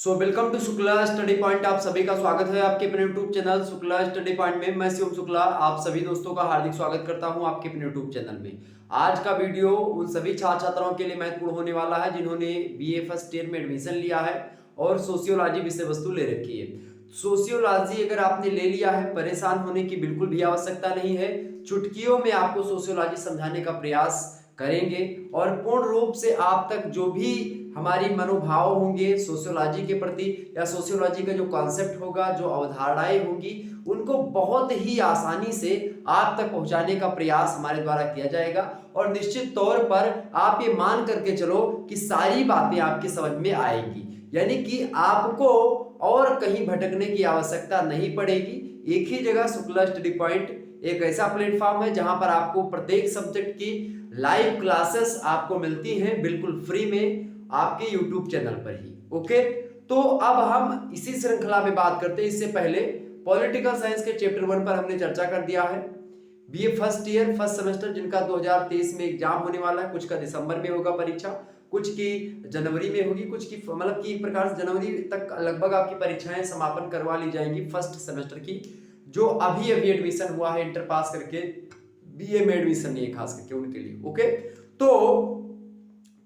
Welcome to Shukla study point. आप सभी का स्वागत है आपके अपने YouTube channel Shukla study point में। मैं शिवम शुक्ला आप सभी दोस्तों का हार्दिक स्वागत करता हूं आपके अपने यूट्यूब चैनल में। आज का वीडियो उन सभी छात्र छात्राओं के लिए महत्वपूर्ण होने वाला है जिन्होंने बीए फर्स्ट ईयर में एडमिशन लिया है और सोशियोलॉजी विषय वस्तु ले रखी है। सोशियोलॉजी अगर आपने ले लिया है, परेशान होने की बिल्कुल भी आवश्यकता नहीं है। चुटकियों में आपको सोशियोलॉजी समझाने का प्रयास करेंगे और पूर्ण रूप से आप तक जो भी हमारी मनोभाव होंगे सोशियोलॉजी के प्रति या सोशियोलॉजी का जो कॉन्सेप्ट होगा, जो अवधारणाएं होंगी, उनको बहुत ही आसानी से आप तक पहुंचाने का प्रयास हमारे द्वारा किया जाएगा। और निश्चित तौर पर आप ये मान करके चलो कि सारी बातें आपकी समझ में आएगी, यानी कि आपको और कहीं भटकने की आवश्यकता नहीं पड़ेगी। एक ही जगह शुक्ला स्टडी पॉइंट एक ऐसा प्लेटफॉर्म है जहां पर आपको प्रत्येक सब्जेक्ट की लाइव क्लासेस आपको मिलती हैं बिल्कुल फ्री में आपके YouTube चैनल पर ही। ओके, तो अब हम इसी श्रृंखला में बात करते हैं। इससे पहले पॉलिटिकल साइंस के चैप्टर 1 पर हमने चर्चा कर दिया है। BA first year first semester जिनका 2023 में एग्जाम होने वाला है, कुछ का दिसंबर में होगा परीक्षा, कुछ की जनवरी में होगी, कुछ की मतलब कि एक प्रकार से जनवरी तक लगभग आपकी परीक्षाएं समापन करवा ली जाएंगी फर्स्ट सेमेस्टर की। जो अभी एडमिशन हुआ है इंटर पास करके, बीए में एडमिशन नहीं है खास करके उनके लिए। ओके, तो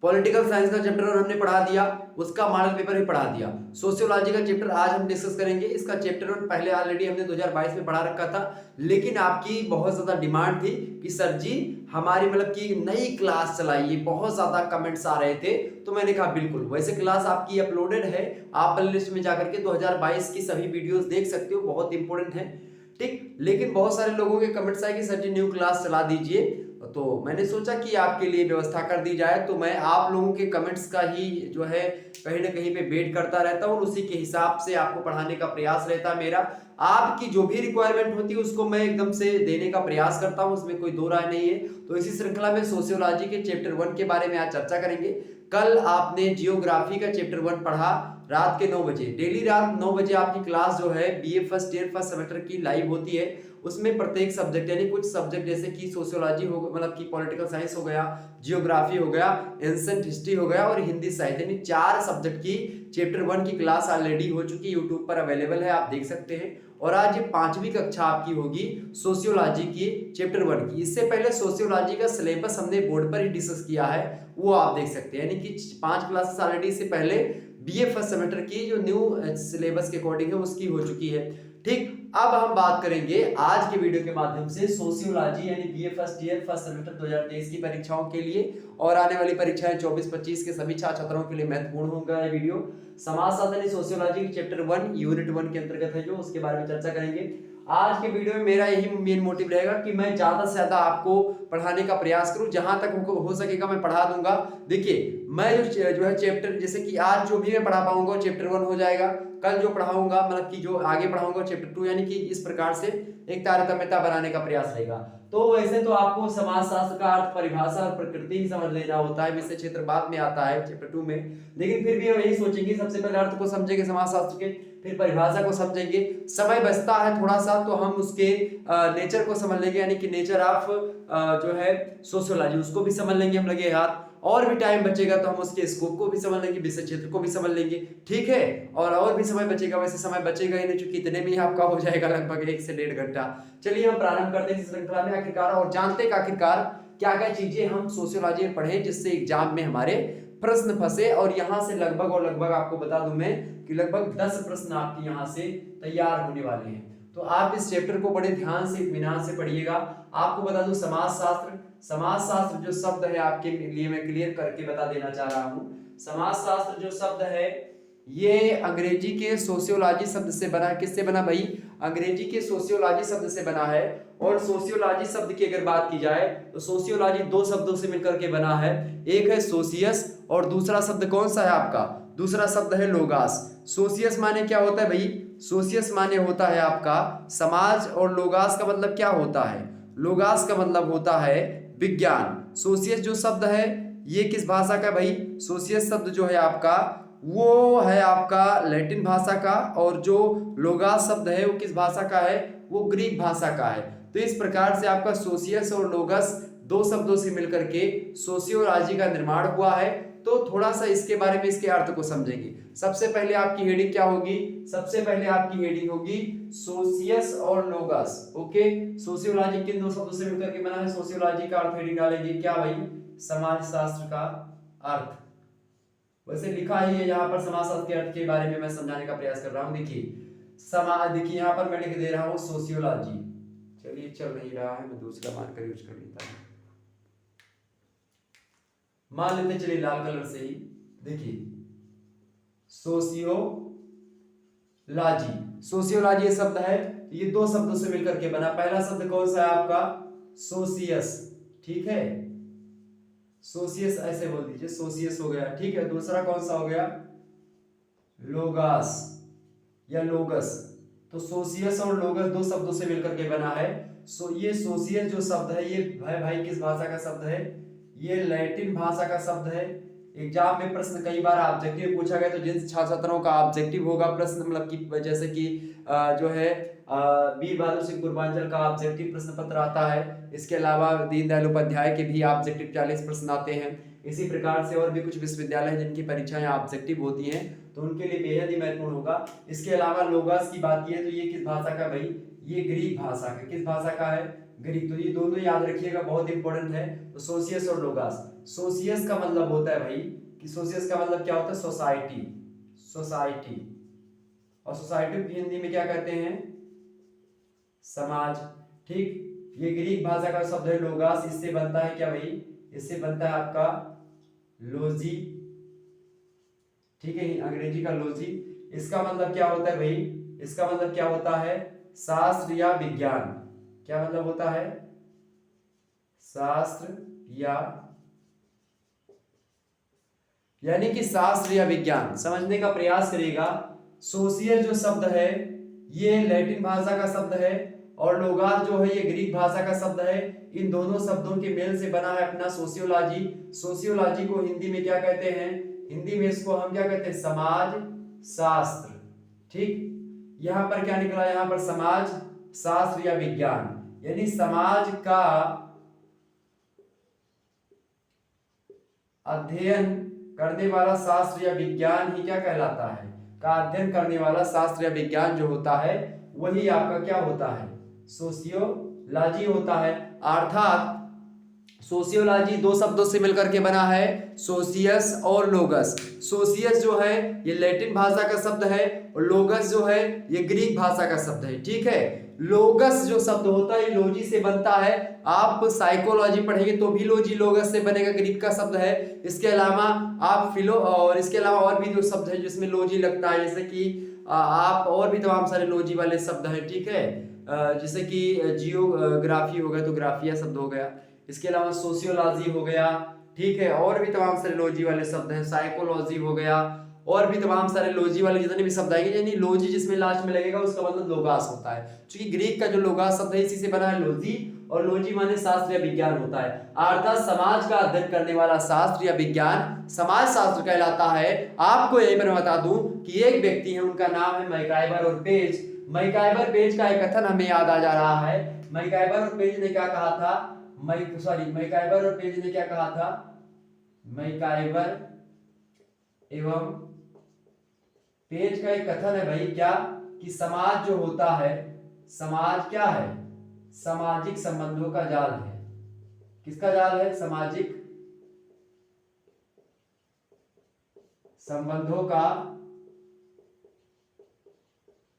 पॉलिटिकल साइंस का चैप्टर हमने पढ़ा दिया, उसका मॉडल पेपर भी पढ़ा दिया। सोशियोलॉजी का चैप्टर आज हम डिस्कस करेंगे। इसका चैप्टर 1 पहले ऑलरेडी हमने 2022 में पढ़ा रखा था, लेकिन आपकी बहुत ज्यादा डिमांड थी कि सर जी हमारी मतलब कि नई क्लास चलाइए, बहुत ज्यादा कमेंट्स आ रहे थे। तो मैंने कहा बिल्कुल, वैसे क्लास आपकी अपलोडेड है, आप प्लेलिस्ट में जाकर के 2022 की सभी वीडियोस देख सकते हो, बहुत इंपॉर्टेंट है, ठीक। लेकिन बहुत सारे लोगों के कमेंट्स आए कि सर जी न्यू क्लास चला दीजिए, तो मैंने सोचा कि आपके लिए व्यवस्था कर दी जाए। तो मैं आप लोगों के कमेंट्स का ही जो है कहीं ना कहीं पे वेट करता रहता हूँ और उसी के हिसाब से आपको पढ़ाने का प्रयास रहता है मेरा। आपकी जो भी रिक्वायरमेंट होती है उसको मैं एकदम से देने का प्रयास करता हूँ, उसमें कोई दो राय नहीं है। तो इसी श्रृंखला में सोशियोलॉजी के चैप्टर 1 के बारे में आज चर्चा करेंगे। कल आपने जियोग्राफी का चैप्टर 1 पढ़ा रात के 9 बजे, डेली रात 9 बजे आपकी क्लास जो है BA first year first semester की लाइव होती है। उसमें प्रत्येक सब्जेक्ट यानी कुछ सब्जेक्ट जैसे कि सोशियोलॉजी हो, मतलब कि पॉलिटिकल साइंस हो गया, जियोग्राफी हो गया, एंशिएंट हिस्ट्री हो गया और हिंदी साहित्य, यानी 4 सब्जेक्ट की चैप्टर 1 की क्लास ऑलरेडी हो चुकी है, यूट्यूब पर अवेलेबल है, आप देख सकते हैं। और आज ये 5वीं कक्षा आपकी होगी सोशियोलॉजी की चैप्टर 1 की। इससे पहले सोशियोलॉजी का सिलेबस हमने बोर्ड पर ही डिस्कस किया है, वो आप देख सकते हैं, यानी कि 5 क्लासेस ऑलरेडी इससे पहले बीए फर्स्ट सेमेस्टर की जो न्यू सिलेबस के अकॉर्डिंग है उसकी हो चुकी है, ठीक। अब हम बात करेंगे आज के वीडियो के माध्यम से सोशियोलॉजी यानी BA first year first semester 2023 की परीक्षाओं के लिए और आने वाली परीक्षाएं 24-25 के सभी छात्र छात्राओं के लिए महत्वपूर्ण होगा ये वीडियो। समाजशास्त्र यानी सोशियोलॉजी के चैप्टर 1 यूनिट 1 के अंतर्गत है जो, उसके बारे में चर्चा करेंगे। आज के वीडियो में मेरा यही मेन मोटिव रहेगा कि मैं ज्यादा से ज्यादा आपको पढ़ाने का प्रयास करूं, जहां तक हो सकेगा मैं पढ़ा दूंगा। देखिए मैं जो है चैप्टर, जैसे कि आज जो भी मैं पढ़ा पाऊंगा चैप्टर 1 हो जाएगा, कल जो पढ़ाऊंगा मतलब कि जो आगे पढ़ाऊंगा चैप्टर 2, यानी कि इस प्रकार से एक तारतम्यता बनाने का प्रयास रहेगा। तो वैसे तो आपको समाजशास्त्र का अर्थ, परिभाषा और प्रकृति ही समझ लेना होता है, विषय क्षेत्र बाद में आता है चैप्टर 2 में, लेकिन फिर भी हम यही सोचेंगे सबसे पहले अर्थ को समझेंगे समाजशास्त्र के, फिर परिभाषा को समझेंगे। समय बचता है थोड़ा सा तो हम उसके नेचर को समझ लेंगे, यानी कि नेचर ऑफ जो है सोशियोलॉजी उसको भी समझ लेंगे हम लगे हाथ। और भी टाइम बचेगा तो हम उसके स्कोप को भी समझ लेंगे, विषय क्षेत्र को भी समझ लेंगे, ठीक है। और भी समय बचेगा, वैसे समय बचेगा ही नहीं क्योंकि इतने में ही आपका हो जाएगा लगभग 1 से 1.5 घंटा। चलिए हम प्रारंभ करते हैं इस श्रृंखला में आखिरकार, और जानते हैं आखिरकार क्या क्या चीजें हम सोशियोलॉजी में पढ़े जिससे एग्जाम में हमारे प्रश्न फंसे। और यहाँ से लगभग आपको बता दूं मैं कि लगभग 10 प्रश्न आपके यहाँ से तैयार होने वाले हैं। तो आप इस चैप्टर को बड़े ध्यान से इत्मीनान से पढ़िएगा। आपको बता दूं समाजशास्त्र जो शब्द है आपके लिए मैं क्लियर करके बता देना चाह रहा हूं। समाजशास्त्र जो शब्द है ये अंग्रेजी के सोशियोलॉजी शब्द से बना है। किससे बना भाई? अंग्रेजी के सोशियोलॉजी शब्द से बना है। और सोशियोलॉजी शब्द की अगर बात की जाए तो सोशियोलॉजी 2 शब्दों से मिलकर के बना है, एक है सोशियस और दूसरा शब्द कौन सा है आपका? दूसरा शब्द है लोगास। सोशियस माने क्या होता है भाई? सोशियस माने होता है आपका समाज, और लोगास का मतलब क्या होता है? लोगास का मतलब होता है विज्ञान। सोशियस जो शब्द है ये किस भाषा का भाई? सोशियस शब्द जो है आपका वो है आपका लैटिन भाषा का, और जो लोगास शब्द है वो किस भाषा का है? वो ग्रीक भाषा का है। तो इस प्रकार से आपका सोशियस और लोगस 2 शब्दों से मिलकर के सोशियोलॉजी का निर्माण हुआ है। तो थोड़ा सा इसके बारे में, इसके अर्थ को समझेंगे। सबसे पहले आपकी हेडिंग क्या होगी? सबसे पहले आपकी हेडिंग होगी सोशियस और लोगस। ओके, सोशियोलॉजी किन दो शब्दों से मिलकर के बना है? सोशियोलॉजी का अर्थ हेडिंग डालेंगे क्या भाई? समाज शास्त्र का अर्थ। वैसे लिखा ही है यहाँ पर समाज शास्त्र के अर्थ के बारे में मैं समझाने का प्रयास कर रहा हूँ। देखिए यहाँ पर मैं लिख दे रहा हूँ सोशियोलॉजी। चलिए चल नहीं रहा है, मैं दूसरा मार्कर यूज कर लेता हूँ। मान लेते चलिए लाल कलर से ही। देखिए सोशियोलॉजी, सोशियोलॉजी ये शब्द है, ये दो शब्दों से मिलकर के बना। पहला शब्द कौन सा है आपका? सोशियस, ठीक है, सोशियस ऐसे बोल दीजिए, सोशियस हो गया, ठीक है। दूसरा कौन सा हो गया? लोगास या लोगस। तो सोशियस और लोगस दो शब्दों से मिलकर के बना है। ये सोशियस जो शब्द है ये भाई किस भाषा का शब्द है? ये लैटिन भाषा का शब्द है। एग्जाम में प्रश्न कई बार ऑब्जेक्टिव पूछा गया, तो जिन छात्रों का ऑब्जेक्टिव होगा प्रश्न, मतलब कि जैसे कि जो है वीर बहादुर सिंह पूर्वांचल का ऑब्जेक्टिव प्रश्न पत्र आता है। इसके अलावा दीनदयाल उपाध्याय के भी ऑब्जेक्टिव 40 प्रश्न आते हैं। इसी प्रकार से और भी कुछ विश्वविद्यालय जिनकी परीक्षाएं ऑब्जेक्टिव होती हैं, तो उनके लिए बेहद ही महत्वपूर्ण होगा। इसके अलावा लोगस की बात की है तो ये किस भाषा का भाई? ये ग्रीक भाषा का। किस भाषा का है? ग्रीक। तो ये दोनों याद रखिएगा, बहुत इंपॉर्टेंट है। तो सोशियस और लोगस। सोशियस का मतलब होता है भाई कि सोशियस का मतलब क्या होता है? Society, society. और सोसाइटी की हिंदी में क्या कहते हैं? समाज, ठीक। ये ग्रीक भाषा का शब्द है लोगस। इससे बनता है क्या भाई? इससे बनता है आपका लॉजी, ठीक है, अंग्रेजी का लॉजी। इसका मतलब क्या होता है भाई? इसका मतलब क्या होता है? शास्त्र या विज्ञान। क्या मतलब होता है? शास्त्र या, यानी कि शास्त्र या विज्ञान। समझने का प्रयास करिएगा। सोशियस जो शब्द है ये लैटिन भाषा का शब्द है, और लोगास जो है ये ग्रीक भाषा का शब्द है। इन दोनों शब्दों के मेल से बना है अपना सोशियोलॉजी। सोशियोलॉजी को हिंदी में क्या कहते हैं? हिंदी में इसको हम क्या कहते हैं? समाज शास्त्र, ठीक। यहां पर क्या निकला? यहां पर समाज शास्त्र या विज्ञान, यानी समाज का अध्ययन करने वाला शास्त्र या विज्ञान ही क्या कहलाता है? का अध्ययन करने वाला शास्त्र या विज्ञान जो होता है वही आपका क्या होता है? सोशियोलॉजी होता है। अर्थात सोशियोलॉजी दो शब्दों से मिलकर के बना है, सोशियस और लोगस। सोशियस जो है ये लैटिन भाषा का शब्द है, और लोगस जो है ये ग्रीक भाषा का शब्द है, ठीक है। लोगस जो शब्द होता है लॉजी से बनता है। आप साइकोलॉजी पढ़ेंगे तो भी लॉजी लोगस से बनेगा, ग्रीक का शब्द है। इसके अलावा आप फिलो, और इसके अलावा और भी जो शब्द है जिसमें लॉजी लगता है, जैसे कि आप और भी तमाम सारे लॉजी वाले शब्द हैं, ठीक है। जैसे कि जियोग्राफी हो गया तो ग्राफिया शब्द हो गया। इसके अलावा सोशियोलॉजी हो गया, ठीक है, और भी तमाम सारे लॉजी वाले शब्द हैं। साइकोलॉजी हो गया, और भी तमाम सारे लॉजी वाले जितने भी शब्द आएंगे, यानी लॉजी जिसमें लास्ट में लगेगा उसका मतलब लोगास होता है। क्योंकि ग्रीक का जो लोगास शब्द है इसी से बना है लॉजी, और लॉजी माने शास्त्र या विज्ञान होता है। अर्थात समाज का अध्ययन करने वाला शास्त्र या विज्ञान समाज शास्त्र कहलाता है। आपको यही पर बता दूं कि एक व्यक्ति है, उनका नाम है मैकाइवर और पेज। मैकाइवर पेज का एक कथन हमें याद आ जा रहा है। मैकाइवर और पेज ने क्या कहा था? मैकाइवर और पेज ने क्या कहा था? मैकाइवर एवं पेज का एक कथन है भाई, क्या कि समाज जो होता है, समाज क्या है? सामाजिक संबंधों का जाल है। किसका जाल है? सामाजिक संबंधों का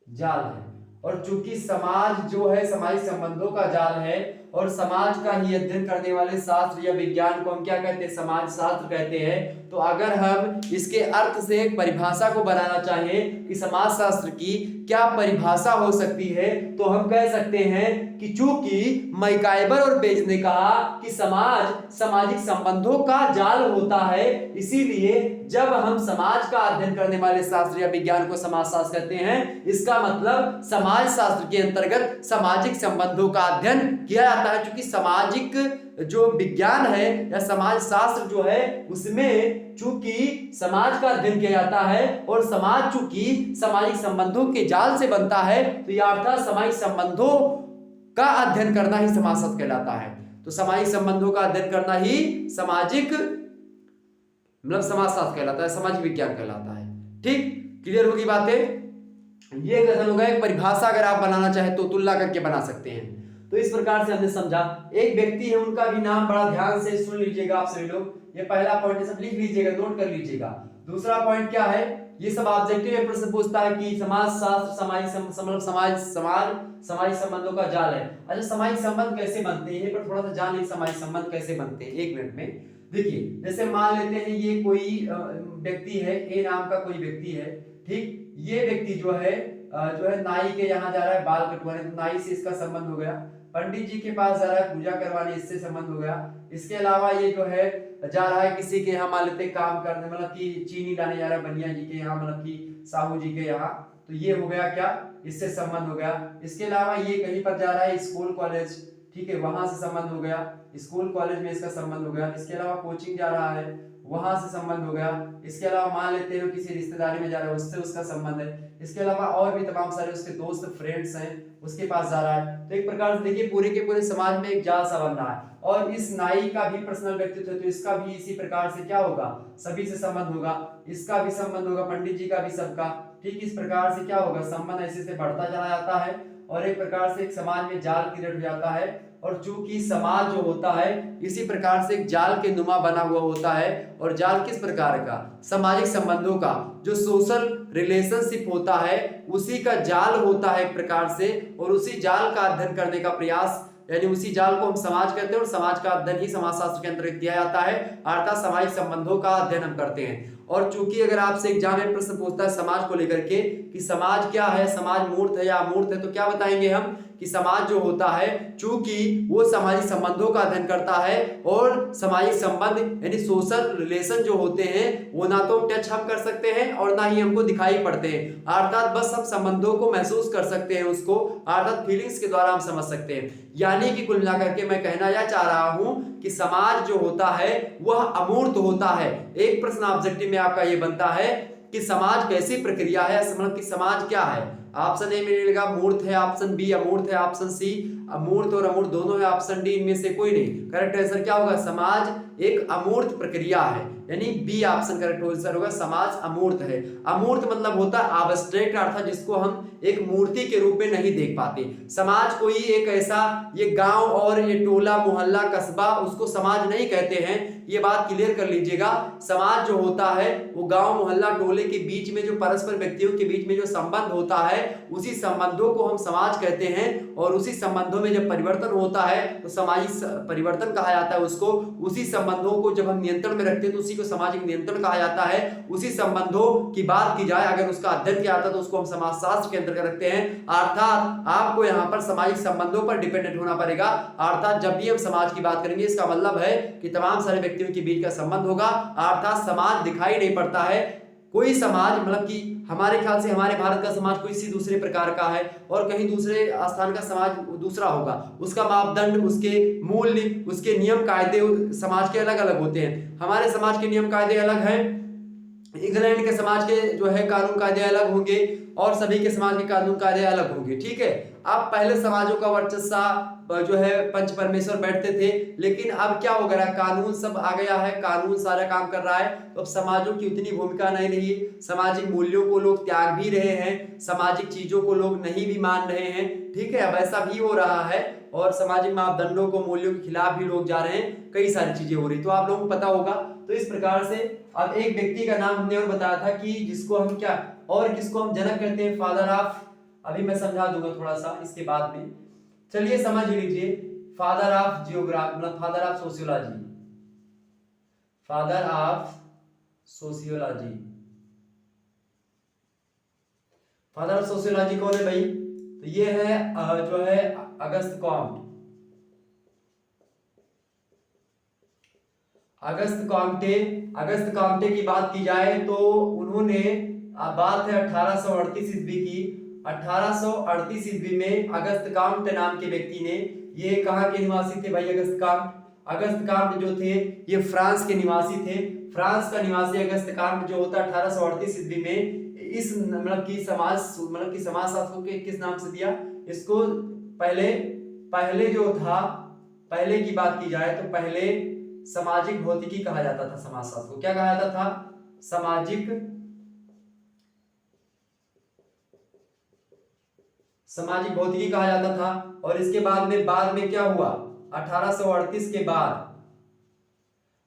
जाल है। और चूंकि समाज जो है सामाजिक संबंधों का जाल है, और समाज का ही अध्ययन करने वाले शास्त्र या विज्ञान को हम क्या कहते हैं? समाज शास्त्र कहते हैं। तो अगर हम इसके अर्थ से एक परिभाषा को बनाना चाहें कि समाज शास्त्र की क्या परिभाषा हो सकती है, तो हम कह सकते हैं कि चूंकि मैकाइवर और पेज ने कहा कि समाज सामाजिक संबंधों का जाल होता है, इसीलिए जब हम समाज का अध्ययन करने वाले शास्त्र या विज्ञान को समाज शास्त्र कहते हैं, इसका मतलब समाज शास्त्र के अंतर्गत सामाजिक संबंधों का अध्ययन किया जाता है। क्योंकि सामाजिक जो विज्ञान है या समाज शास्त्र जो है उसमें चूंकि समाज का अध्ययन किया जाता है, और समाज चूंकि सामाजिक संबंधों के जाल से बनता है, तो यह अर्थात सामाजिक संबंधों का अध्ययन करना ही समाज शास्त्र कहलाता है। तो सामाजिक संबंधों का अध्ययन करना ही सामाजिक मतलब समाजशास्त्र कहलाता है, सामाजिक विज्ञान कहलाता है। ठीक, क्लियर होगी बातें। ये कथन होगा, एक परिभाषा अगर आप बनाना चाहे तो तुलना करके बना सकते हैं। तो इस प्रकार से हमने समझा। एक व्यक्ति है, उनका भी नाम बड़ा ध्यान से सुन लीजिएगा आप सभी लोग, ये पहला पॉइंट सब लिख लीजिएगा, नोट कर लीजिएगा। दूसरा पॉइंट क्या है, ये सब ऑब्जेक्टिव में प्रश्न पूछता है कि समाज शास्त्र सामाजिक संबंधों का जाल है। अच्छा, सामाजिक संबंध कैसे बनते हैं, ये पर थोड़ा सा जान लीजिए, सामाजिक संबंध कैसे बनते हैं एक मिनट में। देखिए, जैसे मान लेते हैं ये कोई व्यक्ति है, ए नाम का कोई व्यक्ति है। ठीक, ये व्यक्ति जो है नाई के यहाँ जा रहा है बाल कटवाने, तो नाई से इसका संबंध हो गया। पंडित जी के पास जा रहा है पूजा करवाने, इससे संबंध हो गया। इसके अलावा ये जो है जा रहा है किसी के यहाँ मान लेते काम करने, मतलब कि चीनी लाने जा रहा है बनिया जी के यहाँ, मतलब कि साहू जी के यहाँ, तो ये हो गया क्या, इससे संबंध हो गया। इसके अलावा ये कहीं पर जा रहा है स्कूल कॉलेज, ठीक है, वहां से संबंध हो गया, स्कूल कॉलेज में इसका संबंध हो गया। इसके अलावा कोचिंग जा रहा है, वहां से संबंध हो गया। इसके अलावा मान लेते हो किसी रिश्तेदारी में जा रहा है, उससे उसका संबंध है। इसके अलावा और भी तमाम सारे उसके दोस्त फ्रेंड्स हैं, उसके पास जा रहा है। तो एक प्रकार से देखिए पूरे के पूरे समाज में एक जाल सा बन रहा है। और इस नाई का भी पर्सनल व्यक्तित्व है, तो इसका भी इसी प्रकार से क्या होगा, सभी से संबंध होगा, इसका भी संबंध होगा, पंडित जी का भी, सबका। ठीक, इस प्रकार से क्या होगा, संबंध ऐसे से बढ़ता चला जाता है और एक प्रकार से एक समाज में जाल क्रिएट हो जाता है। और चूंकि समाज जो होता है इसी प्रकार से एक जाल के नुमा बना हुआ होता है। और जाल किस प्रकार का, सामाजिक संबंधों का, जो सोशल रिलेशनशिप होता है उसी का जाल होता है एक प्रकार से। और उसी जाल का अध्ययन करने का प्रयास, यानी उसी जाल को हम समाज कहते हैं, और समाज का अध्ययन ही समाजशास्त्र के अंतर्गत किया जाता है, अर्थात सामाजिक संबंधों का अध्ययन हम करते हैं। और चूंकि अगर आपसे एग्जाम में प्रश्न पूछता है समाज को लेकर के कि समाज क्या है, समाज मूर्त है या अमूर्त है, तो क्या बताएंगे हम कि समाज जो होता है चूंकि वो सामाजिक संबंधों का अध्ययन करता है, और सामाजिक संबंध यानी सोशल रिलेशन जो होते हैं वो ना तो टच हम कर सकते हैं और ना ही हमको दिखाई पड़ते हैं, अर्थात बस हम संबंधों को महसूस कर सकते हैं, उसको अर्थात फीलिंग्स के द्वारा हम समझ सकते हैं। यानी कि कुल मिलाकर के मैं कहना यह चाह रहा हूं कि समाज जो होता है वह अमूर्त होता है। एक प्रश्न ऑब्जेक्टिव में आपका ये बनता है कि समाज कैसी प्रक्रिया है, मतलब कि समाज क्या है। ऑप्शन ए में मिलेगा मूर्त है, ऑप्शन बी अमूर्त है, ऑप्शन सी अमूर्त और अमूर्त दोनों है, ऑप्शन डी इनमें से कोई नहीं। करेक्ट आंसर क्या होगा, समाज एक अमूर्त प्रक्रिया है, यानी बी ऑप्शन करेक्ट आंसर होगा, समाज अमूर्त है। अमूर्त मतलब होता है एब्स्ट्रैक्ट, अर्थात जिसको हम एक मूर्ति के रूप में नहीं देख पाते। समाज कोई एक ऐसा, ये गांव और ये टोला मोहल्ला कस्बा, उसको समाज नहीं कहते हैं, ये बात क्लियर कर लीजिएगा। समाज जो होता है वो गांव मोहल्ला टोले के बीच में जो परस्पर व्यक्तियों के बीच में जो संबंध होता है उसी संबंधों को हम समाज कहते हैं। और उसी संबंधों में जब परिवर्तन होता है तो सामाजिक परिवर्तन कहा जाता है उसको। उसी संबंधों को जब हम नियंत्रण में रखते हैं तो उसी को सामाजिक नियंत्रण कहा जाता है। उसी संबंधों की बात की जाए, अगर उसका अध्ययन किया जाता है तो उसको हम समाजशास्त्र के अंतर्गत रखते हैं। अर्थात आपको यहाँ पर सामाजिक संबंधों पर डिपेंडेंट होना पड़ेगा। अर्थात जब भी हम समाज की बात करेंगे इसका मतलब है कि तमाम सारे व्यक्तियों के बीच का संबंध होगा, अर्थात समाज दिखाई नहीं पड़ता है। कोई समाज मतलब कि हमारे ख्याल से हमारे भारत का समाज कोई सी दूसरे प्रकार का है और कहीं दूसरे स्थान का समाज दूसरा होगा। उसका मापदंड, उसके मूल्य, उसके नियम कायदे समाज के अलग अलग होते हैं। हमारे समाज के नियम कायदे अलग हैं, इंग्लैंड के समाज के जो है कानून कायदे अलग होंगे और सभी के समाज के कानून कायदे अलग होंगे। ठीक है, अब पहले समाजों का वर्चस्व जो है पंच परमेश्वर बैठते थे, लेकिन अब क्या हो गया, कानून सब आ गया है, कानून सारा काम कर रहा है, तो अब समाजों की उतनी भूमिका नहीं रही। सामाजिक मूल्यों को लोग त्याग भी रहे हैं, सामाजिक चीजों को लोग नहीं भी मान रहे हैं। ठीक है, अब ऐसा भी हो रहा है और सामाजिक मापदंडों को, मूल्यों के खिलाफ भी लोग जा रहे हैं, कई सारी चीजें हो रही, तो आप लोगों को पता होगा। तो इस प्रकार से अब एक व्यक्ति का नाम हमने और बताया था कि जिसको हम क्या और किसको हम जनक कहते हैं, फादर ऑफ, अभी मैं समझा दूंगा थोड़ा सा इसके बाद में। चलिए समझ लीजिए, फादर ऑफ जियोग्राफी मतलब father of sociology, father of sociology, father of sociology कौन है भाई, तो ये है जो है अगस्त कॉम्ट। अगस्त कॉम्टे की बात की जाए तो उन्होंने, बात है 1838 ईस्वी की, 1838 ईस्वी में अगस्त कॉम्ट नाम के व्यक्ति ने, ये कहाँ के निवासी थे भाई अगस्त कॉम्ट जो थे ये फ्रांस के निवासी थे। फ्रांस का निवासी अगस्त कॉम्ट जो होता है 1838 ईस्वी में इस मतलब की समाजशास्त्र को किस नाम से दिया इसको, पहले जो था, पहले की बात की जाए तो पहले सामाजिक भौतिकी कहा जाता था। समाजशास्त्र को क्या कहा जाता था? सामाजिक भौतिकी कहा जाता था। और इसके बाद में क्या हुआ? 1838 के बाद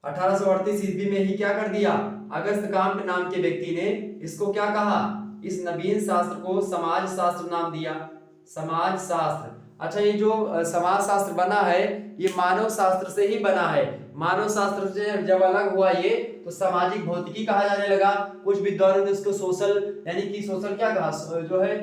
1838 ईस्वी में ही क्या कर दिया? अगस्त काम्ट नाम के व्यक्ति ने इसको क्या कहा? इस नवीन शास्त्र को समाज शास्त्र नाम दिया। समाज शास्त्र। अच्छा, ये जो समाज शास्त्र बना है ये मानव शास्त्र से ही बना है। मानव शास्त्र से जब अलग हुआ ये तो सामाजिक भौतिकी कहा जाने लगा। कुछ विद्वानों ने इसको सोशल यानी कि सोशल क्या कहा? जो है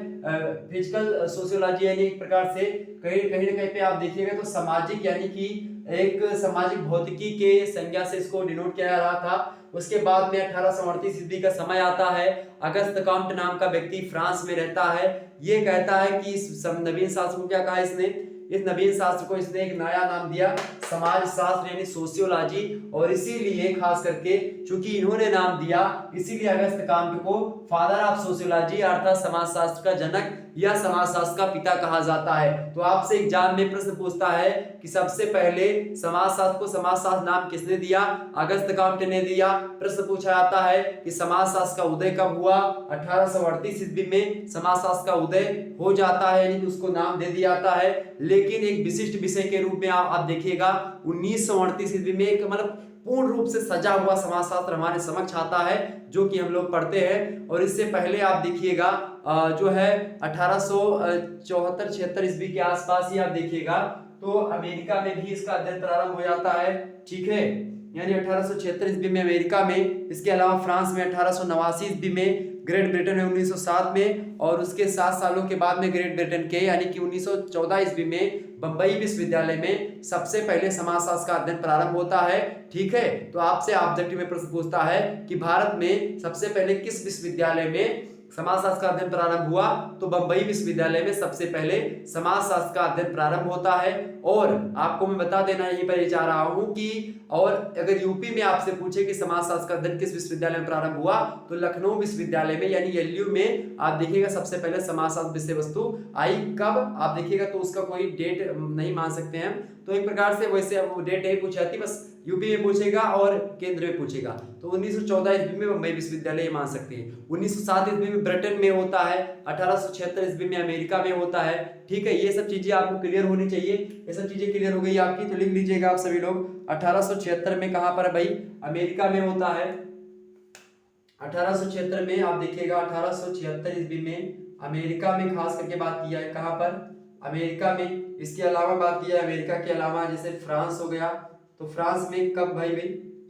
फिजिकल सोशियोलॉजी, यानी एक प्रकार से कहीं ना कहीं पे आप देखिएगा तो सामाजिक यानी कि एक सामाजिक भौतिकी के संज्ञा से इसको डिनोट किया जा रहा था। उसके बाद में 1838 ईस्वी का समय आता है। अगस्त काम्ट नाम का व्यक्ति फ्रांस में रहता है। ये कहता है कि इस नवीन शास्त्र को क्या कहा इसने? इस नवीन शास्त्र को इसने एक नया नाम दिया समाज शास्त्र यानी सोशियोलॉजी। और इसीलिए खास करके चूंकि इन्होंने नाम दिया इसीलिए अगस्त काम्ट को फादर ऑफ सोशियोलॉजी अर्थात समाज शास्त्र का जनक या समाज शास्त्र का पिता कहा जाता है। तो आपसे एग्जाम में प्रश्न पूछता है कि सबसे पहले समाज शास्त्र को समाज शास्त्र नाम किसने दिया? अगस्त काम्ट ने दिया। प्रश्न पूछा जाता है कि समाज शास्त्र का उदय कब हुआ? 1838 ईस्वी में समाज शास्त्र का उदय हो जाता है, यानी कि उसको नाम दे दिया जाता है। लेकिन एक विशिष्ट विषय के रूप में आप देखिएगा 1938 ईस्वी में एक मतलब पूर्ण रूप से सजा हुआ समाजशास्त्र हमारे समक्ष आता है जो कि हम लोग पढ़ते हैं। और इससे पहले आप देखिएगा जो है 1874-76 ईस्वी के आसपास ही आप देखिएगा तो अमेरिका में भी इसका अध्ययन प्रारंभ हो जाता है। ठीक है, यानी 1876 ईस्वी में अमेरिका में, इसके अलावा फ्रांस में 1889 ईस्वी में, ग्रेट ब्रिटेन में 1907 में, और उसके 7 सालों के बाद में ग्रेट ब्रिटेन के यानी कि 1914 ईस्वी में बंबई विश्वविद्यालय में सबसे पहले समाजशास्त्र का अध्ययन प्रारंभ होता है। ठीक है, तो आपसे ऑब्जेक्टिव में प्रश्न पूछता है कि भारत में सबसे पहले किस विश्वविद्यालय में समाजशास्त्र का अध्ययन प्रारंभ हुआ? तो बंबई विश्वविद्यालय में सबसे पहले समाजशास्त्र का अध्ययन प्रारंभ होता है। और आपको मैं बता देना यहीं पर चाह रहा हूं कि और अगर यूपी में आपसे पूछे कि समाजशास्त्र का अध्ययन किस विश्वविद्यालय में प्रारंभ हुआ तो लखनऊ विश्वविद्यालय में यानी एलयू में आप देखिएगा सबसे पहले समाजशास्त्र विषय वस्तु आई। कब आप देखिएगा तो उसका कोई डेट नहीं मान सकते हैं, तो एक प्रकार से वैसे वो डेट नहीं पूछी जाती, बस यूपी में पूछेगा और केंद्र में पूछेगा। तो 1914 ईस्वी में बंबई विश्वविद्यालय मान सकते हैं। 1907 ईस्वी में ब्रिटेन में होता है। 1876 ईस्वी में अमेरिका में होता है। ठीक है, ये सब चीजें आपको क्लियर होनी चाहिए। ये सब चीजें क्लियर हो गई आपकी तो लिख लीजिएगा आप सभी लोग। 1876 में कहां पर है भाई? अमेरिका में होता है। 1876 में आप देखिएगा 1876 ईस्वी में अमेरिका में खास करके बात किया है। कहां पर? अमेरिका में। इसके अलावा बात किया है अमेरिका के अलावा जैसे फ्रांस हो गया, तो फ्रांस में कब भाई?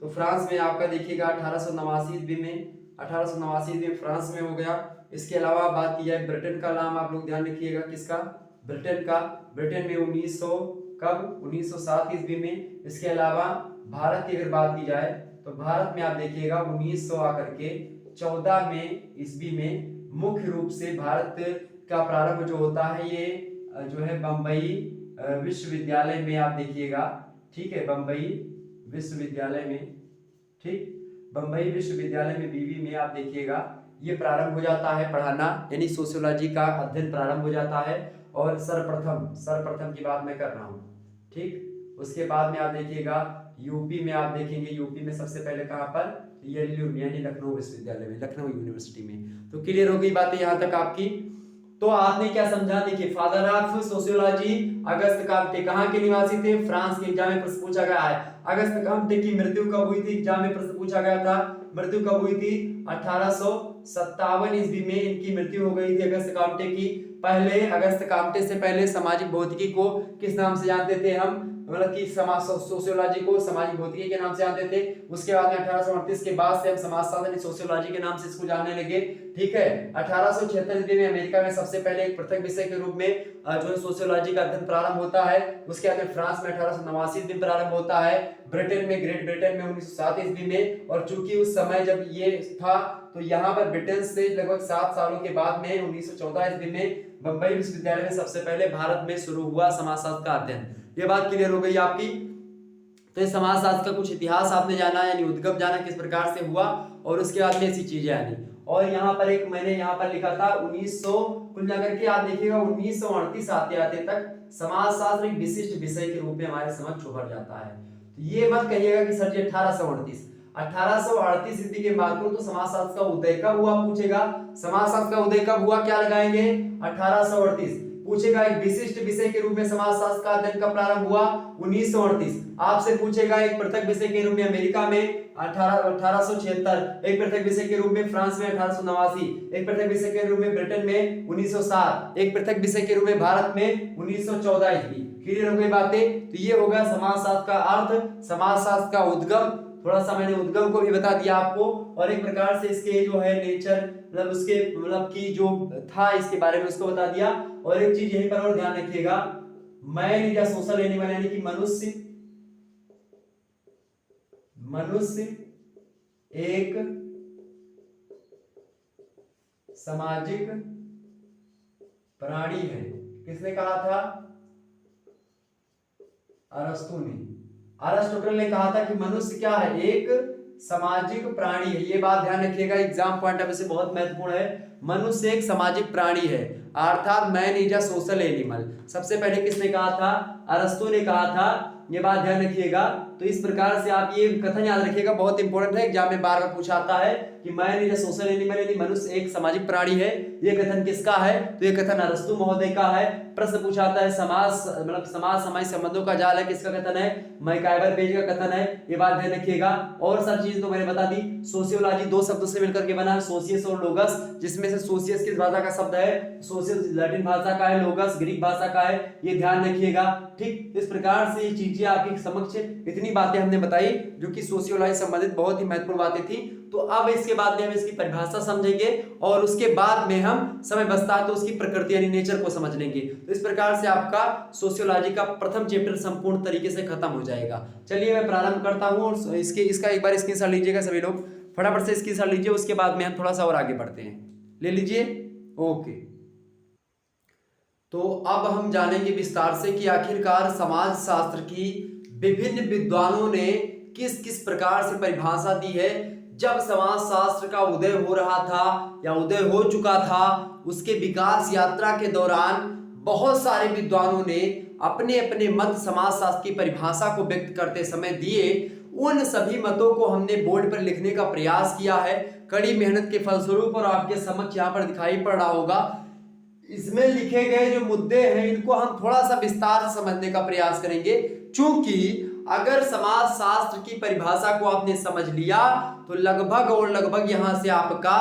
तो फ्रांस में आपका देखिएगा 1889 ईस्वी में, 1889 ईस्वी में फ्रांस में हो गया। इसके अलावा बात किया है ब्रिटेन का नाम आप लोग ध्यान रखिएगा, किसका? ब्रिटेन का। ब्रिटेन में 1900 कब? 1907 ईस्वी में। इसके अलावा भारत की अगर बात की जाए तो भारत में आप देखिएगा 1900 आकर के 14 में ईस्वी में मुख्य रूप से भारत का प्रारंभ जो होता है ये जो है बंबई विश्वविद्यालय में आप देखिएगा। ठीक है, बंबई विश्वविद्यालय में। ठीक, बंबई विश्वविद्यालय में बीवी में आप देखिएगा ये प्रारंभ हो जाता है पढ़ाना, यानी सोशियोलॉजी का अध्ययन प्रारंभ हो जाता है। और सर्वप्रथम की बात मैं कर रहा हूँ। ठीक, उसके बाद में आप देखिएगा यूपी में आप देखेंगे, यूपी में सबसे पहले कहां पर? एलयू यानी लखनऊ विश्वविद्यालय में, लखनऊ यूनिवर्सिटी में। तो क्लियर हो गई बातें यहां तक आपकी। तो आपने क्या समझा? देखिए, father of sociology Auguste Comte कहां के निवासी थे? फ्रांस के। एग्जाम में प्रश्न पूछा गया है अगस्त काम्टे की मृत्यु कब हुई थी? एग्जाम में प्रश्न पूछा गया था मृत्यु कब हुई थी? 1857 ईस्वी में इनकी मृत्यु हो गई थी अगस्त काम्टे की। पहले अगस्त काम्टे से पहले सामाजिक भौतिकी को किस नाम से जानते थे हम? मतलब कि समाज सोशियोलॉजी को सामाजिक भौतिकी के नाम से जानते थे। उसके बाद में 1838 के बाद से हम समाजशास्त्र सोशियोलॉजी के नाम से इसको जानने लगे। ठीक है, 1876 ईस्वी में अमेरिका में सबसे पहले एक पृथक विषय के रूप में जो है सोशियोलॉजी का अध्ययन प्रारंभ होता है। उसके बाद में फ्रांस में 1889 ईस्वी में प्रारंभ होता है। ब्रिटेन में, ग्रेट ब्रिटेन में 1907 ईस्वी में। और चूंकि उस समय जब ये था तो यहाँ पर ब्रिटेन से लगभग 7 सालों के बाद में 1914 ईस्वी में बंबई विश्वविद्यालय में सबसे पहले भारत में शुरू हुआ समाजशास्त्र का अध्ययन। ये बात क्लियर हो गई आपकी। तो ये समाजशास्त्र का कुछ इतिहास आपने जाना, यानी उद्गम जाना किस प्रकार से हुआ, और उसके बाद में ऐसी चीजें आनी। और यहाँ पर एक मैंने यहाँ पर लिखा था 1900 कुल मिलाकर के आप देखिएगा 1938 आते आते तक समाजशास्त्र एक विशिष्ट विषय के रूप में हमारे समझ उभर जाता है। ये मत कहिएगा कि सर जी 1838 1838 ईस्वी की बात करूं तो समाजशास्त्र का उदय कब हुआ पूछेगा। समाजशास्त्र का उदय कब हुआ, क्या लगाएंगे 1838। पूछेगा एक विशिष्ट विषय के रूप में समाजशास्त्र का अध्ययन कब प्रारंभ हुआ 1938। आपसे पूछेगा एक पृथक विषय के रूप में अमेरिका में 1876, एक पृथक विषय के रूप में फ्रांस में 1889, एक पृथक विषय के रूप में ब्रिटेन में 1907, एक पृथक विषय के रूप में भारत में 1914 ईस्वी। क्लियर हो गई बातें। तो ये होगा समाजशास्त्र का अर्थ, समाजशास्त्र का उद्गम। थोड़ा सा मैंने उद्गम को भी बता दिया आपको, और एक प्रकार से इसके जो है नेचर मतलब उसके मतलब की जो था इसके बारे में उसको बता दिया। और एक चीज यहीं पर और ध्यान रखिएगा, मैन या सोशल एनिमल यानी कि मनुष्य एक सामाजिक प्राणी है। किसने कहा था, अरस्तु ने। अरिस्टोटल ने कहा था कि मनुष्य क्या है, एक सामाजिक प्राणी है। ये बात ध्यान रखिएगा, एग्जाम पॉइंट ऑफ व्यू से बहुत महत्वपूर्ण है। मनुष्य एक सामाजिक प्राणी है, अर्थात man is a social animal. सबसे पहले किसने कहा था, अरस्तु ने कहा था। ये बात ध्यान रखिएगा। तो इस प्रकार से आप ये कथन याद रखिएगा, बहुत इंपॉर्टेंट है, एग्जाम में बार बार पूछा आता है कि man is a social animal यानी मनुष्य एक सामाजिक प्राणी है। ये कथन किसका है, तो ये कथन अरस्तु महोदय का है। प्रश्न पूछा आता है समाज मतलब समाज सामाजिक संबंधों का जाल है, किसका कथन है, मैकाइवर पेज का कथन है। ये बात ध्यान रखिएगा। और सब चीज तो मैंने बता दी। सोशियोलॉजी दो शब्दों से मिलकर के बना है, सोशियस और लोगस, जिसमें से सोशियस किस भाषा का शब्द है, सोशियस लैटिन भाषा का है, लोगस ग्रीक भाषा का है। ये ध्यान रखिएगा। ठीक इस प्रकार से ये चीजें आपके समक्ष इतनी बातें हमने बताई जो कि सोशियोलॉजी संबंधित बहुत ही महत्वपूर्ण बातें थी। तो अब इसके बाद में हम इसकी परिभाषा समझेंगे, और उसके बाद में हम समय बचता है तो उसकी प्रकृति यानी नेचर को समझ लेंगे। तो इस प्रकार से आपका सोशियोलॉजी का प्रथम चैप्टर संपूर्ण तरीके से खत्म हो जाएगा। चलिए मैं प्रारंभ करता हूं, और इसका एक बार स्क्रीनशॉट लीजिएगा सभी लोग, फटाफट से स्क्रीनशॉट लीजिए। उसके बाद में हम थोड़ा सा और आगे बढ़ते हैं, ले लीजिए। ओके, तो अब हम जानेंगे विस्तार से कि आखिरकार समाजशास्त्र की विभिन्न विद्वानों ने किस किस प्रकार से परिभाषा दी है। जब समाजशास्त्र का उदय हो रहा था या उदय हो चुका था, उसके विकास यात्रा के दौरान बहुत सारे विद्वानों ने अपने अपने मत समाजशास्त्र की परिभाषा को व्यक्त करते समय दिए। उन सभी मतों को हमने बोर्ड पर लिखने का प्रयास किया है, कड़ी मेहनत के फलस्वरूप, और आपके समक्ष यहाँ पर दिखाई पड़ रहा होगा। इसमें लिखे गए जो मुद्दे हैं इनको हम थोड़ा सा विस्तार से समझने का प्रयास करेंगे, क्योंकि अगर समाजशास्त्र की परिभाषा को आपने समझ लिया तो लगभग और लगभग यहां से आपका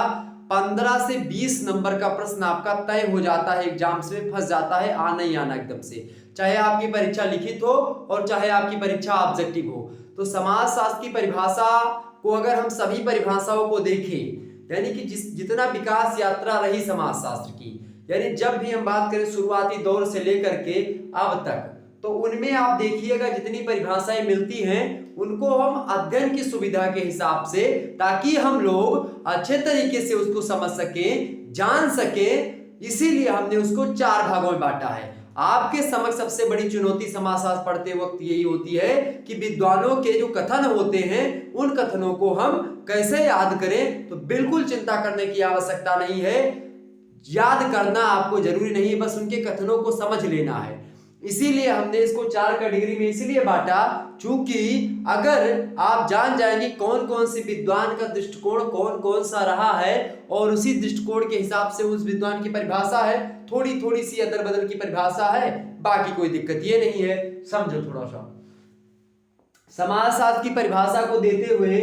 15 से 20 नंबर का प्रश्न आपका तय हो जाता है, एग्जाम में फंस जाता है, आना ही आना एकदम से, चाहे आपकी परीक्षा लिखित हो और चाहे आपकी परीक्षा ऑब्जेक्टिव हो। तो समाजशास्त्र की परिभाषा को अगर हम सभी परिभाषाओं को देखें, यानी कि जितना विकास यात्रा रही समाजशास्त्र की, यानी जब भी हम बात करें शुरुआती दौर से लेकर के अब तक, तो उनमें आप देखिएगा जितनी परिभाषाएं मिलती हैं उनको हम अध्ययन की सुविधा के हिसाब से, ताकि हम लोग अच्छे तरीके से उसको समझ सकें, जान सकें, इसीलिए हमने उसको 4 भागों में बांटा है। आपके समक्ष सबसे बड़ी चुनौती समाजशास्त्र पढ़ते वक्त यही होती है कि विद्वानों के जो कथन होते हैं उन कथनों को हम कैसे याद करें। तो बिल्कुल चिंता करने की आवश्यकता नहीं है, याद करना आपको जरूरी नहीं है, बस उनके कथनों को समझ लेना है। इसीलिए हमने इसको 4 कैटेगरी में इसलिए बांटा, चूंकि अगर आप जान जाएंगे कौन कौन से विद्वान का दृष्टिकोण कौन कौन सा रहा है और उसी दृष्टिकोण के हिसाब से उस विद्वान की परिभाषा है, थोड़ी थोड़ी सी अदल बदल की परिभाषा है, बाकी कोई दिक्कत ये नहीं है। समझो थोड़ा सा, समाजशास्त्र की परिभाषा को देते हुए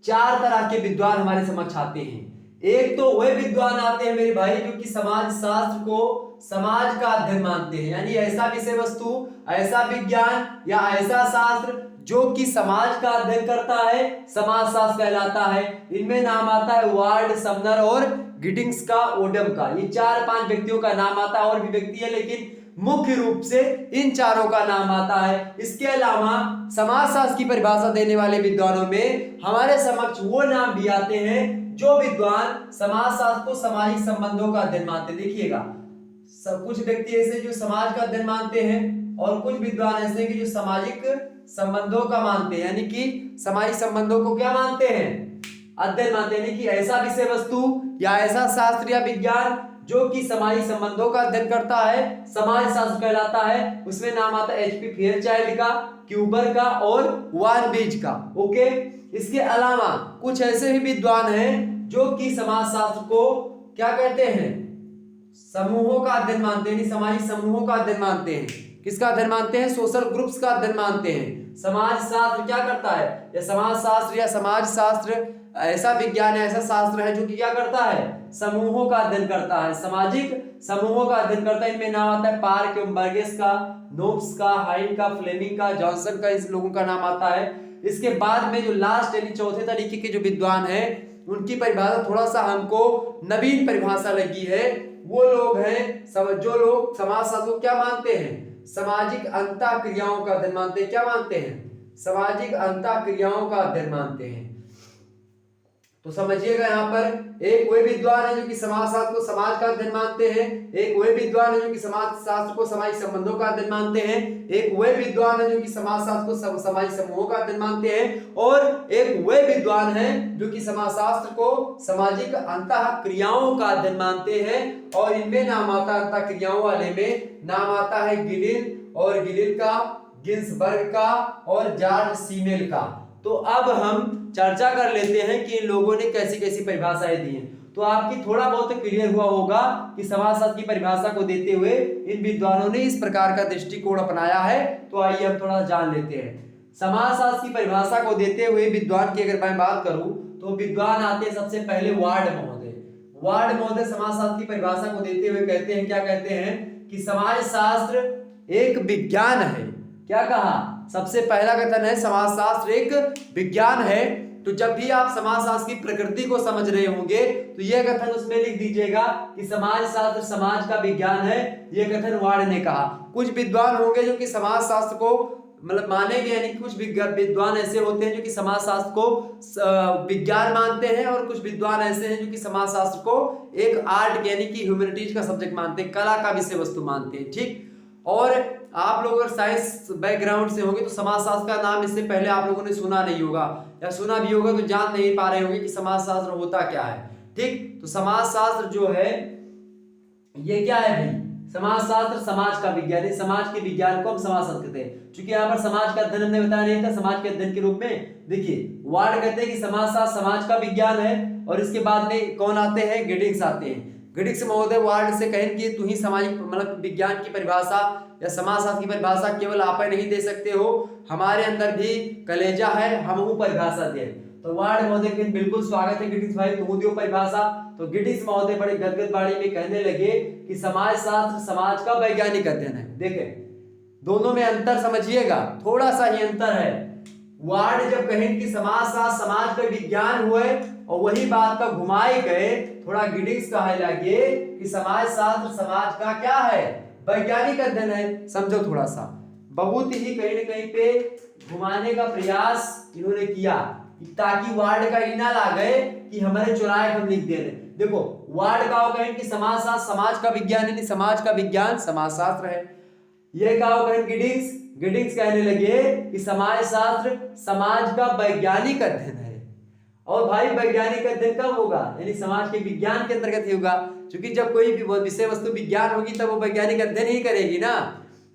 4 तरह के विद्वान हमारे समक्ष आते हैं। एक तो वह विद्वान आते हैं मेरे भाई जो कि समाज शास्त्र को समाज का अध्ययन मानते हैं, यानी ऐसा विषय वस्तु, ऐसा विज्ञान या ऐसा शास्त्र जो कि समाज का अध्ययन करता है, समाज शास्त्र कहलाता है। इनमें नाम आता है वार्ड, समनर और गिडिंग्स का, ओडम का। ये 4-5 व्यक्तियों का नाम आता है, और भी व्यक्ति है लेकिन मुख्य रूप से इन चारों का नाम आता है। इसके अलावा समाजशास्त्र की परिभाषा देने वाले विद्वानों में हमारे समक्ष वो नाम भी आते हैं जो विद्वान समाजशास्त्र को सामाजिक संबंधों का अध्ययन मानते। देखिएगा, कुछ व्यक्ति ऐसे जो समाज का अध्ययन मानते हैं और कुछ विद्वान ऐसे कि जो सामाजिक संबंधों का मानते हैं, यानी कि सामाजिक संबंधों को क्या मानते हैं, अध्ययन मानते हैं। यानी कि ऐसा विषय वस्तु या ऐसा शास्त्र या विज्ञान जो कि सामाजिक संबंधों का अध्ययन करता है समाज शास्त्र कहलाता है। उसमें नाम आता है HP फेयरचाइल्ड का, क्यूबर का और वार्नबीज का। ओके, इसके अलावा कुछ ऐसे भी विद्वान हैं जो कि समाज शास्त्र को क्या कहते हैं, समूहों का अध्ययन मानते हैं, सामाजिक समूहों का अध्ययन मानते हैं। किसका अध्ययन मानते हैं? सोशल ग्रुप्स का अध्ययन मानते हैं। समाज शास्त्र क्या करता है, या समाज शास्त्र या समाज शास्त्र ऐसा विज्ञान है, ऐसा शास्त्र है जो कि क्या करता है, समूहों का अध्ययन करता है, सामाजिक समूहों का अध्ययन करता है। इनमें नाम आता है पार्क एवं बर्गेस का, नोब्स का, हाइन का, फ्लेमिंग का, जॉनसन का, इस लोगों का नाम आता है। इसके बाद में जो लास्ट यानी चौथे तरीके के जो विद्वान हैं उनकी परिभाषा थोड़ा सा हमको नवीन परिभाषा लगी है। वो लोग हैं जो लोग समाज शास्त्र को क्या मानते हैं, सामाजिक अंतःक्रियाओं का अध्ययन मानते हैं। क्या मानते हैं? सामाजिक अंतःक्रियाओं का अध्ययन मानते हैं। तो समझिएगा यहाँ पर एक वे विद्वान है जो कि समाज शास्त्र को समाज का अध्ययन मानते हैं, एक वे विद्वान है जो कि समाज शास्त्र को सामाजिक संबंधों का अध्ययन मानते हैं, एक वे विद्वान है जो कि समाज शास्त्र को सामाजिक समूहों का अध्ययन मानते हैं, और एक वे विद्वान है जो कि समाज शास्त्र को सामाजिक अंतःक्रियाओं का अध्ययन मानते हैं। और इनमें नाम आता है, अंतःक्रियाओं वाले में नाम आता है गिलिन और गिलिन का, गिन्सबर्ग का और जॉर्ज सीमेल का। तो अब हम चर्चा कर लेते हैं कि इन लोगों ने कैसी कैसी परिभाषाएं दी हैं। तो आपकी थोड़ा बहुत क्लियर हुआ होगा कि समाजशास्त्र की परिभाषा को देते हुए इन विद्वानों ने इस प्रकार का दृष्टिकोण अपनाया है। तो आइए हम थोड़ा जान लेते हैं। समाजशास्त्र की परिभाषा को देते हुए विद्वान की अगर मैं बात करूं तो विद्वान आते हैं सबसे पहले वार्ड महोदय। वार्ड महोदय समाजशास्त्र की परिभाषा को देते हुए कहते हैं, क्या कहते हैं कि समाजशास्त्र एक विज्ञान है। क्या कहा? सबसे पहला कथन है समाजशास्त्र एक विज्ञान है। तो जब भी आप समाजशास्त्र की प्रकृति को समझ रहे होंगे तो यह कथन उसमें लिख दीजिएगा कि समाजशास्त्र समाज का विज्ञान है। यह कथन वार्ड ने कहा। कुछ विद्वान होंगे जो कि समाजशास्त्र को मतलब मानेंगे, यानी कुछ विद्वान ऐसे होते हैं जो कि समाजशास्त्र को विज्ञान मानते हैं, और कुछ विद्वान ऐसे हैं जो कि समाजशास्त्र को एक आर्ट यानी कि ह्यूमैनिटीज का सब्जेक्ट मानते हैं, कला का विषय वस्तु मानते हैं। ठीक, और आप लोग अगर साइंस बैकग्राउंड से होंगे तो समाजशास्त्र का नाम इससे पहले आप लोगों ने सुना नहीं होगा, या सुना भी होगा तो जान नहीं पा रहे होंगे कि समाजशास्त्र होता क्या है। ठीक, तो समाजशास्त्र जो है ये क्या है भाई? समाजशास्त्र समाज का विज्ञान है। समाज के विज्ञान को हम समाजशास्त्र कहते हैं। क्योंकि यहाँ पर समाज का अध्ययन हमने बताया नहीं था, समाज के अध्ययन के रूप में देखिए वार्ड कहते हैं कि समाजशास्त्र समाज का विज्ञान है। और इसके बाद में कौन आते हैं? गिडिंग्स आते हैं। गिडिंग्स महोदय वार्ड से कहें कि तू ही सामाजिक मतलब विज्ञान की परिभाषा या समाजशास्त्र की परिभाषा केवल आप नहीं दे सकते हो, हमारे अंदर भी कलेजा है, हम परिभाषा दे। तो वार्ड महोदय के बिल्कुल स्वागत है गिडिंग्स भाई, तुम दियो परिभाषा। तो गिडिंग्स महोदय बड़े गदगद बाणी में कहने लगे कि समाजशास्त्र समाज का वैज्ञानिक अध्ययन है। देखें दोनों में अंतर समझिएगा, थोड़ा सा ही अंतर है। वार्ड जब कहें कि समाजशास्त्र समाज का विज्ञान हुए और वही बात का घुमाए गए, थोड़ा गिडिंग्स कहा लगे कि समाजशास्त्र समाज का क्या है? वैज्ञानिक अध्ययन है। समझो थोड़ा सा, बहुत ही कहीं न कहीं पे घुमाने का प्रयास इन्होंने किया ताकि वार्ड का इना ला गए कि हमारे चुराए हम लिख दे रहे। देखो वार्ड का कहें कि समाजशास्त्र समाज का विज्ञान है, समाज का विज्ञान समाजशास्त्र है। ये कहा कहें गिडिंग्स कहने लगे कि समाजशास्त्र समाज का वैज्ञानिक अध्ययन है। और भाई वैज्ञानिक अध्ययन कब होगा? यानी समाज के विज्ञान के अंतर्गत ही होगा, क्योंकि जब कोई भी विषय वस्तु विज्ञान होगी तब वो वैज्ञानिक अध्ययन ही करेगी ना।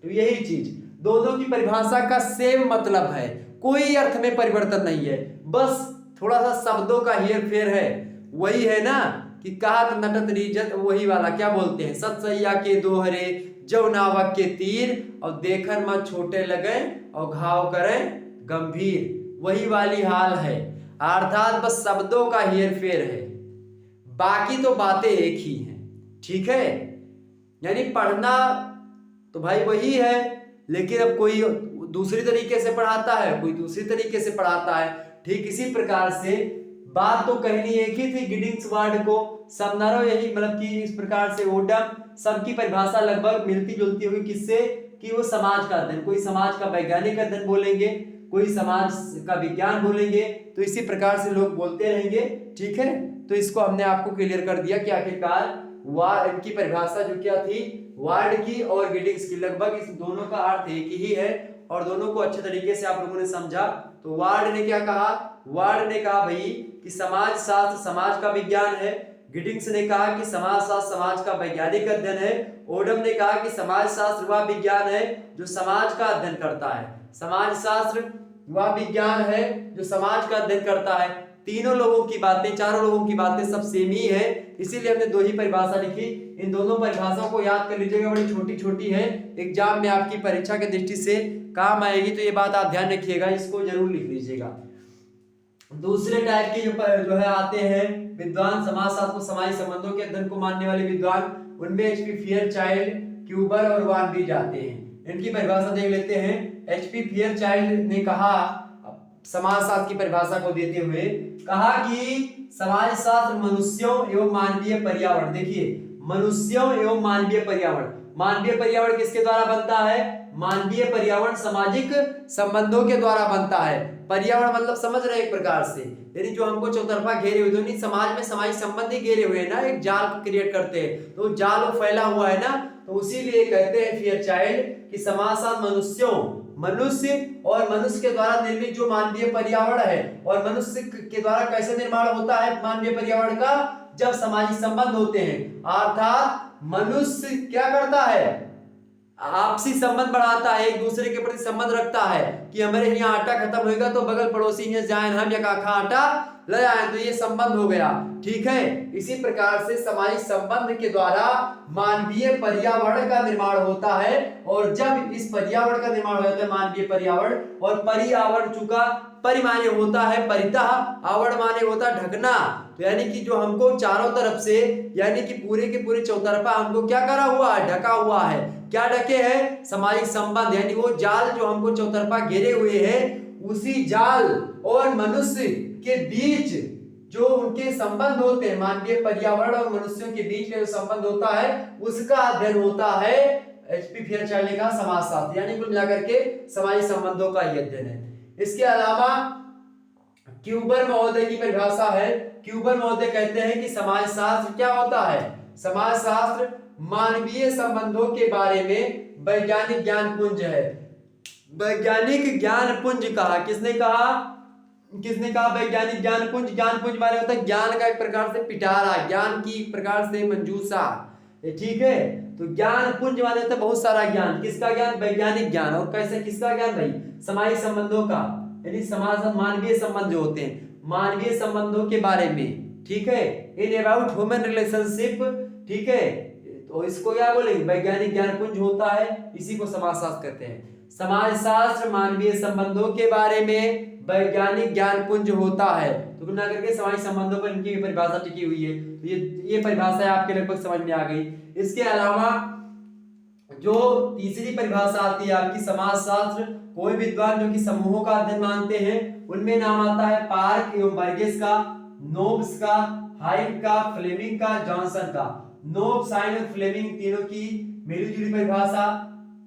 तो यही चीज दोनों की परिभाषा का सेम मतलब है, कोई अर्थ में परिवर्तन नहीं है, बस थोड़ा सा शब्दों का हेर फेर है। वही है ना कि कहत नटत रीजत, वही वाला क्या बोलते हैं, सतसैया के दोहरे जो नावक के तीर, और देखन में छोटे लगे और घाव करें गंभीर, वही वाली हाल है। अर्थात बस शब्दों का हेर फेर है, बाकी तो बातें एक ही हैं। ठीक है, यानी पढ़ना तो भाई वही है, लेकिन अब कोई दूसरी तरीके से पढ़ाता है, कोई दूसरी तरीके से पढ़ाता है। ठीक इसी प्रकार से बात तो कहनी एक ही थी गिडिंग्स वार्ड को, सब नारो यही मतलब कि इस प्रकार से ओडम सबकी परिभाषा लगभग मिलती जुलती होगी। किससे? कि वो समाज का अध्ययन, कोई समाज का वैज्ञानिक अध्ययन बोलेंगे, कोई समाज का विज्ञान बोलेंगे, तो इसी प्रकार से लोग बोलते रहेंगे। ठीक है, तो इसको हमने आपको क्लियर कर दिया कि आखिरकार वार्ड की परिभाषा जो क्या थी, वार्ड की और गिडिंग्स की, लगभग इस दोनों का अर्थ एक ही है और दोनों को अच्छे तरीके से आप लोगों ने समझा। तो वार्ड ने क्या कहा? वार्ड ने कहा भाई कि समाज शास्त्र समाज का विज्ञान है, गिडिंग्स ने कहा कि समाजशास्त्र समाज का वैज्ञानिक अध्ययन है। ओडम ने कहा कि समाजशास्त्र वह विज्ञान है जो समाज का अध्ययन करता है। समाजशास्त्र वह विज्ञान है जो समाज का अध्ययन करता है। तीनों लोगों की बातें, चारों लोगों की बातें सब सेम ही है, इसीलिए हमने दो ही परिभाषा लिखी। इन दोनों परिभाषाओं को याद कर लीजिएगा, बड़ी छोटी छोटी है, एग्जाम में आपकी परीक्षा के दृष्टि से काम आएगी, तो ये बात आप ध्यान रखिएगा, इसको जरूर लिख लीजिएगा। दूसरे टाइप के जो है आते हैं विद्वान, समाजशास्त्र को सामाजिक संबंधों के अध्ययन को मानने वाले विद्वान, उनमें एचपी फेयरचाइल्ड, क्यूबर और वानबीज आते हैं। इनकी परिभाषा देख लेते हैं। एचपी फेयरचाइल्ड ने कहा, समाजशास्त्र की परिभाषा को देते हुए कहा कि समाजशास्त्र मनुष्यों एवं मानवीय पर्यावरण, देखिए मनुष्यों एवं मानवीय पर्यावरण, मानवीय पर्यावरण किसके द्वारा बनता है? मानवीय पर्यावरण सामाजिक संबंधों के द्वारा बनता है। पर्यावरण मतलब समझ रहे हैं एक प्रकार से, यानी जो हमको चौतरफा घेरे हुए, नहीं समाज में सामाजिक संबंध ही घेरे हुए हैं ना, एक जाल क्रिएट करते हैं, तो जाल वो फैला हुआ है ना, तो उसीलिए कहते हैं फेयरचाइल्ड कि समाजशास्त्र मनुष्य और मनुष्य के द्वारा निर्मित जो मानवीय पर्यावरण है, और मनुष्य के द्वारा कैसे निर्माण होता है मानवीय पर्यावरण का? जब सामाजिक संबंध होते हैं, अर्थात मनुष्य क्या करता है? आपसी संबंध बढ़ाता है, एक दूसरे के प्रति संबंध रखता है कि हमारे यहाँ आटा खत्म होगा तो बगल पड़ोसी यहाँ जाए, हम या काखा आटा ले आए, तो ये संबंध हो गया, ठीक है। इसी प्रकार से सामाजिक संबंध के द्वारा मानवीय पर्यावरण का निर्माण होता है, और जब इस पर्यावरण का निर्माण हो जाता है मानवीय पर्यावरण, और पर्यावरण चूंकि परिमाने होता है, परितः आवरण माने होता ढकना, तो यानी कि जो हमको चारों तरफ से, यानी कि पूरे के पूरे चौतरफा हमको क्या करा हुआ है? ढका हुआ है। क्या ढके हैं? सामाजिक संबंध, यानी वो जाल जो हमको चौतरफा घेरे हुए हैं, उसी जाल और मनुष्य के बीच जो उनके संबंध होते हैं, मानवीय पर्यावरण और मनुष्यों के बीच का जो संबंध होता है, उसका अध्ययन होता है एचपी फेयरचाइल्ड ने कहा समाजशास्त्र, यानी कुल मिलाकर के सामाजिक संबंधों का ये अध्ययन है। इसके अलावा क्यूबर महोदय की परिभाषा है। क्यूबर महोदय कहते हैं कि समाजशास्त्र क्या होता है? समाजशास्त्र मानवीय संबंधों के बारे में वैज्ञानिक ज्ञान पुंज है। वैज्ञानिक ज्ञान पुंज कहा, किसने कहा? वैज्ञानिक ज्ञान पुंज। ज्ञान पुंज माने होता है ज्ञान का एक प्रकार से पिटारा, ज्ञान की एक प्रकार से मंजूसा, ठीक है। तो ज्ञान पुंज माने होता है बहुत सारा ज्ञान। किसका ज्ञान? वैज्ञानिक ज्ञान। और कैसे, किसका ज्ञान भाई? सामाजिक संबंधों का, यानी समाज मानवीय संबंध जो होते हैं, मानवीय संबंधों के बारे में, ठीक है, इन अबाउट ह्यूमन रिलेशनशिप, ठीक है। तो इसको क्या बोलेंगे? वैज्ञानिक ज्ञान पुंज होता है, इसी को समाजशास्त्र कहते हैं। समाजशास्त्र मानवीय संबंधों के बारे में वैज्ञानिक ज्ञान पुंज होता है। तो कुल मिलाकर के सामाजिक संबंधों पर इनकी परिभाषा टिकी हुई है। तो ये परिभाषा आपके लगभग समझ में आ गई। इसके अलावा जो तीसरी परिभाषा आती है आपकी, समाजशास्त्र कोई विद्वान जो कि समूहों का अध्ययन मानते हैं, उनमें नाम आता है पार्क एवं बर्गेस का, नोब्स का, हाइम का, फ्लेमिंग का, जॉनसन का। नोब्स, हाइम और फ्लेमिंग तीनों की मिलीजुली परिभाषा,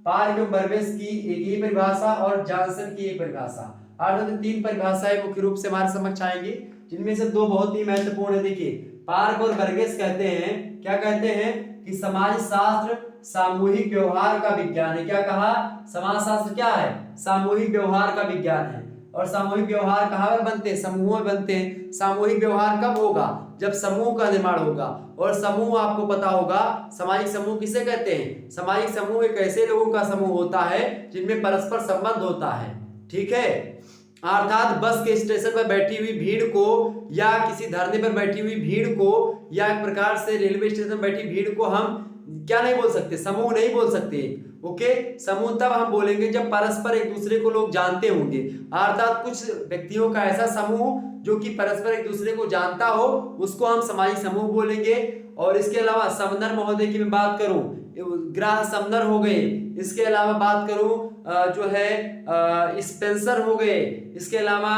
पार्क एवं बर्गेस की एक ही परिभाषा और जॉनसन की एक परिभाषा। अर्थात तीन परिभाषाएं मुख्य रूप से हमारे समक्ष आएंगी, जिनमें से दो बहुत ही महत्वपूर्ण है। देखिए, पार्क और बर्गेस कहते हैं, क्या कहते हैं कि समाजशास्त्र सामूहिक व्यवहार का विज्ञान है। क्या कहा? समाजशास्त्र क्या है? सामूहिक व्यवहार का विज्ञान है। और सामूहिक व्यवहार कहाँ पर बनते हैं? समूहों में बनते हैं। सामूहिक व्यवहार कब होगा? जब समूह का निर्माण होगा। और समूह आपको पता होगा, सामाजिक समूह किसे कहते हैं? सामाजिक समूह एक ऐसे लोगों का समूह होता है जिनमें परस्पर संबंध होता है, ठीक है। अर्थात बस के स्टेशन पर बैठी हुई भीड़ को, या किसी धरने पर बैठी हुई भीड़ को, या एक प्रकार से रेलवे स्टेशन पर बैठी भीड़ को हम क्या नहीं बोल सकते? समूह नहीं बोल सकते। ओके, समूह तब हम बोलेंगे जब परस्पर एक दूसरे को लोग जानते होंगे। अर्थात कुछ व्यक्तियों का ऐसा समूह जो कि परस्पर एक दूसरे को जानता हो, उसको हम सामाजिक समूह बोलेंगे। और इसके अलावा समनर महोदय की मैं बात करूं, ग्राह समनर हो गए। इसके अलावा बात करूं जो है स्पेंसर हो गए। इसके अलावा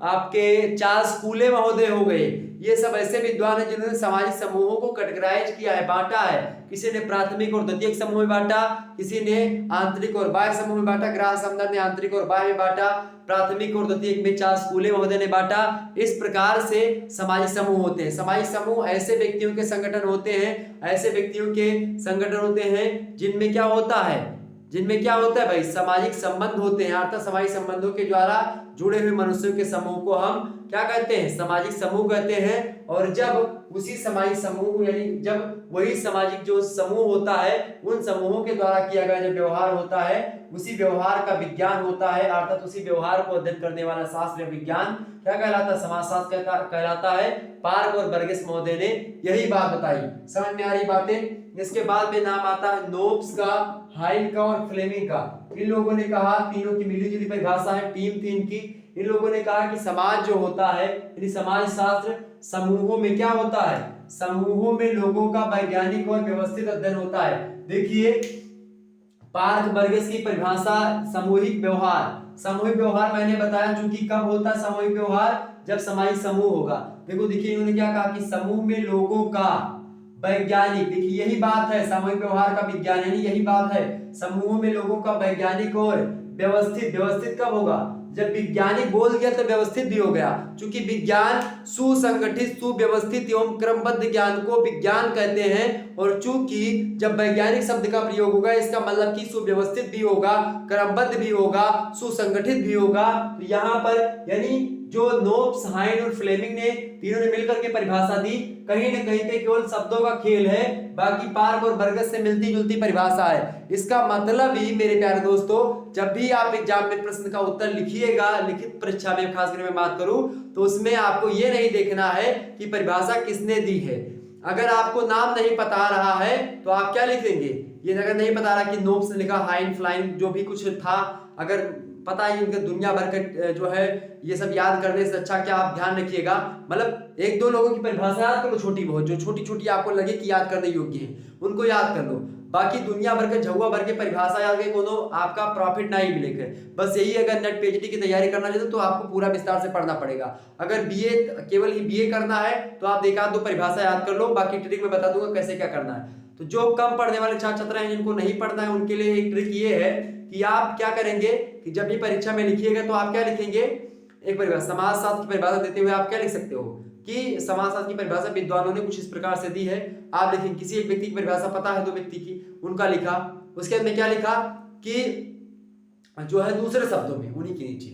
आपके चार्ल्स कूले महोदय हो गए। ये सब ऐसे विद्वान हैं जिन्होंने सामाजिक समूहों को कैटेगराइज किया है, बांटा है। किसी ने प्राथमिक और द्वितीयक समूह में बांटा, किसी ने आंतरिक और बाह्य समूह में बांटा। ग्राह समनर ने आंतरिक और बाह्य में बांटा, प्राथमिक और द्वितीयक में चार्ल्स कूले महोदय ने बांटा। इस प्रकार से सामाजिक समूह होते हैं। सामाजिक समूह ऐसे व्यक्तियों के संगठन होते हैं, ऐसे व्यक्तियों के संगठन होते हैं जिनमें क्या होता है? जिनमें क्या होता है भाई? सामाजिक संबंध होते हैं। अर्थात सामाजिक संबंधों के द्वारा जुड़े हुए मनुष्यों के समूह को हम क्या कहते हैं? सामाजिक समूह कहते हैं। और जब उसी सामाजिक समूह यानी जब वही सामाजिक जो समूह होता है उन समूहों के द्वारा किया गया जो व्यवहार होता है उसी व्यवहार का विज्ञान होता है, अर्थात उसी व्यवहार को अध्ययन करने वाला शास्त्र विज्ञान क्या कहलाता है? समाजशास्त्र कहलाता है। पार्क और बर्गेस महोदय ने यही बात बताई। समझ में आ रही बातें? इसके बाद में नाम आता है नोब्स का, हाइन का और फ्लेमिंग का। इन लोगों ने कहा, तीनों की मिलीजुली परिभाषा है, टीम थी इनकी। इन लोगों ने कहा कि समाज जो होता है यानी समाज शास्त्र समूहों में क्या होता है? समूहों में लोगों का वैज्ञानिक और व्यवस्थित अध्ययन होता है। देखिए पार्क बर्गेस की परिभाषा सामूहिक व्यवहार। सामूहिक व्यवहार मैंने बताया चूंकि कब होता है सामूहिक व्यवहार? जब सामाजिक समूह होगा। देखिए इन्होंने क्या कहा कि समूह में लोगों का वैज्ञानिक, देखिए यही बात है, सामूहिक व्यवहार का विज्ञान यानी यही बात है, समूह में लोगों का वैज्ञानिक और व्यवस्थित। व्यवस्थित कब होगा? जब वैज्ञानिक बोल दिया तो व्यवस्थित भी हो गया, क्योंकि विज्ञान सुसंगठित सुव्यवस्थित एवं क्रमबद्ध ज्ञान को विज्ञान कहते हैं। और चूंकि जब वैज्ञानिक शब्द का प्रयोग होगा इसका मतलब कि सुव्यवस्थित भी होगा, क्रमबद्ध भी होगा, सुसंगठित भी होगा। तो यहाँ पर यानी जो नोब्स, हाइन और फ्लेमिंग ने तीनों ने मिलकर के परिभाषा दी, कहीं न कहीं पे केवल शब्दों का खेल है, बाकी पार्क और बर्गेस से मिलती जुलती परिभाषा है। इसका मतलब ही मेरे प्यारे दोस्तों, जब भी आप एग्जाम में प्रश्न का उत्तर लिखिएगा, लिखित परीक्षा में खास करके मैं बात करूं, तो उसमें आपको ये नहीं देखना है कि परिभाषा किसने दी है। अगर आपको नाम नहीं पता रहा है तो आप क्या लिखेंगे? ये अगर नहीं पता रहा कि नोब्स ने लिखा, हाइन फ्लाइन जो भी कुछ था, अगर पता है इनके दुनिया भर के जो है ये सब याद करने से अच्छा क्या आप ध्यान रखिएगा, मतलब एक दो लोगों की परिभाषा याद कर लो, छोटी बहुत, जो छोटी छोटी आपको लगे कि याद करने योग्य है उनको याद कर लो। बाकी दुनिया भर के झुआ भर के परिभाषा याद के कोनो आपका प्रॉफिट नहीं मिलेगा। बस यही अगर नेट पीएचडी की तैयारी करना चाहते तो आपको पूरा विस्तार से पढ़ना पड़ेगा। अगर बीए केवल ही बीए करना है तो आप एक आध दो परिभाषा याद कर लो, बाकी ट्रिक में बता दूंगा कैसे क्या करना है। तो जो कम पढ़ने वाले छात्र छात्रा हैं जिनको नहीं पढ़ना है उनके लिए एक ट्रिक ये है कि आप क्या करेंगे कि जब भी परीक्षा में लिखिएगा तो आप क्या लिखेंगे? एक परिभाषा, समाजशास्त्र की परिभाषा देते हुए आप क्या लिख सकते हो कि समाजशास्त्र की परिभाषा विद्वानों ने कुछ इस प्रकार से दी है। आप लिखेंगे किसी एक व्यक्ति की परिभाषा पता है, दो व्यक्ति की, उनका लिखा, उसके बाद में क्या लिखा कि जो है दूसरे शब्दों में उन्हीं के नीचे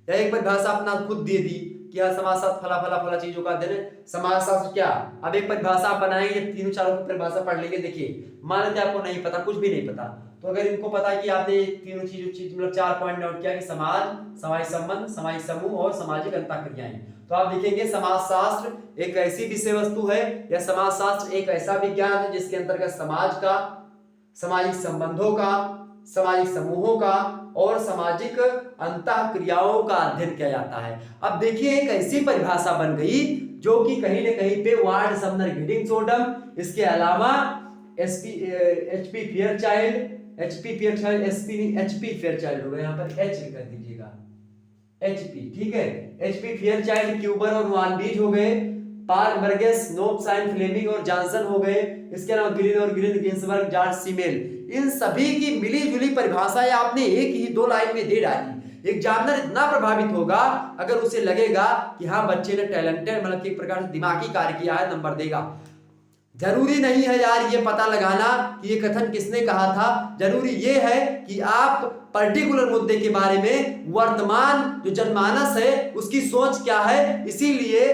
या एक परिभाषा अपना खुद दे दी कि हाँ समाजशास्त्र फला फला फला चीजों का अध्ययन है। समाजशास्त्र क्या, अब एक परिभाषा आप बनाएंगे, तीनों चारों की परिभाषा पढ़ लेंगे। देखिए मान लेते आपको नहीं पता, कुछ भी नहीं पता, तो अगर इनको पता है कि आपने तीनों चीज मतलब 4 पॉइंट नोट किया कि समाज, सामाजिक संबंध, सामाजिक समूह और सामाजिक अंतःक्रियाएं, तो आप लिखेंगे समाजशास्त्र एक ऐसी विषय वस्तु है या समाजशास्त्र एक ऐसा विज्ञान है जिसके अंतर्गत समाज का, सामाजिक संबंधों का, सामाजिक समूहों का और सामाजिक अंतःक्रियाओं का अध्ययन किया जाता है। अब देखिए एक ऐसी परिभाषा बन गई जो कि कहीं न कहीं पे वार्ड समनर गिडिंग-सोडम, इसके अलावा एचपी फेयरचाइल्ड होगा, यहाँ पर एच कर दीजिएगा, एचपी, ठीक है, एचपी फेयरचाइल्ड, क्यूबर और वानबीज हो गए, पार्क बर्गेस, नोब्स, हाइन, फ्लेमिंग और जॉनसन हो गए, इसके अलावा ग्रीन और ग्रीन, गिन्सबर्ग, जॉर्ज सीमेल, इन सभी की मिली जुली परिभाषाएं आपने एक ही 2 लाइन में दे डाली। एग्जामिनर इतना प्रभावित होगा अगर उसे लगेगा कि हाँ बच्चे ने टैलेंटेड मतलब कि एक प्रकार से दिमागी कार्य किया है, नंबर देगा। जरूरी नहीं है यार ये पता लगाना कि ये कथन किसने कहा था, जरूरी ये है कि आप पर्टिकुलर मुद्दे के बारे में वर्तमान जो जनमानस है उसकी सोच क्या है। इसीलिए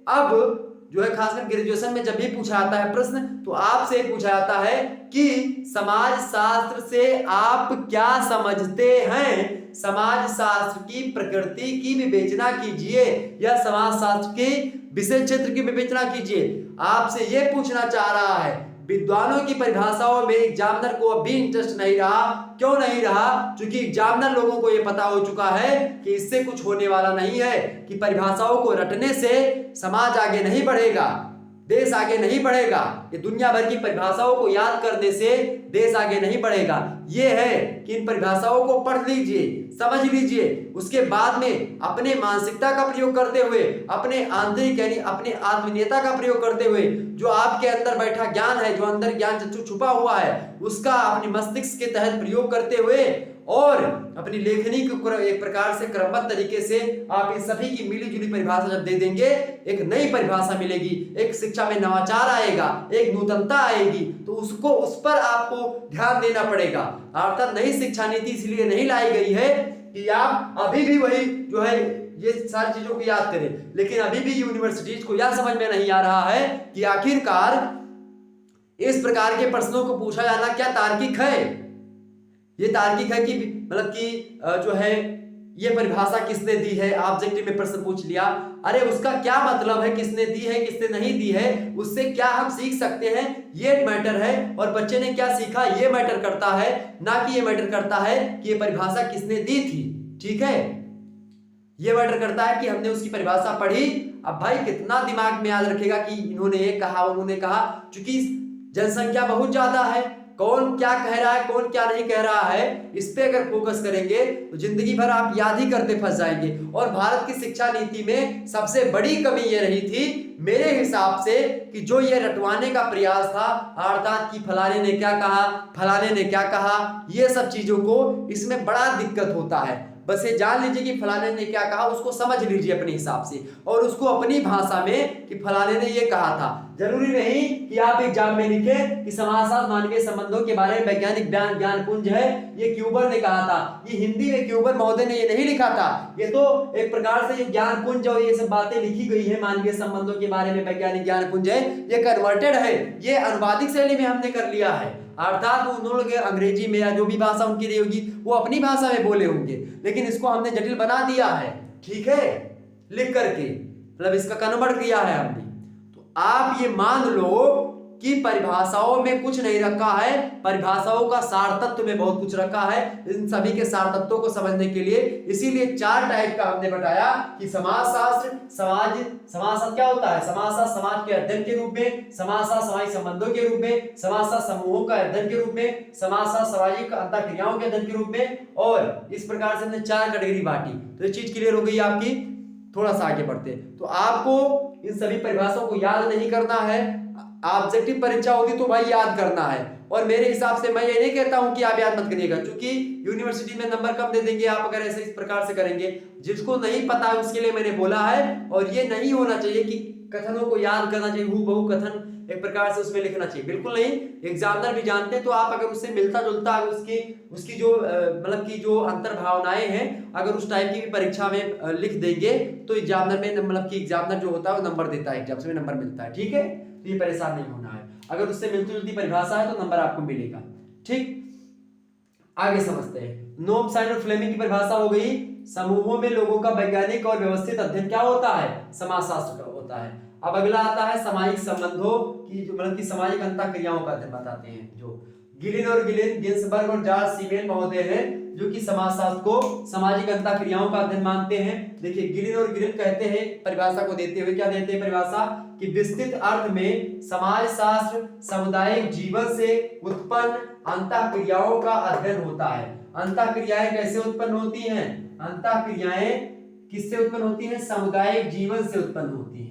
अब जो है खासकर ग्रेजुएशन में जब भी पूछा जाता है प्रश्न तो आपसे पूछा जाता है कि समाज शास्त्र से आप क्या समझते हैं, समाज शास्त्र की प्रकृति की विवेचना कीजिए या समाज शास्त्र के विषय क्षेत्र की विवेचना कीजिए। आपसे यह पूछना चाह रहा है। विद्वानों की परिभाषाओं में एग्जामिनर को अभी इंटरेस्ट नहीं रहा। क्यों नहीं रहा? क्योंकि एग्जामिनर लोगों को यह पता हो चुका है कि इससे कुछ होने वाला नहीं है, कि परिभाषाओं को रटने से समाज आगे नहीं बढ़ेगा, देश आगे नहीं बढ़ेगा। ये दुनिया भर की परिभाषाओं को याद करने से देश आगे नहीं बढ़ेगा। ये है कि इन परिभाषाओं को पढ़ लीजिए, समझ लीजिए, उसके बाद में अपने मानसिकता का प्रयोग करते हुए, अपने आंतरिक यानी अपने आत्मीयता का प्रयोग करते हुए, जो आपके अंदर बैठा ज्ञान है, जो अंदर ज्ञान चक्षु छुपा हुआ है, उसका अपने मस्तिष्क के तहत प्रयोग करते हुए और अपनी लेखनी को एक प्रकार से क्रमबद्ध तरीके से आप इन सभी की मिली जुली परिभाषा जब दे देंगे, एक नई परिभाषा मिलेगी, एक शिक्षा में नवाचार आएगा, एक नूतनता आएगी, तो उसको उस पर आपको ध्यान देना पड़ेगा। अर्थात नई शिक्षा नीति इसलिए नहीं लाई गई है कि आप अभी भी वही जो है ये सारी चीजों को याद करें। लेकिन अभी भी यूनिवर्सिटीज को यह समझ में नहीं आ रहा है कि आखिरकार इस प्रकार के प्रश्नों को पूछा जाना क्या तार्किक है। ये तार्किक है कि मतलब कि जो है ये परिभाषा किसने दी है, ऑब्जेक्टिव में प्रश्न पूछ लिया, अरे उसका क्या मतलब है, किसने दी है किसने नहीं दी है, उससे क्या हम सीख सकते हैं, ये मैटर है। और बच्चे ने क्या सीखा ये मैटर करता है, ना कि ये मैटर करता है कि ये परिभाषा किसने दी थी। ठीक है, ये मैटर करता है कि हमने उसकी परिभाषा पढ़ी। अब भाई कितना दिमाग में याद रखेगा कि इन्होंने ये कहा उन्होंने कहा, क्योंकि जनसंख्या बहुत ज्यादा है, कौन क्या कह रहा है कौन क्या नहीं कह रहा है, इस पे अगर फोकस करेंगे तो जिंदगी भर आप याद ही करते फंस जाएंगे। और भारत की शिक्षा नीति में सबसे बड़ी कमी ये रही थी मेरे हिसाब से कि जो ये रटवाने का प्रयास था, अर्थात कि फलाने ने क्या कहा फलाने ने क्या कहा, ये सब चीजों को इसमें बड़ा दिक्कत होता है। बस ये जान लीजिए कि फलाने ने क्या कहा, उसको समझ लीजिए अपने हिसाब से और उसको अपनी भाषा में कि फलाने ने ये कहा था। जरूरी नहीं कि आप एग्जाम में लिखें कि समाजशास्त्र मानवीय संबंधों के बारे में वैज्ञानिक ज्ञान पुंज है, ये क्यूबर ने कहा था। ये हिंदी में क्यूबर महोदय ने ये नहीं लिखा था, ये तो एक प्रकार से ये ज्ञान पुंज और ये सब बातें लिखी गई है मानवीय संबंधों के बारे में वैज्ञानिक ज्ञान पुंज है, ये कन्वर्टेड है, ये अनुवादिक शैली में हमने कर लिया है। अर्थात उन्होंने अंग्रेजी में या जो भी भाषा उनकी रही होगी वो अपनी भाषा में बोले होंगे, लेकिन इसको हमने जटिल बना दिया है। ठीक है, लिख करके मतलब इसका कन्वर्ट किया है हमने। तो आप ये मान लो कि परिभाषाओं में कुछ नहीं रखा है, परिभाषाओं का सार तत्व में बहुत कुछ रखा है। इन सभी के सार तत्वों को समझने के लिए इसीलिए 4 टाइप का हमने बताया कि समाजशास्त्र समाजशास्त्र क्या होता है, समाजशास्त्र समाज के अध्ययन के रूप में, समाजशास्त्र सामाजिक संबंधों के रूप में, समाजशास्त्र समूहों का अध्ययन के रूप में, समाजशास्त्र सामाजिक अंतःक्रियाओं के अध्ययन के रूप में, और इस प्रकार से हमने 4 कैटेगरी बांटी। तो ये चीज क्लियर हो गई आपकी। थोड़ा सा आगे बढ़ते तो आपको इन सभी परिभाषाओं को याद नहीं करना है, ऑब्जेक्टिव परीक्षा होगी तो भाई याद करना है। और मेरे हिसाब से मैं ये नहीं कहता हूं कि आप याद मत करिएगा, क्योंकि यूनिवर्सिटी में नंबर कम दे देंगे आप अगर ऐसे इस प्रकार से करेंगे। जिसको नहीं पता है उसके लिए मैंने बोला है, और ये नहीं होना चाहिए कि कथनों को याद करना चाहिए, हूबहू कथन एक प्रकार से उसमें लिखना चाहिए, बिल्कुल नहीं। एग्जामिनर भी जानते हैं, तो आप अगर उससे मिलता जुलता उसकी जो मतलब की जो अंतर्भावनाएं हैं अगर उस टाइप की भी परीक्षा में लिख देंगे तो एग्जामिनर में मतलब कि एग्जामिनर जो होता है वो नंबर देता है, एग्जाम में नंबर मिलता है। ठीक है, तो ये परेशान नहीं होना है, अगर उससे मिलती जुलती परिभाषा है तो नंबर आपको मिलेगा। ठीक, आगे समझते हैं। नोम साइन और फ्लेमिंग की परिभाषा हो गई। समूहों में लोगों का वैज्ञानिक और व्यवस्थित अध्ययन क्या होता है, समाजशास्त्र का होता है। अब अगला आता है सामाजिक संबंधों की जो मतलब की सामाजिक अंतःक्रियाओं का अध्ययन बताते हैं, जो गिलिन गिन्सबर्ग और जॉर्ज सीमेन महोदय हैं जो कि समाजशास्त्र को सामाजिक अंतःक्रियाओं का अध्ययन मानते हैं। देखिए गिलिन और गिलिन कहते हैं परिभाषा को देते हुए, क्या देते हैं परिभाषा कि विस्तृत अर्थ में समाजशास्त्र सामुदायिक जीवन से उत्पन्न अंतःक्रियाओं का अध्ययन होता है। अंतःक्रियाएं कैसे उत्पन्न होती हैं, अंतःक्रियाएं किससे उत्पन्न होती हैं, सामुदायिक जीवन से उत्पन्न होती हैं।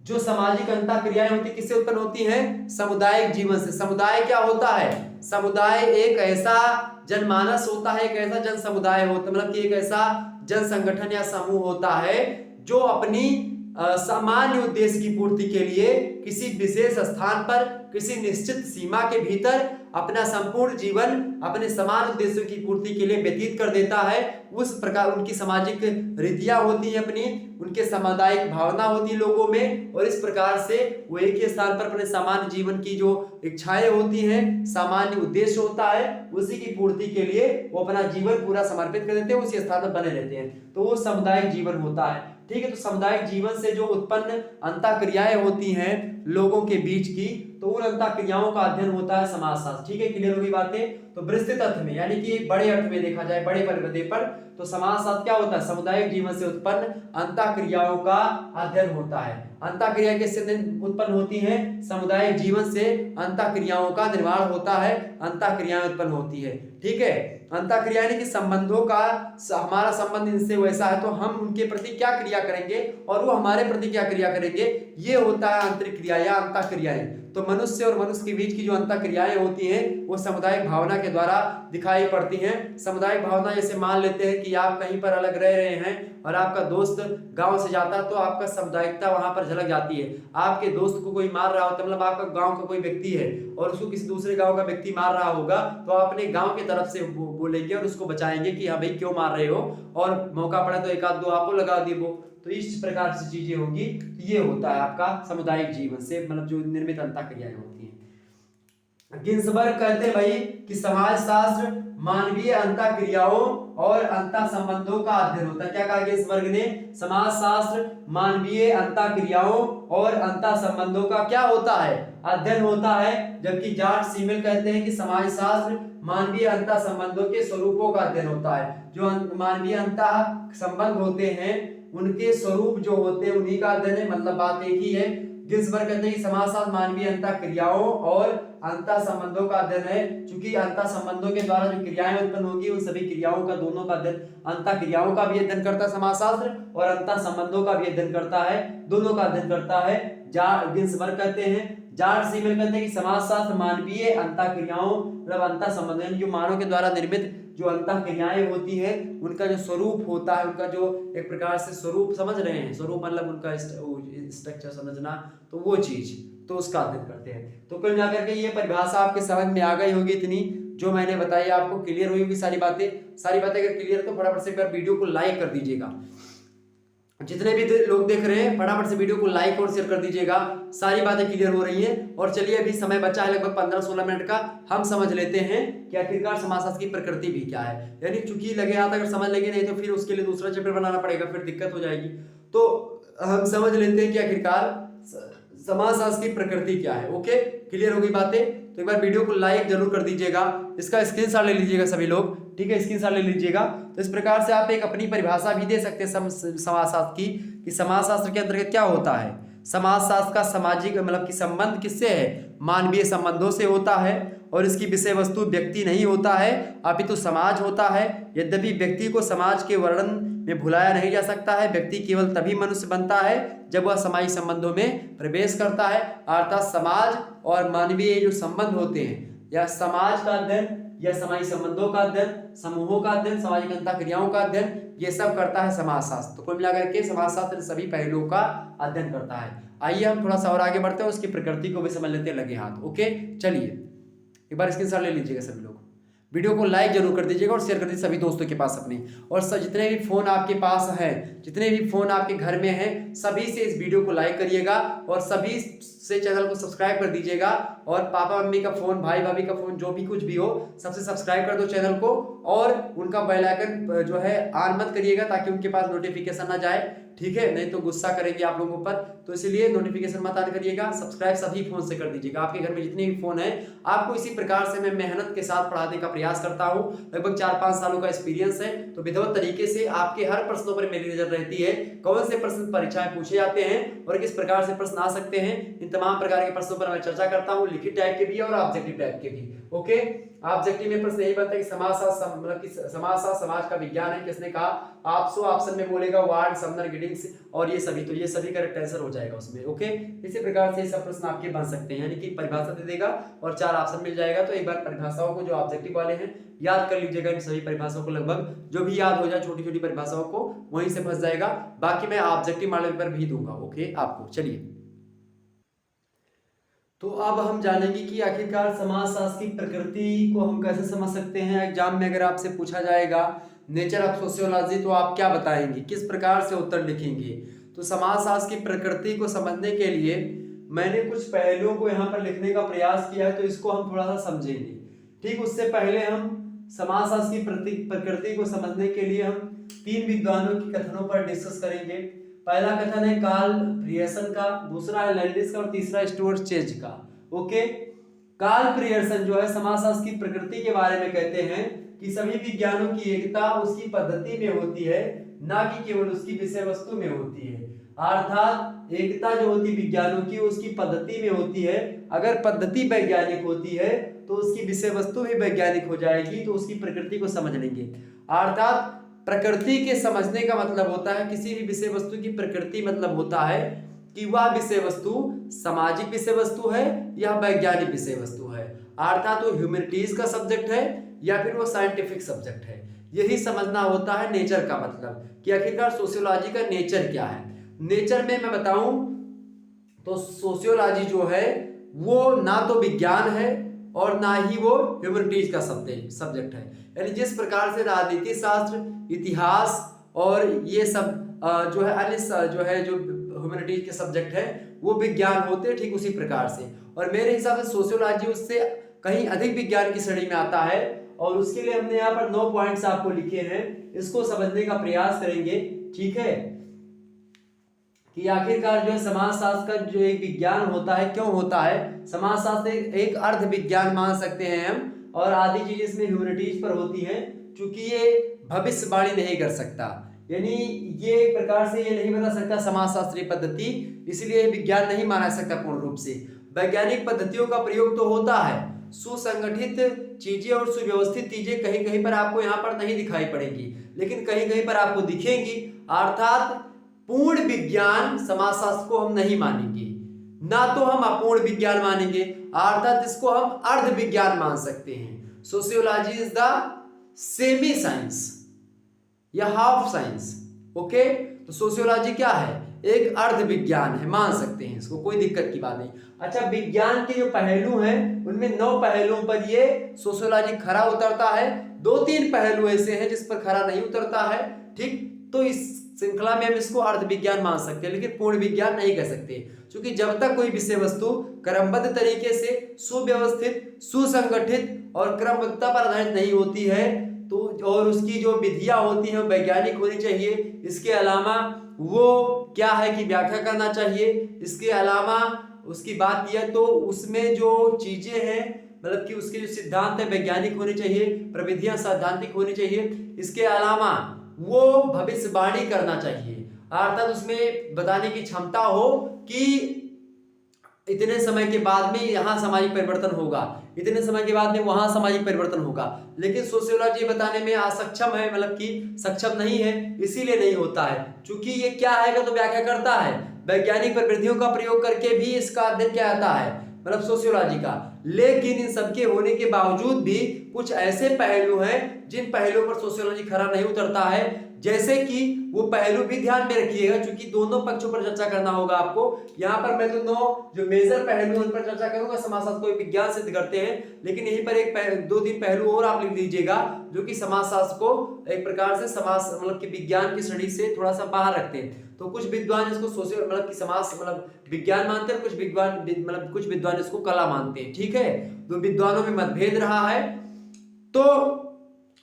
जो सामाजिक अंतःक्रियाएं होती किससे उत्पन्न होती हैं, सामुदायिक जीवन से। समुदाय क्या होता है, समुदाय एक ऐसा जनमानस होता है, एक ऐसा जन समुदाय होता मतलब कि एक ऐसा जन संगठन या समूह होता है जो अपनी सामान्य उद्देश्य की पूर्ति के लिए किसी विशेष स्थान पर किसी निश्चित सीमा के भीतर अपना संपूर्ण जीवन अपने समान उद्देश्यों की पूर्ति के लिए व्यतीत कर देता है। उस प्रकार उनकी सामाजिक रीतियां होती हैं, अपनी उनके सामुदायिक भावना होती है लोगों में, और इस प्रकार से वो एक ही स्थान पर अपने सामान्य जीवन की जो इच्छाएं होती हैं, सामान्य उद्देश्य होता है, उसी की पूर्ति के लिए वो अपना जीवन पूरा समर्पित कर देते हैं, उसी स्थान पर बने रहते हैं, तो वो सामुदायिक जीवन होता है। ठीक है, तो सामुदायिक जीवन से जो उत्पन्न अंतःक्रियाएं होती हैं लोगों के बीच की, तो उन अंतःक्रियाओं का अध्ययन होता है समाजशास्त्र। ठीक है, क्लियर होगी बातें। तो विस्तृत अर्थ में यानी कि बड़े अर्थ में देखा जाए, बड़े पर्दे पर, तो समाजशास्त्र क्या होता है, सामुदायिक जीवन से उत्पन्न अंतःक्रियाओं का अध्ययन होता है। अंतःक्रिया किससे उत्पन्न होती हैं, सामुदायिक जीवन से अंतःक्रियाओं का निर्माण होता है, अंतःक्रियाएं उत्पन्न होती है। ठीक है, अंतःक्रिया यानी कि संबंधों का हमारा संबंध इनसे वैसा है तो हम उनके प्रति क्या क्रिया करेंगे और वो हमारे प्रति क्या क्रिया करेंगे, ये होता है अंतरिक क्रिया या अंतःक्रियाएं। तो मनुष्य और मनुष्य के बीच की जो अंतःक्रियाएं होती हैं वो सामुदायिक भावना के द्वारा दिखाई पड़ती हैं। सामुदायिक भावना जैसे मान लेते हैं कि आप कहीं पर अलग रह रहे हैं और आपका दोस्त गांव से जाता है तो आपका सामुदायिकता वहां पर झलक जाती है। आपके दोस्त को कोई मार रहा होता मतलब आपका गांव का कोई व्यक्ति है और उसको किसी दूसरे गांव का व्यक्ति मार रहा होगा तो आप अपने गांव की तरफ से बोलेंगे और उसको बचाएंगे कि हाँ भाई क्यों मार रहे हो, और मौका पड़े तो एक आध दो आपको लगा दी वो। तो इस प्रकार से चीजें होगी। ये होता है आपका सामुदायिक जीवन से मतलब जो निर्मित अंतःक्रियाएं होती हैं। गिन्सबर्ग कहते हैं भाई कि समाजशास्त्र मानवीय अंतःक्रियाओं और अंतः संबंधों का अध्ययन होता है। क्या कहा गिन्सबर्ग ने? समाजशास्त्र मानवीय अंतःक्रियाओं और अंतः संबंधों का क्या होता है? अध्ययन होता है। जबकि जॉर्ज सीमेल कहते हैं कि समाजशास्त्र मानवीय अंतः संबंधों के स्वरूपों का अध्ययन होता है। जो मानवीय अंतः संबंध होते हैं उनके स्वरूप जो होते हैं उन्हीं का अध्ययन है, मतलब बात एक ही है। गिन्सबर्ग कहते हैं कि समाजशास्त्र मानवीय अंतःक्रियाओं और अंतः संबंधों का अध्ययन है। चूंकि अंतः संबंधों के द्वारा जो क्रियाएं उत्पन्न होगी उन सभी क्रियाओं का दोनों का अध्ययन, अंतः क्रियाओं का भी अध्ययन करता है समाजशास्त्र और अंतः संबंधों का भी अध्ययन करता है, दोनों का अध्ययन करता है। गिन्सबर्ग कहते हैं। जॉर्ज सीमेल कहते हैं कि समाजशास्त्र मानवीय अंतःक्रियाओं मतलब अंतः संबंध जो मानव के द्वारा निर्मित जो अंतःक्रियाएं होती है उनका जो स्वरूप होता है, उनका जो एक प्रकार से स्वरूप समझ रहे हैं, स्वरूप मतलब उनका स्ट्रक्चर समझना, तो वो चीज तो उसका अध्ययन करते हैं। तो कुल मिलाकर के ये परिभाषा आपके समझ में आ गई होगी, इतनी जो मैंने बताई आपको क्लियर हुई होगी सारी बातें अगर क्लियर तो फटाफट से एक बार वीडियो को लाइक कर दीजिएगा। जितने भी लोग देख रहे हैं फटाफट से वीडियो को लाइक और शेयर कर दीजिएगा। सारी बातें क्लियर हो रही हैं। और चलिए अभी समय बचा है लगभग 15-16 मिनट का, हम समझ लेते हैं कि आखिरकार समाजशास्त्र की प्रकृति भी क्या है। यानी चूंकि लगे हाथ अगर समझ लेंगे नहीं तो फिर उसके लिए दूसरा चैप्टर बनाना पड़ेगा, फिर दिक्कत हो जाएगी। तो हम समझ लेते हैं कि आखिरकार समाजशास्त्र की प्रकृति क्या है। ओके, क्लियर हो गई बातें? तो एक बार वीडियो को लाइक जरूर कर दीजिएगा, इसका स्क्रीनशॉट ले लीजिएगा सभी लोग, ठीक है, स्क्रीनशॉट ले लीजिएगा। तो इस प्रकार से आप एक अपनी परिभाषा भी दे सकते हैं समाजशास्त्र की, कि समाजशास्त्र के अंतर्गत क्या होता है। समाजशास्त्र का सामाजिक मतलब कि संबंध किससे है? मानवीय संबंधों से होता है और इसकी विषय वस्तु व्यक्ति नहीं होता है अपितु समाज होता है। यद्यपि व्यक्ति को समाज के वर्णन में भुलाया नहीं जा सकता है। व्यक्ति केवल तभी मनुष्य बनता है जब वह सामाजिक संबंधों में प्रवेश करता है। अर्थात समाज और मानवीय जो संबंध होते हैं या समाज का अध्ययन या सामाजिक संबंधों का अध्ययन, समूहों का अध्ययन, सामाजिक अंतःक्रियाओं का अध्ययन, ये सब करता है समाजशास्त्र। तो कुल मिलाकर के समाजशास्त्र सभी पहलुओं का अध्ययन करता है। आइए हम थोड़ा सा और आगे बढ़ते हैं, उसकी प्रकृति को भी समझ लेते हैं लगे हाथ। ओके, चलिए एक बार स्क्रीनशॉट ले लीजिएगा सभी लोग, वीडियो को लाइक जरूर कर दीजिएगा और शेयर कर दीजिए सभी दोस्तों के पास अपने। और जितने भी फोन आपके पास है, जितने भी फोन आपके घर में हैं, सभी से इस वीडियो को लाइक करिएगा और सभी से चैनल को सब्सक्राइब कर दीजिएगा। और पापा मम्मी का फोन, भाई भाभी का फोन, जो भी कुछ भी हो, सबसे सब्सक्राइब कर दो चैनल को और उनका बेल आइकन जो है ऑन मत करिएगा ताकि उनके पास नोटिफिकेशन ना जाए, ठीक है, नहीं तो गुस्सा करेंगे आप लोगों पर। तो इसलिए नोटिफिकेशन मत ऑन करिएगा, सब्सक्राइब सभी फोन से कर दीजिएगा। आपके घर में जितने भी फोन है, आपको इसी प्रकार से मैं मेहनत के साथ पढ़ाने का प्रयास करता हूं। लगभग 4-5 सालों का एक्सपीरियंस है, तो विधिवत तरीके से आपके हर प्रश्नों पर मेरी नजर रहती है। कौन से प्रश्न परीक्षाएं पूछे जाते हैं और किस प्रकार से प्रश्न आ सकते हैं, इन तमाम प्रकार के प्रश्नों पर मैं चर्चा करता हूं, लिखित टाइप के भी और ऑब्जेक्टिव टाइप के भी। ओके, ऑब्जेक्टिव में प्रश्न यही बनता है कि समाजशास्त्र मतलब कि समाजशास्त्र समाज का विज्ञान है, किसने कहा? आप सो ऑप्शन में बोलेगा वार्ड, समनर, गिडिंग्स और ये सभी, तो ये सभी करेक्ट आंसर हो जाएगा उसमें। ओके, इसी प्रकार से सब प्रश्न आपके बन सकते हैं, यानी कि परिभाषा दे देगा और 4 ऑप्शन मिल जाएगा। तो एक बार परिभाषाओं को जो ऑब्जेक्टिव वाले हैं याद कर लीजिएगा, इन सभी परिभाषाओं को लगभग जो भी याद हो जाए छोटी छोटी परिभाषाओं को वहीं से फंस जाएगा। बाकी मैं ऑब्जेक्टिव मॉडल पेपर भी दूंगा। ओके आपको, चलिए तो अब हम जानेंगे कि आखिरकार समाजशास्त्र की प्रकृति को हम कैसे समझ सकते हैं। एग्जाम में अगर आपसे पूछा जाएगा नेचर ऑफ सोशियोलॉजी तो आप क्या बताएंगे, किस प्रकार से उत्तर लिखेंगे? तो समाजशास्त्र की प्रकृति को समझने के लिए मैंने कुछ पहलुओं को यहाँ पर लिखने का प्रयास किया है, तो इसको हम थोड़ा सा समझेंगे। ठीक, उससे पहले हम समाजशास्त्र की प्रकृति को समझने के लिए हम 3 विद्वानों के कथनों पर डिस्कस करेंगे। पहला कथन है कार्ल प्रियर्सन का, दूसरा है लैंडिस का और तीसरा स्टुअर्ट चेज का। ओके, कार्ल प्रियर्सन जो है समाजशास्त्र की प्रकृति के बारे में कहते हैं कि सभी विज्ञानों की एकता उसकी पद्धति में होती है, ना कि केवल उसकी विषय वस्तु में होती है। अर्थात एकता जो होती विज्ञानों की उसकी पद्धति में होती है। अगर पद्धति वैज्ञानिक होती है तो उसकी विषय वस्तु भी वैज्ञानिक हो जाएगी, तो उसकी प्रकृति को समझ लेंगे। अर्थात प्रकृति के समझने का मतलब होता है, किसी भी विषय वस्तु की प्रकृति मतलब होता है कि वह विषय वस्तु सामाजिक विषय वस्तु है या वैज्ञानिक विषय वस्तु है, अर्थात वो ह्यूमैनिटीज का सब्जेक्ट है या फिर वो साइंटिफिक सब्जेक्ट है। यही समझना होता है नेचर का मतलब कि आखिरकार सोशियोलॉजी का नेचर क्या है। नेचर में मैं बताऊं तो सोशियोलॉजी जो है वो ना तो विज्ञान है और ना ही वो ह्यूमैनिटीज का सब्जेक्ट है। यानी जिस प्रकार से राजनीति शास्त्र, इतिहास और ये सब जो है अन्य जो ह्यूमैनिटीज के सब्जेक्ट है वो विज्ञान होते हैं, ठीक उसी प्रकार से। और मेरे हिसाब से सोशियोलॉजी उससे कहीं अधिक विज्ञान की श्रेणी में आता है। और उसके लिए हमने यहाँ पर 9 पॉइंट्स आपको लिखे हैं, इसको समझने का प्रयास करेंगे, ठीक है, कि आखिरकार जो है समाजशास्त्र का जो एक विज्ञान होता है क्यों होता है। समाजशास्त्र एक अर्ध विज्ञान मान सकते हैं हम, और आधी चीजें इसमें ह्यूमैनिटीज पर होती हैं, क्योंकि ये भविष्यवाणी नहीं कर सकता, यानी ये एक प्रकार से ये नहीं बता सकता समाजशास्त्रीय पद्धति, इसलिए विज्ञान नहीं माना सकता पूर्ण रूप से। वैज्ञानिक पद्धतियों का प्रयोग तो होता है, सुसंगठित चीजें और सुव्यवस्थित चीजें कहीं कहीं पर आपको यहाँ पर नहीं दिखाई पड़ेंगी, लेकिन कहीं कहीं पर आपको दिखेंगी। अर्थात पूर्ण विज्ञान समाजशास्त्र को हम नहीं मानेंगे, ना तो हम अपूर्ण विज्ञान मानेंगे, अर्थात इसको हम अर्ध विज्ञान मान सकते हैं। Sociology is the semi science या हाफ साइंस। ओके, तो सोशियोलॉजी क्या है, एक अर्ध विज्ञान है, मान सकते हैं इसको, कोई दिक्कत की बात नहीं। अच्छा, विज्ञान के जो पहलू हैं उनमें 9 पहलुओं पर ये सोशियोलॉजी खरा उतरता है। 2-3 पहलू ऐसे हैं जिस पर खरा नहीं उतरता है, ठीक। तो इस श्रृंखला में हम इसको अर्ध विज्ञान मान सकते हैं, लेकिन पूर्ण विज्ञान नहीं कह सकते, क्योंकि जब तक कोई विषय वस्तु क्रमबद्ध तरीके से सुव्यवस्थित, सुसंगठित और क्रमबद्धता पर आधारित नहीं होती है, तो और उसकी जो विधियां होती हैं वैज्ञानिक होनी चाहिए। इसके अलावा वो क्या है कि व्याख्या करना चाहिए। इसके अलावा उसकी बात किया तो उसमें जो चीजें हैं, मतलब कि उसके जो सिद्धांत है वैज्ञानिक होने चाहिए, प्रविधियां सैद्धांतिक होनी चाहिए। इसके अलावा वो भविष्यवाणी करना चाहिए, अर्थात उसमें बताने की क्षमता हो कि इतने समय के बाद में यहाँ सामाजिक परिवर्तन होगा, इतने समय के बाद में वहां सामाजिक परिवर्तन होगा। लेकिन सोशियोलॉजी बताने में असक्षम है, मतलब कि सक्षम नहीं है, इसीलिए नहीं होता है, क्योंकि ये क्या है तो व्याख्या करता है, वैज्ञानिक प्रविधियों का प्रयोग करके भी इसका अध्ययन किया जाता है, मतलब सोशियोलॉजी का। लेकिन इन सबके होने के बावजूद भी कुछ ऐसे पहलू हैं जिन पहलुओं पर सोशियोलॉजी खरा नहीं उतरता है, जैसे कि वो पहलू भी ध्यान में रखिएगा, क्योंकि दोनों पक्षों पर चर्चा करना होगा आपको। यहाँ पर मैं तो 9 जो मेजर पहलू उन पर चर्चा करूंगा, समाजशास्त्र को विज्ञान सिद्ध करते हैं, लेकिन यहीं पर एक 2-3 पहलू और आप लिख लीजिएगा जो कि समाजशास्त्र को एक प्रकार से समाज मतलब कि विज्ञान की श्रेणी से थोड़ा सा बाहर रखते हैं। तो कुछ विद्वान इसको सोशियो मतलब कि समाज मतलब विज्ञान मानते हैं, कुछ विद्वान इसको कला मानते हैं, ठीक है। तो विद्वानों में मतभेद रहा है। तो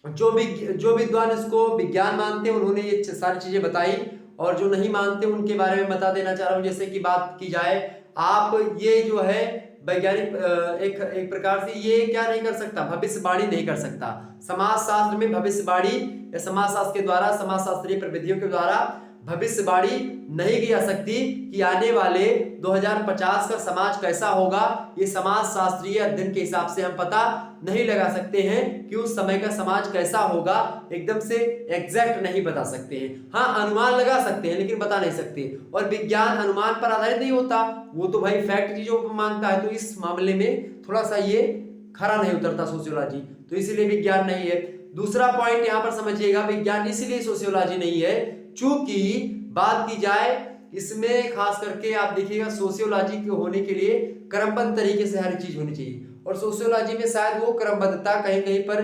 जो विद्वान इसको विज्ञान मानते हैं उन्होंने ये सारी चीजें बताई, और जो नहीं मानते उनके बारे में बता देना चाह रहा हूं। जैसे कि बात की जाए, आप ये जो है वैज्ञानिक एक प्रकार से ये क्या नहीं कर सकता, भविष्यवाणी नहीं कर सकता। समाजशास्त्र में भविष्यवाणी या समाजशास्त्र के द्वारा, समाजशास्त्रीय प्रविधियों के द्वारा भविष्यवाणी नहीं की जा सकती कि आने वाले 2050 का समाज कैसा होगा। ये समाज शास्त्रीय अध्ययन के हिसाब से हम पता नहीं लगा सकते हैं कि उस समय का समाज कैसा होगा, एकदम से एग्जैक्ट नहीं बता सकते हैं। हाँ, अनुमान लगा सकते हैं लेकिन बता नहीं सकते। और विज्ञान अनुमान पर आधारित नहीं होता, वो तो भाई फैक्ट चीजों को मानता है। तो इस मामले में थोड़ा सा ये खरा नहीं उतरता सोशियोलॉजी, तो इसीलिए विज्ञान नहीं है। दूसरा पॉइंट यहाँ पर समझिएगा, विज्ञान इसलिए सोशियोलॉजी नहीं है चूंकि बात की जाए इसमें खास करके आप देखिएगा सोशियोलॉजी के होने के लिए क्रमबद्ध तरीके से हर चीज होनी चाहिए, और सोशियोलॉजी में शायद वो क्रमबद्धता कहीं कहीं पर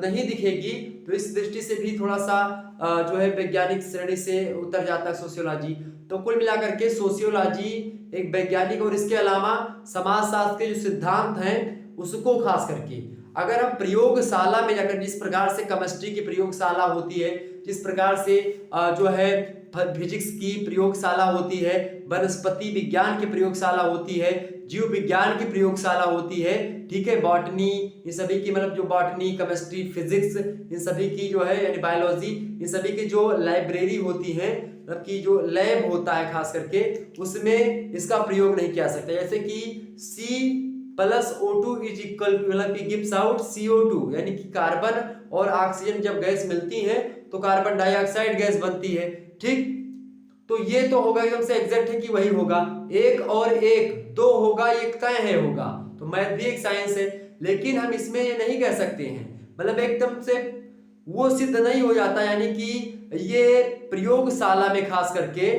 नहीं दिखेगी। तो इस दृष्टि से भी थोड़ा सा जो है वैज्ञानिक श्रेणी से उतर जाता है सोशियोलॉजी। तो कुल मिलाकर के सोशियोलॉजी एक वैज्ञानिक और इसके अलावा समाजशास्त्र के जो सिद्धांत हैं उसको खास करके अगर हम प्रयोगशाला में जाकर, जिस प्रकार से केमिस्ट्री की प्रयोगशाला होती है, जिस प्रकार से जो है फिजिक्स की प्रयोगशाला होती है, वनस्पति विज्ञान की प्रयोगशाला होती है, जीव विज्ञान की प्रयोगशाला होती है, ठीक है, बॉटनी, ये सभी की मतलब जो बॉटनी, केमिस्ट्री, फिजिक्स, इन सभी की जो है यानी बायोलॉजी, इन सभी की जो लाइब्रेरी होती है, मतलब कि जो लैब होता है खास करके, उसमें इसका प्रयोग नहीं किया सकता। जैसे कि C+O2 इज इक्वल टू मतलब कि गिव्स आउट CO2, यानी कि कार्बन और ऑक्सीजन जब गैस मिलती है तो कार्बन डाइऑक्साइड गैस बनती है, ठीक। तो ये तो होगा एकदम से एग्जैक्ट है कि वही होगा। 1 और 1 2 होगा, ये तय है होगा। तो मैथ भी एक साइंस है, लेकिन हम इसमें ये नहीं कह सकते हैं, मतलब एकदम से वो सिद्ध नहीं हो जाता, यानी कि ये प्रयोगशाला में खास करके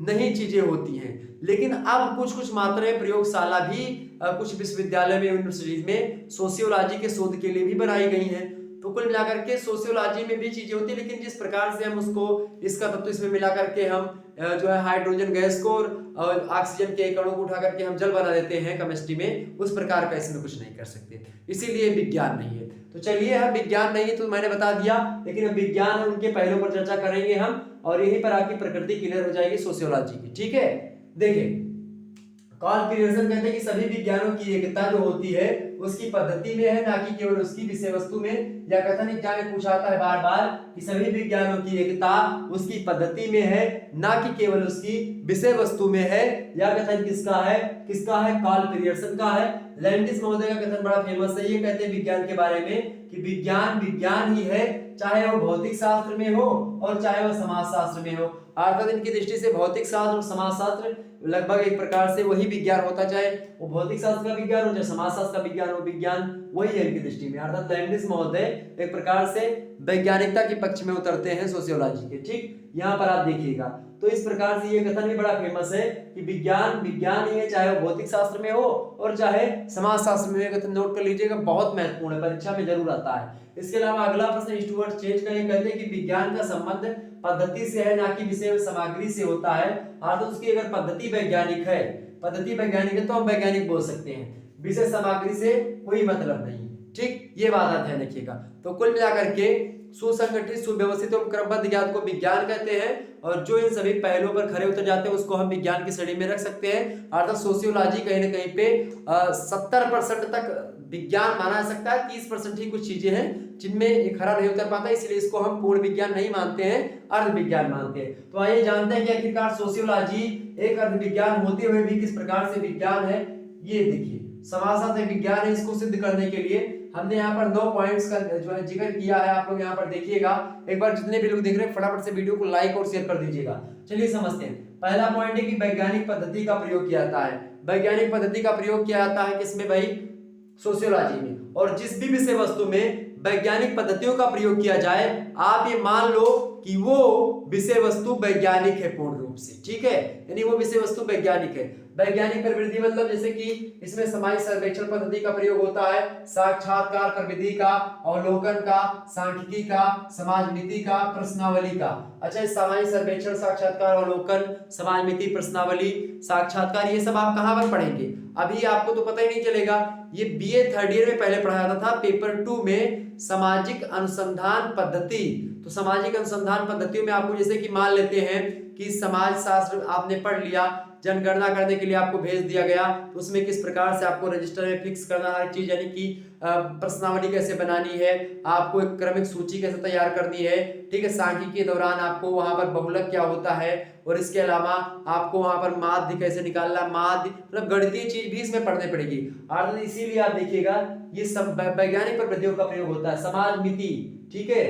नहीं चीजें होती हैं। लेकिन अब कुछ कुछ मात्राएं प्रयोगशाला भी कुछ विश्वविद्यालय में, यूनिवर्सिटीज में सोशियोलॉजी के शोध के लिए भी बनाई गई हैं। तो कुल मिलाकर के सोशियोलॉजी में भी चीजें होती है, लेकिन जिस प्रकार से हम उसको, इसका तत्व इसमें मिला करके हम जो है हाइड्रोजन गैस को और ऑक्सीजन के कणों को उठा करके हम जल बना देते हैं केमिस्ट्री में, उस प्रकार का इसमें कुछ नहीं कर सकते, इसीलिए विज्ञान नहीं है। तो चलिए, हम विज्ञान नहीं है तो मैंने बता दिया, लेकिन अब विज्ञान है उनके पहलुओं पर चर्चा करेंगे हम, और यहीं पर आपकी प्रकृति क्लियर हो जाएगी सोशियोलॉजी की। ठीक है, देखिए कार्ल पीयरसन कहते हैं कि सभी विज्ञानों की एकता जो होती है उसकी पद्धति में है, ना कि केवल उसकी विषय वस्तु में। या कथन एग्जाम में पूछा आता है बार बार कि सभी विज्ञानों की एकता उसकी पद्धति में है, ना कि केवल उसकी विषय वस्तु में है। यह कथन किसका है? कार्ल पीयरसन का है। लैंडिस महोदय का कथन बड़ा फेमस है, ये कहते हैं विज्ञान के बारे में कि विज्ञान विज्ञान ही है, चाहे वो भौतिक शास्त्र में हो और चाहे वो समाज शास्त्र में हो। अर्थात इनकी दृष्टि से भौतिक शास्त्र और समाज शास्त्र लगभग एक प्रकार से वही विज्ञान होता, चाहे वो भौतिक शास्त्र का विज्ञान हो चाहे समाज शास्त्र का विज्ञान हो, विज्ञान वही है इनकी दृष्टि में। अर्थात लैंडिस महोदय एक प्रकार से वैज्ञानिकता के पक्ष में उतरते हैं सोशियोलॉजी के। ठीक, यहाँ पर आप देखिएगा, तो इस प्रकार से ये कथन भी बड़ा फेमस है कि विज्ञान विज्ञान ही है, चाहे वो भौतिक शास्त्र में हो और चाहे समाज शास्त्र में। कथन नोट कर लीजिएगा, बहुत महत्वपूर्ण है, परीक्षा में जरूर आता है। इसके अलावा अगला प्रश्न स्टुअर्ट चेज का, ये कहते हैं कि विज्ञान का संबंध पद्धति से है, ना कि विषय सामग्री से होता है। अर्थात उसकी अगर पद्धति वैज्ञानिक है तो हम वैज्ञानिक बोल सकते हैं, विषय सामग्री से कोई मतलब नहीं। ठीक, ये बात ध्यान रखिएगा। तो कुल मिलाकर के सुसंगठित, सुव्यवस्थित और क्रमबद्ध ज्ञान को विज्ञान कहते हैं, और जो इन सभी पहलुओं पर खरे उतर जाते हैं उसको हम विज्ञान की श्रेणी में रख सकते हैं। अर्थात सोशियोलॉजी कहीं ना कहीं पे 70% तक विज्ञान माना जा सकता है, 30% ही कुछ चीजें हैं जिनमें एक खरा नहीं उतर पाता, इसलिए इसको हम पूर्ण विज्ञान नहीं मानते हैं, अर्ध विज्ञान मानते हैं। तो आइए जानते हैं कि आखिरकार सोशियोलॉजी एक अर्ध विज्ञान होते हुए भी किस प्रकार से विज्ञान है। ये देखिए, समाजशास्त्र विज्ञान है, इसको सिद्ध करने के लिए हमने यहाँ पर 9 पॉइंट्स का जो है जिक्र किया है। आप लोग यहाँ पर देखिएगा, एक बार जितने भी लोग देख रहे हैं फटाफट से वीडियो को लाइक और शेयर कर दीजिएगा। चलिए समझते हैं। पहला पॉइंट है कि वैज्ञानिक पद्धति का प्रयोग किया जाता है। वैज्ञानिक पद्धति का प्रयोग किया जाता है किसमें भाई? सोशियोलॉजी में। और जिस भी विषय वस्तु में वैज्ञानिक पद्धतियों का प्रयोग किया जाए, आप ये मान लो कि वो विषय वस्तु वैज्ञानिक है पूर्ण रूप से। ठीक है, यानी वो विषय वस्तु वैज्ञानिक है। वैज्ञानिक प्रवृत्ति मतलब जैसे कि इसमें सामाजिक सर्वेक्षण पद्धति का प्रयोग होता है, साक्षात्कार प्रविधि का, अवलोकन का, सांख्यिकी का, समाज नीति का, प्रश्नावली का। अच्छा, सामाजिक सर्वेक्षण, साक्षात्कार, अवलोकन, समाज नीति, प्रश्नावली, साक्षात्कार, ये सब आप कहां पर पढ़ेंगे? अभी आपको तो पता ही नहीं चलेगा, ये बीए 3rd ईयर में पहले पढ़ाया जाता था, पेपर 2 में सामाजिक अनुसंधान पद्धति। तो सामाजिक अनुसंधान पद्धतियों में आपको जैसे कि मान लेते हैं कि समाज शास्त्र आपने पढ़ लिया, जनगणना करने के लिए आपको भेज दिया गया, तो उसमें किस प्रकार से आपको रजिस्टर में फिक्स करना हर चीज, यानी कि प्रश्नावली कैसे बनानी है, आपको एक क्रमिक सूची कैसे तैयार करनी है। ठीक है, सांख्यिकी के दौरान आपको वहां पर बहुलक क्या होता है, और इसके अलावा आपको वहां पर माध्य कैसे निकालना, माध्य मतलब गणितीय चीज भी इसमें पढ़ने पड़ेगी। और इसीलिए आप देखिएगा ये सब वैज्ञानिक प्रविधियों का प्रयोग होता है। समाज नीति, ठीक है,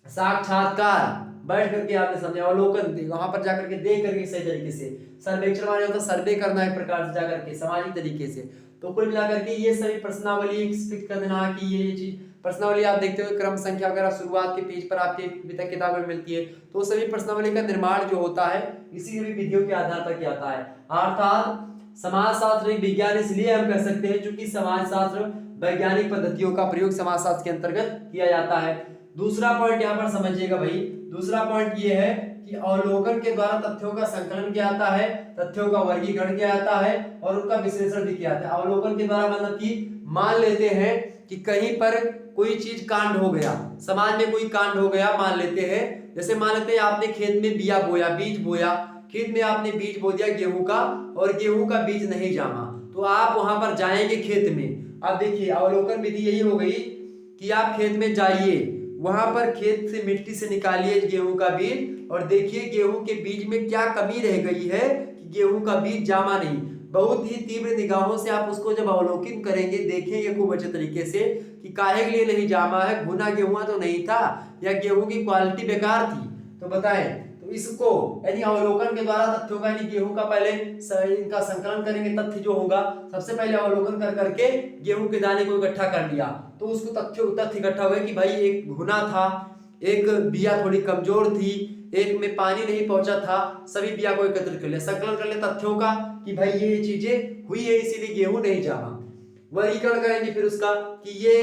साक्षात्कार बैठ करके आपने समझा, अवलोकन वहां पर जाकर के देख करके सही तरीके से, सर्वेक्षण माने होता है सर्वे करना एक प्रकार से जाकर के सामाजिक तरीके से। तो कुल मिलाकर के ये सभी प्रश्नावली फिक्स कर देना कि ये चीज, प्रश्नावली आप देखते हो क्रम संख्या वगैरह शुरुआत के पेज पर आपके किताब में मिलती है। तो सभी प्रश्नावली का निर्माण जो होता है इसी विधियों के आधार पर किया जाता है। अर्थात समाजशास्त्र एक विज्ञान इसलिए हम कह सकते हैं क्योंकि समाजशास्त्र वैज्ञानिक पद्धतियों का प्रयोग समाजशास्त्र के अंतर्गत किया जाता है। दूसरा पॉइंट यहाँ पर समझिएगा भाई, दूसरा पॉइंट ये है कि अवलोकन के द्वारा तथ्यों का संकलन किया जाता है, तथ्यों का वर्गीकरण किया जाता है और उनका विश्लेषण भी किया जाता है। अवलोकन के द्वारा मतलब कि मान लेते हैं कि कहीं पर कोई चीज कांड हो गया, समाज में कोई कांड हो गया, मान लेते हैं, जैसे मान लेते हैं आपने खेत में बिया बोया, बीज बोया, खेत में आपने बीज बो दिया गेहूं का, और गेहूं का बीज नहीं जामा, तो आप वहां पर जाएंगे खेत में। अब देखिए अवलोकन विधि यही हो गई कि आप खेत में जाइए, वहां पर खेत से मिट्टी से निकालिए गेहूं का बीज और देखिए गेहूं के बीज में क्या कमी रह गई है कि गेहूं का बीज जामा नहीं। बहुत ही तीव्र निगाहों से आप उसको जब अवलोकन करेंगे, देखेंगे खूब अच्छे तरीके से कि काहे के लिए नहीं जामा है, भुना गेहूं तो नहीं था या गेहूं की क्वालिटी बेकार थी, तो बताएं। तो तो इसको यानी अवलोकन के द्वारा तथ्यों का यानी गेहूं का पहले इनका संकलन करेंगे, तथ्य जो होगा सबसे पहले अवलोकन कर करके गेहूं के दाने को इकट्ठा कर लिया, तो उसको तथ्य इकट्ठा हुए कि भाई एक भुना था, एक बिया थोड़ी कमजोर थी, एक में पानी नहीं पहुंचा था, सभी बिया को एकत्रित कर लिया, संकलन कर लिया तथ्यों का कि भाई ये चीजें हुई है इसीलिए गेहूं नहीं जामा। वर्गीकरण करेंगे फिर उसका कि ये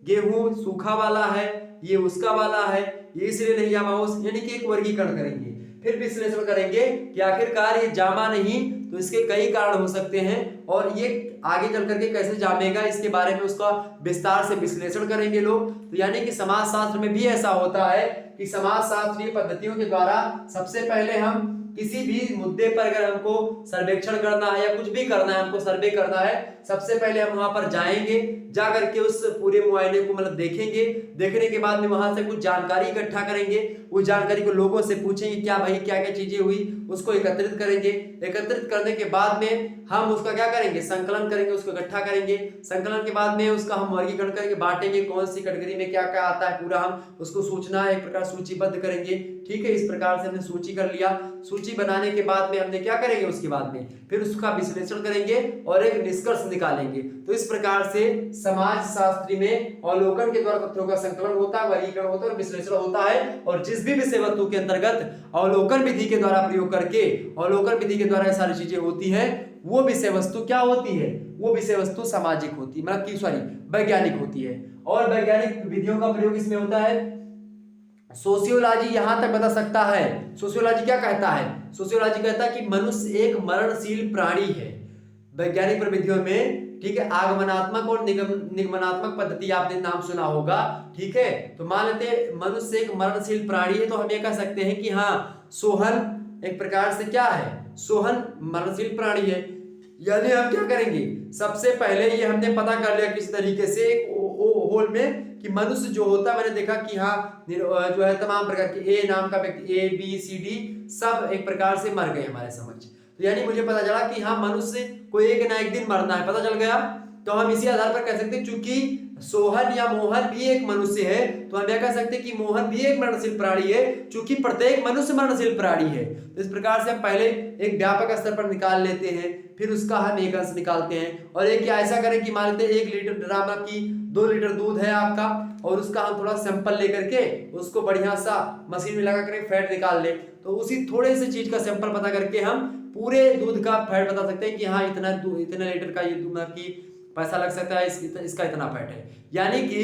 गेहूं सूखा वाला है, ये उसका वाला है, ये इसलिए नहीं जामा, उस यानी कि एक वर्गीकरण करेंगे। फिर विश्लेषण करेंगे कि आखिरकार ये जामा नहीं तो इसके कई कारण हो सकते हैं और ये आगे चल करके कैसे जामेगा इसके बारे में उसका विस्तार से विश्लेषण करेंगे लोग। तो यानी कि समाजशास्त्र में भी ऐसा होता है कि समाजशास्त्रीय पद्धतियों के द्वारा सबसे पहले हम किसी भी मुद्दे पर अगर हमको सर्वेक्षण करना है या कुछ भी करना है, हमको सर्वे करना है, सबसे पहले हम वहां पर जाएंगे, जा करके उस पूरे मुआयने को मतलब देखेंगे, देखने के बाद में वहां से कुछ जानकारी इकट्ठा करेंगे, उस जानकारी को लोगों से पूछेंगे क्या भाई क्या क्या चीजें हुई, उसको एकत्रित करेंगे, एकत्रित करने के बाद में हम उसका क्या करेंगे, संकलन करेंगे, उसको इकट्ठा करेंगे, संकलन के बाद में उसका हम वर्गीकरण करके बांटेंगे, कौन सी कैटेगरी में क्या क्या आता है पूरा हम उसको सूचना एक प्रकार सूचीबद्ध करेंगे। ठीक है, इस प्रकार से हमने सूची कर लिया। सूची बनाने के बाद में हमने क्या करेंगे, उसके बाद में फिर उसका विश्लेषण करेंगे और एक निष्कर्ष निकालेंगे। तो इस प्रकार से समाज शास्त्र में अवलोकन के द्वारा तथ्यों का संकलन होता है, वर्गीकरण होता है और विश्लेषण होता है। और जिस भी विषय वस्तु के अंतर्गत अवलोकन विधि के द्वारा प्रयोग करके अवलोकन विधि के द्वारा ये सारी चीजें होती है, वो विषय वस्तु क्या होती है, वो विषय वस्तु सामाजिक होती है, मतलब की सॉरी वैज्ञानिक होती है। और वैज्ञानिक विधियों का प्रयोग इसमें होता है। सोशियोलॉजी यहां तक बता सकता है, सोशियोलॉजी क्या कहता है, सोशियोलॉजी कहता है कि मनुष्य एक मरणशील प्राणी है। वैज्ञानिक प्रविधियों में ठीक है आगमनात्मक और निगमनात्मक पद्धति आपने नाम सुना होगा। ठीक है, तो मान लेते मनुष्य एक मरणशील प्राणी है, तो हम ये कह सकते हैं कि हाँ सोहन एक प्रकार से क्या है, सोहन मरणशील प्राणी है। यानी हम क्या करेंगे, सबसे पहले ये हमने पता कर लिया किस तरीके से एक होल में कि मनुष्य जो होता है, मैंने देखा कि हाँ जो है तमाम प्रकार के ए नाम का व्यक्ति ए बी सी डी सब एक प्रकार से मर गए हमारे समझ। तो यानी मुझे पता चला कि हाँ मनुष्य को एक ना एक दिन मरना है, पता चल गया। तो हम इसी आधार पर कह सकते हैं चूंकि सोहन या मोहन भी एक मनुष्य है, तो हम यह कह सकते हैं कि मोहन भी एक मरणशील प्राणी है, चूंकि प्रत्येक मनुष्य मरणशील प्राणी है। तो इस प्रकार से हम पहले एक व्यापक स्तर पर निकाल लेते हैं, फिर उसका हम एक अंश निकालते हैं। और एक ऐसा करें कि मान लेते हैं 1 लीटर ड्रामा की 2 लीटर दूध है आपका, और उसका हम थोड़ा सैंपल लेकर के उसको बढ़िया सा मशीन में लगा करके फैट निकाल ले, तो उसी थोड़े से चीज का सैंपल पता करके हम पूरे दूध का फैट बता सकते हैं कि हाँ इतना लीटर का ये दूध की पैसा लग सकता है, इसका इतना फैट है। यानी कि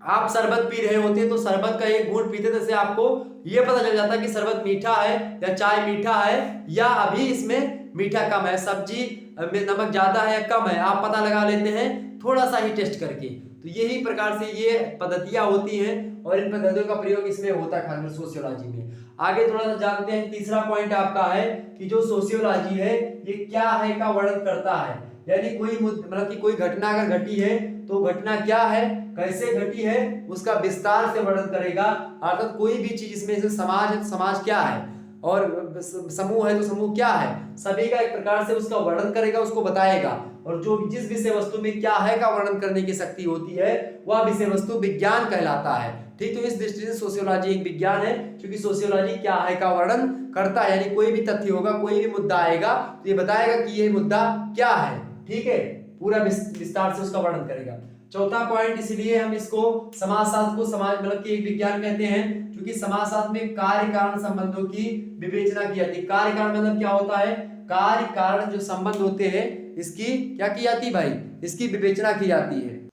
आप शरबत पी रहे होते हैं तो शरबत का एक घूंट पीते से आपको ये पता चल जाता है कि शरबत मीठा है या चाय मीठा है या अभी इसमें मीठा कम है, सब्जी में नमक ज्यादा है या कम है, आप पता लगा लेते हैं थोड़ा सा ही टेस्ट करके। तो यही प्रकार से ये पद्धतियां होती हैं और इन पद्धतियों का प्रयोग इसमें होता है खासकर सोशियोलॉजी में। आगे थोड़ा सा जानते हैं, तीसरा पॉइंट आपका है कि जो सोशियोलॉजी है ये क्या है का वर्णन करता है। यानी कोई मतलब कि कोई घटना अगर घटी है तो घटना क्या है, कैसे घटी है, उसका विस्तार से वर्णन करेगा। अर्थात कोई भी चीज इसमें से समाज है तो समाज क्या है, और समूह है तो समूह क्या है, सभी का एक प्रकार से उसका वर्णन करेगा, उसको बताएगा। और जो जिस विषय वस्तु में क्या है का वर्णन करने की शक्ति होती है वह विषय वस्तु विज्ञान कहलाता है। ठीक, तो इस दृष्टि से सोशियोलॉजी एक विज्ञान है, क्योंकि सोशियोलॉजी क्या है का वर्णन करता है। यानी कोई भी तथ्य होगा, कोई भी मुद्दा आएगा तो ये बताएगा कि ये मुद्दा क्या है। ठीक है, पूरा विस्तार से उसका वर्णन करेगा। चौथा पॉइंट, इसलिए हम इसको समाजशास्त्र को समाज मतलब कि एक विज्ञान कहते हैं, क्योंकि समाजशास्त्र में कार्य कारण संबंधों की विवेचना की जाती है। कार्य कारण मतलब क्या होता है, कार्य कारण जो संबंध होते हैं इसकी क्या की जाती है भाई, इसकी विवेचना की जाती है।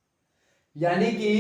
यानी कि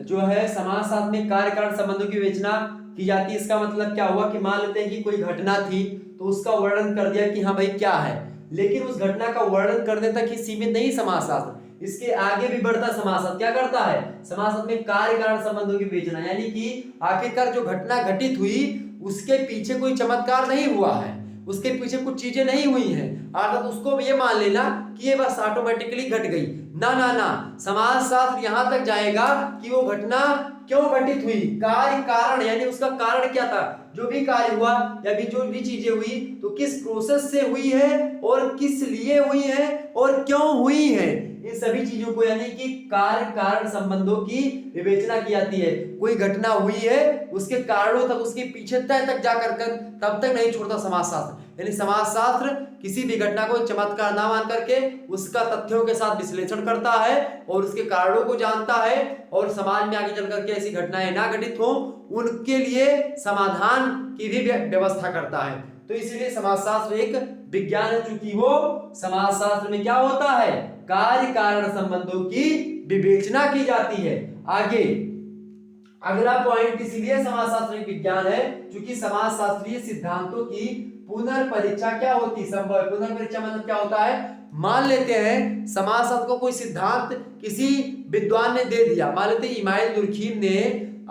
जो है समाजशास्त्र में कार्य कारण संबंधों की विवेचना की जाती है। इसका मतलब क्या हुआ कि मान लेते हैं कि कोई घटना थी तो उसका वर्णन कर दिया कि हाँ भाई क्या है, लेकिन उस घटना का वर्णन करने तक ही सीमित नहीं समाजशास्त्र, इसके आगे भी बढ़ता समाजशास्त्र क्या करता है, समाजशास्त्र में कार्य कारण संबंधों की विवेचना। यानी कि आखिरकार जो घटना घटित हुई उसके पीछे कोई चमत्कार नहीं हुआ है, उसके पीछे कुछ चीजें नहीं हुई हैं, अर्थात उसको ये मान लेना कि ये बस ऑटोमेटिकली घट गई। ना ना ना, समाजशास्त्र यहां तक जाएगा कि वो घटना क्यों घटित हुई, कार्य कारण, यानी उसका कारण क्या था, जो भी कार्य हुआ या भी जो भी चीजें हुई तो किस प्रोसेस से हुई है और किस लिए हुई है और क्यों हुई है, इन सभी चीजों को यानी कि कार्य कारण संबंधों की विवेचना की जाती है। कोई घटना हुई है उसके कारणों तक, उसके पीछे तय तक जाकर कर तब तक नहीं छोड़ता समाजशास्त्र। यानी समाजशास्त्र किसी भी घटना को चमत्कार ना मान करके उसका तथ्यों के साथ विश्लेषण करता है और उसके कारणों को जानता है और समाज में आगे चल करके ऐसी घटनाएं ना घटित हो उनके लिए समाधान की भी व्यवस्था करता है। तो इसीलिए समाजशास्त्र एक विज्ञान है, चूंकि वो समाजशास्त्र में क्या होता है, कार्य कारण संबंधों की विवेचना की जाती है। आगे अगला पॉइंट, इसीलिए समाजशास्त्र एक विज्ञान है क्योंकि समाजशास्त्रीय सिद्धांतों की पुनर्परीक्षा क्या होती, संभव है। पुनर्परीक्षा मतलब क्या होता है, मान लेते हैं समाजशास्त्र को कोई सिद्धांत किसी विद्वान ने दे दिया, मान लेते हैं इमाइल दुर्खीम ने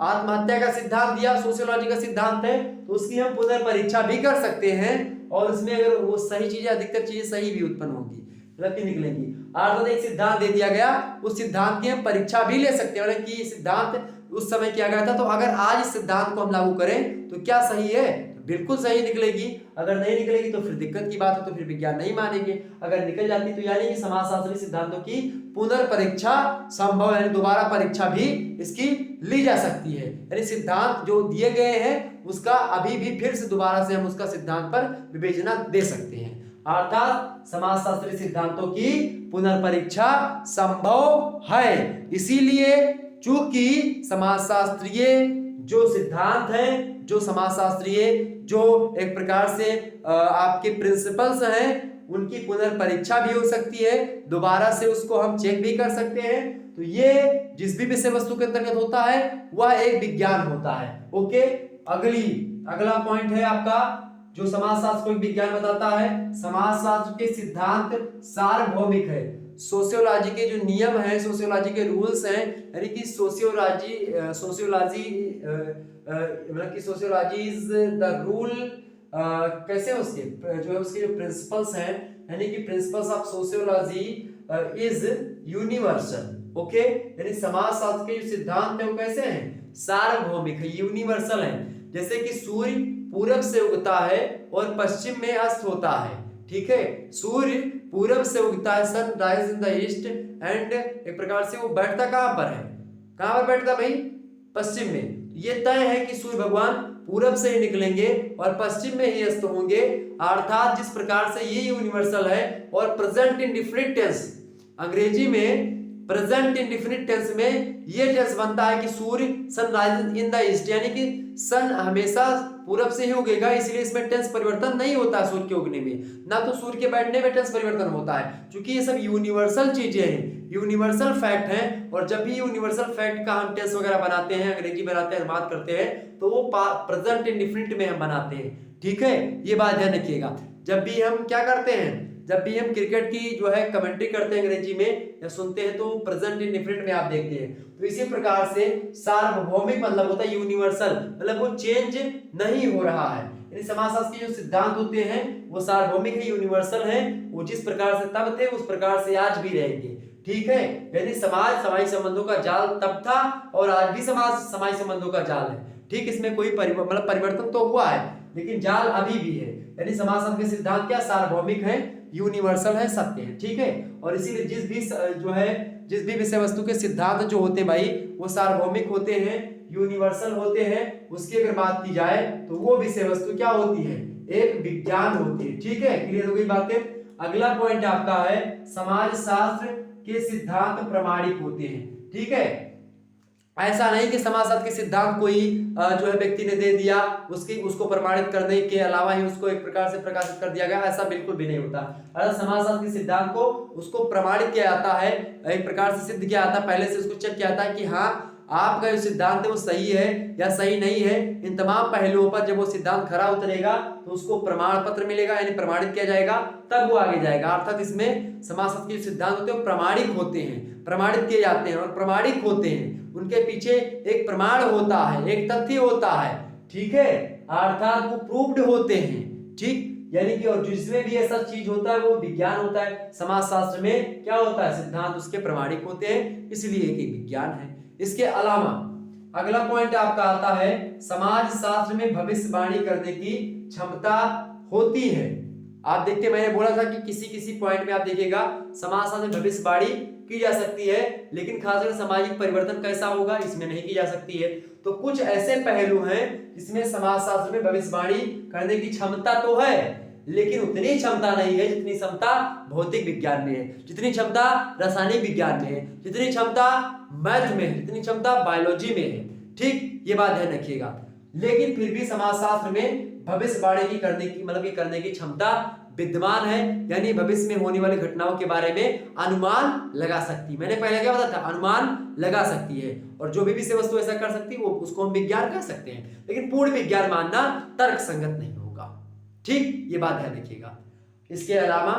आत्महत्या का सिद्धांत दिया, सोशियोलॉजी का सिद्धांत है, तो उसकी हम पुनर्परीक्षा भी कर सकते हैं और उसमें अगर वो सही चीजें, अधिकतर चीजें सही भी उत्पन्न होंगी, मतलब कि निकलेंगी। अर्थात एक सिद्धांत दे दिया गया, उस सिद्धांत की हम परीक्षा भी ले सकते हैं, मतलब कि सिद्धांत उस समय किया गया था, तो अगर आज इस सिद्धांत को हम लागू करें तो क्या सही है, बिल्कुल सही निकलेगी। अगर नहीं निकलेगी तो फिर दिक्कत की बात है, तो फिर विज्ञान नहीं मानेंगे। अगर निकल जाती तो यानी कि समाजशास्त्री सिद्धांतों की पुनर्परीक्षा संभव है, दोबारा परीक्षा भी इसकी ली जा सकती है। यानी सिद्धांत जो दिए गए हैं उसका अभी भी फिर से दोबारा से हम उसका सिद्धांत पर विवेचना दे सकते हैं। अर्थात समाजशास्त्री सिद्धांतों की पुनर्परीक्षा संभव है। इसीलिए चूंकि समाजशास्त्रीय जो सिद्धांत है, जो समाजशास्त्रीय जो एक प्रकार से आपके प्रिंसिपल्स हैं, उनकी पुनर्परीक्षा भी हो सकती है, दोबारा से उसको हम चेक भी कर सकते हैं। तो ये जिस भी विषय वस्तु के अंतर्गत होता है वह एक विज्ञान होता है। ओके, अगला पॉइंट है आपका जो समाजशास्त्र को एक विज्ञान बताता है, समाजशास्त्र के सिद्धांत सार्वभौमिक है। सोशियोलॉजी के जो नियम है, सोशियोलॉजी के रूल्स हैं, यानी कि सोशियोलॉजी मतलब कि सोशियोलॉजी इज द रूल, कैसे उसके जो है उसके जो प्रिंसिपल्स हैं, यानी कि principles of sociology is universal. Okay, यानी समाजशास्त्र के जो सिद्धांत है वो कैसे हैं, सार्वभौमिक है, यूनिवर्सल है। जैसे कि सूर्य पूरब से उगता है और पश्चिम में अस्त होता है, ठीक है, सूर्य पूरब से उगता है, sun rise in the east, and एक प्रकार से वो बैठता कहां पर है, कहां पर बैठता भाई, पश्चिम में। ये तय है कि सूर्य भगवान पूरब से ही निकलेंगे और पश्चिम में ही अस्त होंगे। अर्थात जिस प्रकार से ये यूनिवर्सल है और प्रेजेंट इंडेफिनिट टेंस, अंग्रेजी में प्रेजेंट इंडेफिनिट टेंस में ये टेंस बनता है कि सूर्य सनराइज इन द ईस्ट, यानी कि सन हमेशा पूरब से ही उगेगा, इसलिए इसमें टेंस परिवर्तन नहीं होता है सूर्य के उगने में, ना तो सूर्य के बैठने में टेंस परिवर्तन होता है, क्योंकि ये सब यूनिवर्सल चीजें हैं, यूनिवर्सल फैक्ट हैं। और जब भी यूनिवर्सल फैक्ट का हम टेंस वगैरह बनाते हैं, अंग्रेजी बनाते हैं, बात करते हैं, तो वो प्रेजेंट इंडेफिनिट में हम बनाते हैं, ठीक है, ये बात ध्यान रखिएगा। जब भी हम क्या करते हैं, जब भी हम क्रिकेट की जो है कमेंट्री करते हैं अंग्रेजी में या सुनते हैं, तो प्रेजेंट इंडेफिनिट में आप देखते हैं। तो इसी प्रकार से सार्वभौमिक मतलब होता है यूनिवर्सल, मतलब वो चेंज नहीं हो रहा है। यानी समाजशास्त्र के जो सिद्धांत होते हैं वो सार्वभौमिक है, यूनिवर्सल है, वो जिस प्रकार से तब थे उस प्रकार से आज भी रहेंगे, ठीक है। यानी सामाजिक संबंधों का जाल तब था और आज भी सामाजिक संबंधों का जाल है, ठीक, इसमें कोई परिवर्तन तो हुआ है लेकिन जाल अभी भी है। यानी समाजशास्त्र के सिद्धांत क्या, सार्वभौमिक है, यूनिवर्सल है, सत्य है, ठीक है। और इसीलिए जिस भी विषय वस्तु के सिद्धांत जो होते हैं भाई वो सार्वभौमिक होते हैं, यूनिवर्सल होते हैं, उसकी अगर बात की जाए तो वो विषय वस्तु क्या होती है, एक विज्ञान होती है, ठीक है। क्लियर हो गई बातें। अगला पॉइंट आपका है समाजशास्त्र के सिद्धांत प्रमाणिक होते हैं, ठीक है। ऐसा नहीं कि समाजशास्त्र के सिद्धांत कोई जो है व्यक्ति ने दे दिया, उसको प्रमाणित करने के अलावा ही उसको एक प्रकार से प्रकाशित कर दिया गया, ऐसा बिल्कुल भी नहीं होता। अर्थात समाजशास्त्र के सिद्धांत को उसको प्रमाणित किया जाता है, एक प्रकार से सिद्ध किया जाता है, पहले से उसको चेक किया जाता है कि हाँ आपका जो सिद्धांत है वो सही है या सही नहीं है। इन तमाम पहलुओं पर जब वो सिद्धांत खरा उतरेगा तो उसको प्रमाण पत्र मिलेगा, यानी प्रमाणित किया जाएगा, तब वो आगे जाएगा। अर्थात इसमें समाजशास्त्र के सिद्धांत होते हैं प्रामाणिक होते हैं, प्रमाणित किए जाते हैं और प्रमाणिक होते हैं, उनके पीछे एक प्रमाण होता है, एक तथ्य होता है, ठीक है, अर्थात वो प्रूव्ड होते हैं, ठीक। यानी कि और जिसमें भी ऐसा चीज होता है वो विज्ञान होता है। समाजशास्त्र में क्या होता है, सिद्धांत उसके प्रमाणिक होते हैं, इसलिए एक विज्ञान है। इसके अलावा अगला पॉइंट आपका आता है समाजशास्त्र में भविष्यवाणी करने की क्षमता होती है। आप देखते, मैंने बोला था कि किसी किसी पॉइंट में आप देखिएगा समाजशास्त्र में भविष्यवाणी की जा सकती है, लेकिन खासकर सामाजिक परिवर्तन कैसा होगा इसमें नहीं की जा सकती है। तो कुछ ऐसे पहलू हैं जिसमें समाजशास्त्र में भविष्यवाणी करने की क्षमता तो है, लेकिन उतनी क्षमता नहीं है जितनी क्षमता भौतिक विज्ञान में है, जितनी क्षमता रासायनिक विज्ञान में है, जितनी क्षमता मैथ में है, जितनी क्षमता बायोलॉजी में है। ठीक, ये बात ध्यान रखिएगा। लेकिन फिर भी समाजशास्त्र में भविष्यवाणी की करने की क्षमता विद्यमान है, यानी भविष्य में होने वाली घटनाओं के बारे में अनुमान लगा सकती है। मैंने पहले क्या बताया था, अनुमान लगा सकती है, और जो भी विषय वस्तु ऐसा कर सकती है वो उसको हम विज्ञान कह सकते हैं, लेकिन पूर्ण विज्ञान मानना तर्क संगत नहीं होगा। ठीक, ये बात ध्यान रखिएगा। इसके अलावा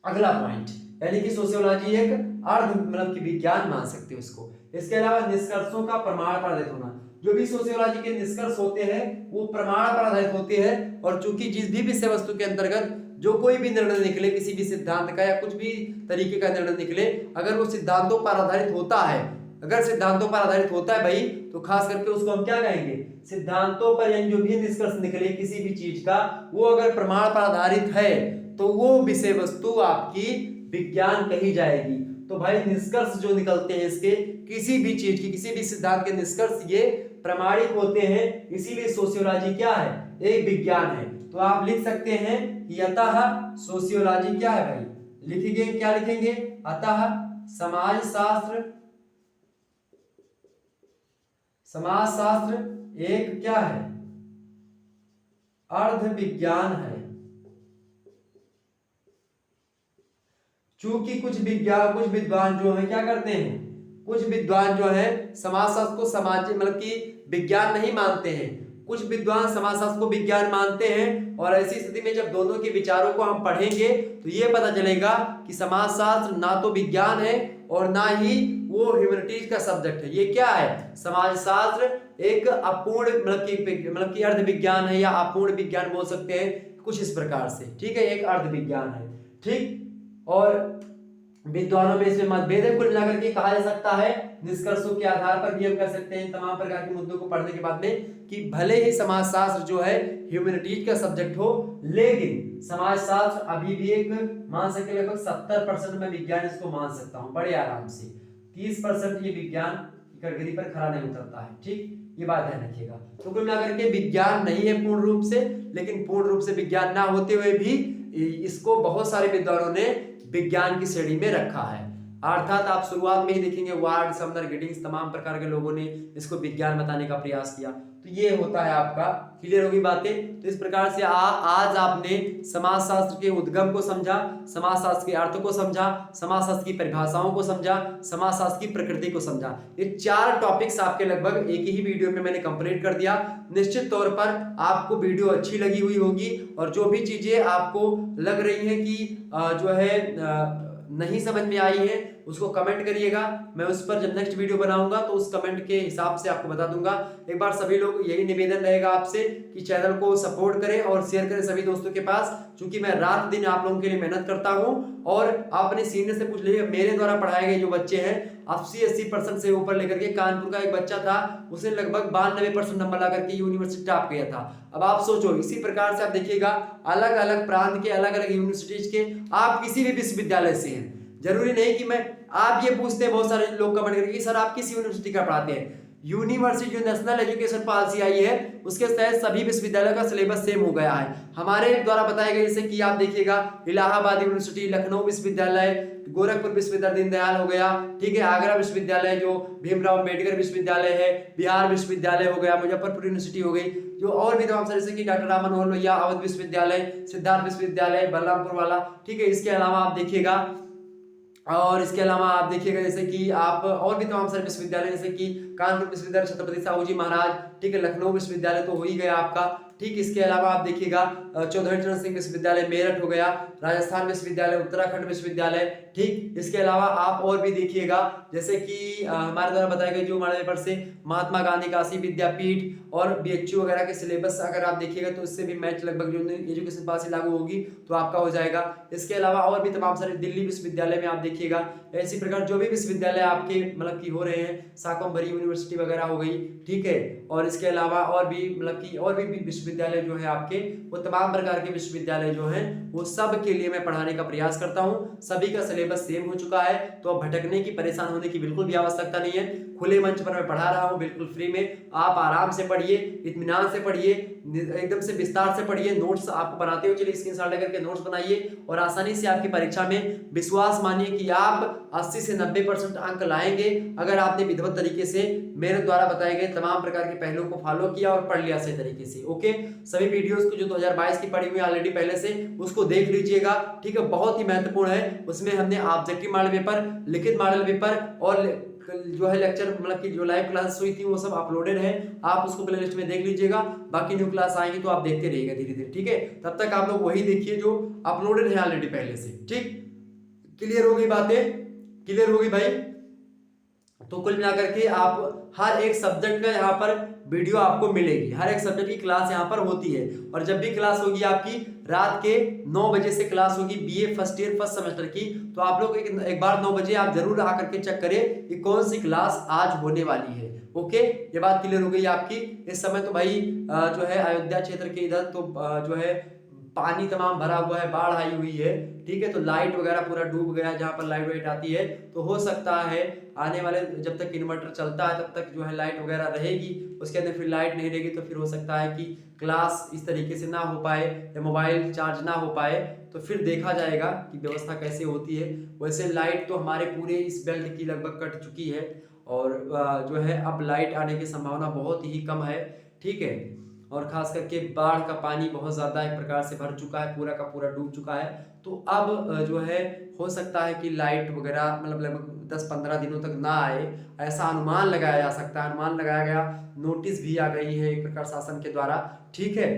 अगला पॉइंट, यानी कि सोशियोलॉजी एक अर्ध की विज्ञान मान सकते हैं उसको। इसके अलावा निष्कर्षों का प्रमाण पर आधारित होना, जो भी सोशियोलॉजी के निष्कर्ष होते हैं वो प्रमाण पर आधारित होते हैं, और चूंकि जिस भी विषय वस्तु के अंतर्गत जो कोई भी निर्णय निकले, किसी भी सिद्धांत का या कुछ भी तरीके का निर्णय निकले, अगर वो सिद्धांतों पर आधारित होता है, अगर सिद्धांतों पर आधारित होता है भाई, तो खास करके उसको हम क्या कहेंगे, सिद्धांतों पर, यानी जो भी निष्कर्ष निकले किसी भी चीज का, वो अगर प्रमाण पर आधारित है तो वो विषय वस्तु आपकी विज्ञान कही जाएगी। तो भाई निष्कर्ष जो निकलते हैं इसके, किसी भी चीज की, किसी भी सिद्धांत के निष्कर्ष ये प्रामाणिक होते हैं, इसीलिए सोशियोलॉजी क्या है, एक विज्ञान है। तो आप लिख सकते हैं कि अतः सोशियोलॉजी क्या है भाई, लिखेंगे क्या लिखेंगे, अतः समाजशास्त्र एक क्या है, अर्ध विज्ञान है। चूंकि कुछ विद्वान जो है क्या करते हैं, कुछ विद्वान जो है समाजशास्त्र को कि विज्ञान नहीं मानते हैं, कुछ विद्वान समाजशास्त्र को विज्ञान मानते हैं। और ऐसी स्थिति में जब दोनों के विचारों को हम पढ़ेंगे तो ये पता चलेगा कि समाजशास्त्र ना तो विज्ञान है और ना ही वो ह्यूमैनिटीज का सब्जेक्ट है। ये क्या है, समाजशास्त्र एक अपूर्ण कि अर्ध विज्ञान है, या अपूर्ण विज्ञान बोल सकते हैं कुछ इस प्रकार से। ठीक है, एक अर्ध विज्ञान है। ठीक, और विद्वानों में इसमें मतभेद है। कुल मिलाकर के कहा जा सकता है, निष्कर्षों के आधार पर भी हम कह सकते हैं तमाम प्रकार के मुद्दों को पढ़ने के बाद में, कि भले ही समाजशास्त्र जो है ह्यूमैनिटीज का सब्जेक्ट हो, लेकिन समाजशास्त्र अभी भी एक मान सकते लगभग 70% में विज्ञान इसको मान सकता हूं बड़े आराम से। 30% ये विज्ञान की कैटेगरी पर खड़ा नहीं उतरता है। ठीक, ये बात ध्यान रखिएगा। तो कुल मिलाकर के विज्ञान नहीं है पूर्ण रूप से, लेकिन पूर्ण रूप से विज्ञान ना होते हुए भी इसको बहुत सारे विद्वानों ने विज्ञान की श्रेणी में रखा है। अर्थात आप शुरुआत में ही देखेंगे वार्ड, समनर, गिडिंग्स, तमाम प्रकार के लोगों ने इसको विज्ञान बताने का प्रयास किया। तो ये होता है आपका, क्लियर होगी बातें। तो इस प्रकार से आज आपने समाजशास्त्र के उद्गम को समझा, समाजशास्त्र के अर्थ को समझा, समाजशास्त्र की परिभाषाओं को समझा, समाजशास्त्र की प्रकृति को समझा। ये 4 टॉपिक्स आपके लगभग एक ही वीडियो में मैंने कंप्लीट कर दिया। निश्चित तौर पर आपको वीडियो अच्छी लगी हुई होगी, और जो भी चीजें आपको लग रही है कि जो है नहीं समझ में आई है उसको कमेंट करिएगा। मैं उस पर जब नेक्स्ट वीडियो बनाऊंगा तो उस कमेंट के हिसाब से आपको बता दूंगा। एक बार सभी लोग यही निवेदन रहेगा आपसे कि चैनल को सपोर्ट करें और शेयर करें सभी दोस्तों के पास, क्योंकि मैं रात दिन आप लोगों के लिए मेहनत करता हूं। और आप अपने सीनियर से पूछ लीजिए, मेरे द्वारा पढ़ाए गए जो बच्चे हैं 80% से ऊपर लेकर के, कानपुर का एक बच्चा था उसने लगभग 92% नंबर ला करके यूनिवर्सिटी टॉप किया था। अब आप सोचो, इसी प्रकार से आप देखिएगा अलग अलग प्रांत के, अलग अलग यूनिवर्सिटीज के, आप किसी भी विश्वविद्यालय से हैं, जरूरी नहीं कि मैं, आप ये पूछते हैं बहुत सारे लोग कमेंट करके सर आप किस यूनिवर्सिटी का पढ़ाते हैं। यूनिवर्सिटी जो नेशनल एजुकेशन पॉलिसी आई है उसके तहत सभी विश्वविद्यालयों का सिलेबस सेम हो गया है। हमारे द्वारा बताया गया, जैसे कि आप देखिएगा इलाहाबाद यूनिवर्सिटी, लखनऊ विश्वविद्यालय, गोरखपुर विश्वविद्यालय दीनदयाल हो गया, ठीक है, आगरा विश्वविद्यालय जो भीमराव अम्बेडकर विश्वविद्यालय है, बिहार विश्वविद्यालय हो गया, मुजफ्फरपुर यूनिवर्सिटी हो गई, जो और भी तमाम सारे, जैसे कि डॉक्टर राम मनोहर लोहिया अवध विश्वविद्यालय, सिद्धार्थ विश्वविद्यालय बलरामपुर वाला, ठीक है। इसके अलावा आप देखिएगा, और इसके अलावा आप देखिएगा जैसे कि आप और भी तमाम सारे विश्वविद्यालय, जैसे कि कानपुर विश्वविद्यालय छत्रपति साहू जी महाराज, ठीक है, लखनऊ विश्वविद्यालय तो हो ही गया आपका, ठीक। इसके अलावा आप देखिएगा चौधरी चरण सिंह विश्वविद्यालय मेरठ हो गया, राजस्थान विश्वविद्यालय, उत्तराखंड विश्वविद्यालय, ठीक। इसके अलावा आप और भी देखिएगा, जैसे कि हमारे द्वारा बताए गए जो हमारे पेपर से महात्मा गांधी काशी विद्यापीठ और बीएचयू वगैरह के सिलेबस अगर आप देखिएगा तो इससे भी मैच लगभग जो एजुकेशन पॉलिसी लागू होगी तो आपका हो जाएगा। इसके अलावा और भी तमाम सारे दिल्ली विश्वविद्यालय में आप देखिएगा, इसी प्रकार जो भी विश्वविद्यालय आपके मतलब कि हो रहे हैं, शाकंभरी यूनिवर्सिटी वगैरह हो गई, ठीक है, और इसके अलावा और भी मतलब कि और भी विश्वविद्यालय जो है आपके, वो तमाम प्रकार के विश्वविद्यालय जो हैं वो सब के लिए मैं पढ़ाने का प्रयास करता हूँ। सभी का सिलेबस सेम हो चुका है, तो अब भटकने की, परेशान होने की बिल्कुल भी आवश्यकता नहीं है। खुले मंच पर मैं पढ़ा रहा हूँ बिल्कुल फ्री में। आप आराम से पढ़िए, इत्मीनान से पढ़िए, एकदम से विस्तार से पढ़िए। नोट्स आप बनाते हुए चलिए, स्क्रीनशॉट लेकर के नोट्स बनाइए और आसानी से आपकी परीक्षा में विश्वास मानिए कि आप 80 से 90% अंक लाएंगे, अगर आपने विधिवत तरीके से मेरे द्वारा बताए गए तमाम प्रकार के पहलुओं को फॉलो किया और पढ़ लिया सही तरीके से। ओके, सभी वीडियोस को जो 2022 की पढ़ी हुई ऑलरेडी पहले से, उसको देख लीजिएगा, ठीक है, बहुत ही महत्वपूर्ण है। उसमें हमने ऑब्जेक्टिव मॉडल पेपर, लिखित मॉडल पेपर और जो है लेक्चर मतलब कि जो लाइव क्लास हुई थी वो सब अपलोडेड है, आप उसको प्लेलिस्ट में देख लीजिएगा। बाकी न्यू क्लास आएंगी तो आप देखते रहिएगा धीरे धीरे, ठीक है। तब तक आप लोग वही देखिए जो अपलोडेड है ऑलरेडी पहले से, ठीक। क्लियर हो गई बातें? क्लियर हो गई भाई? तो कुल मिलाकर के आप हर एक सब्जेक्ट का यहाँ पर वीडियो आपको मिलेगी, हर एक सब्जेक्ट की क्लास यहाँ पर होती है। और जब भी क्लास होगी आपकी रात के 9 बजे से क्लास होगी BA first year first semester की, तो आप लोग एक बार 9 बजे आप जरूर आकर के चेक करें कि कौन सी क्लास आज होने वाली है। ओके, ये बात क्लियर हो गई आपकी। इस समय तो भाई जो है अयोध्या क्षेत्र के इधर तो जो है पानी तमाम भरा हुआ है, बाढ़ आई हुई है, ठीक है, तो लाइट वगैरह पूरा डूब गया है। जहाँ पर लाइट वाइट आती है तो हो सकता है आने वाले, जब तक इन्वर्टर चलता है तब तक जो है लाइट वगैरह रहेगी, उसके अंदर फिर लाइट नहीं रहेगी तो फिर हो सकता है कि क्लास इस तरीके से ना हो पाए या मोबाइल चार्ज ना हो पाए, तो फिर देखा जाएगा कि व्यवस्था कैसे होती है। वैसे लाइट तो हमारे पूरे इस बेल्ट की लगभग कट चुकी है और जो है अब लाइट आने की संभावना बहुत ही कम है, ठीक है। और खास करके बाढ़ का पानी बहुत ज़्यादा एक प्रकार से भर चुका है, पूरा का पूरा डूब चुका है। तो अब जो है हो सकता है कि लाइट वगैरह मतलब लगभग 10-15 दिनों तक ना आए, ऐसा अनुमान लगाया जा सकता है। अनुमान लगाया गया, नोटिस भी आ गई है एक प्रकार शासन के द्वारा, ठीक है।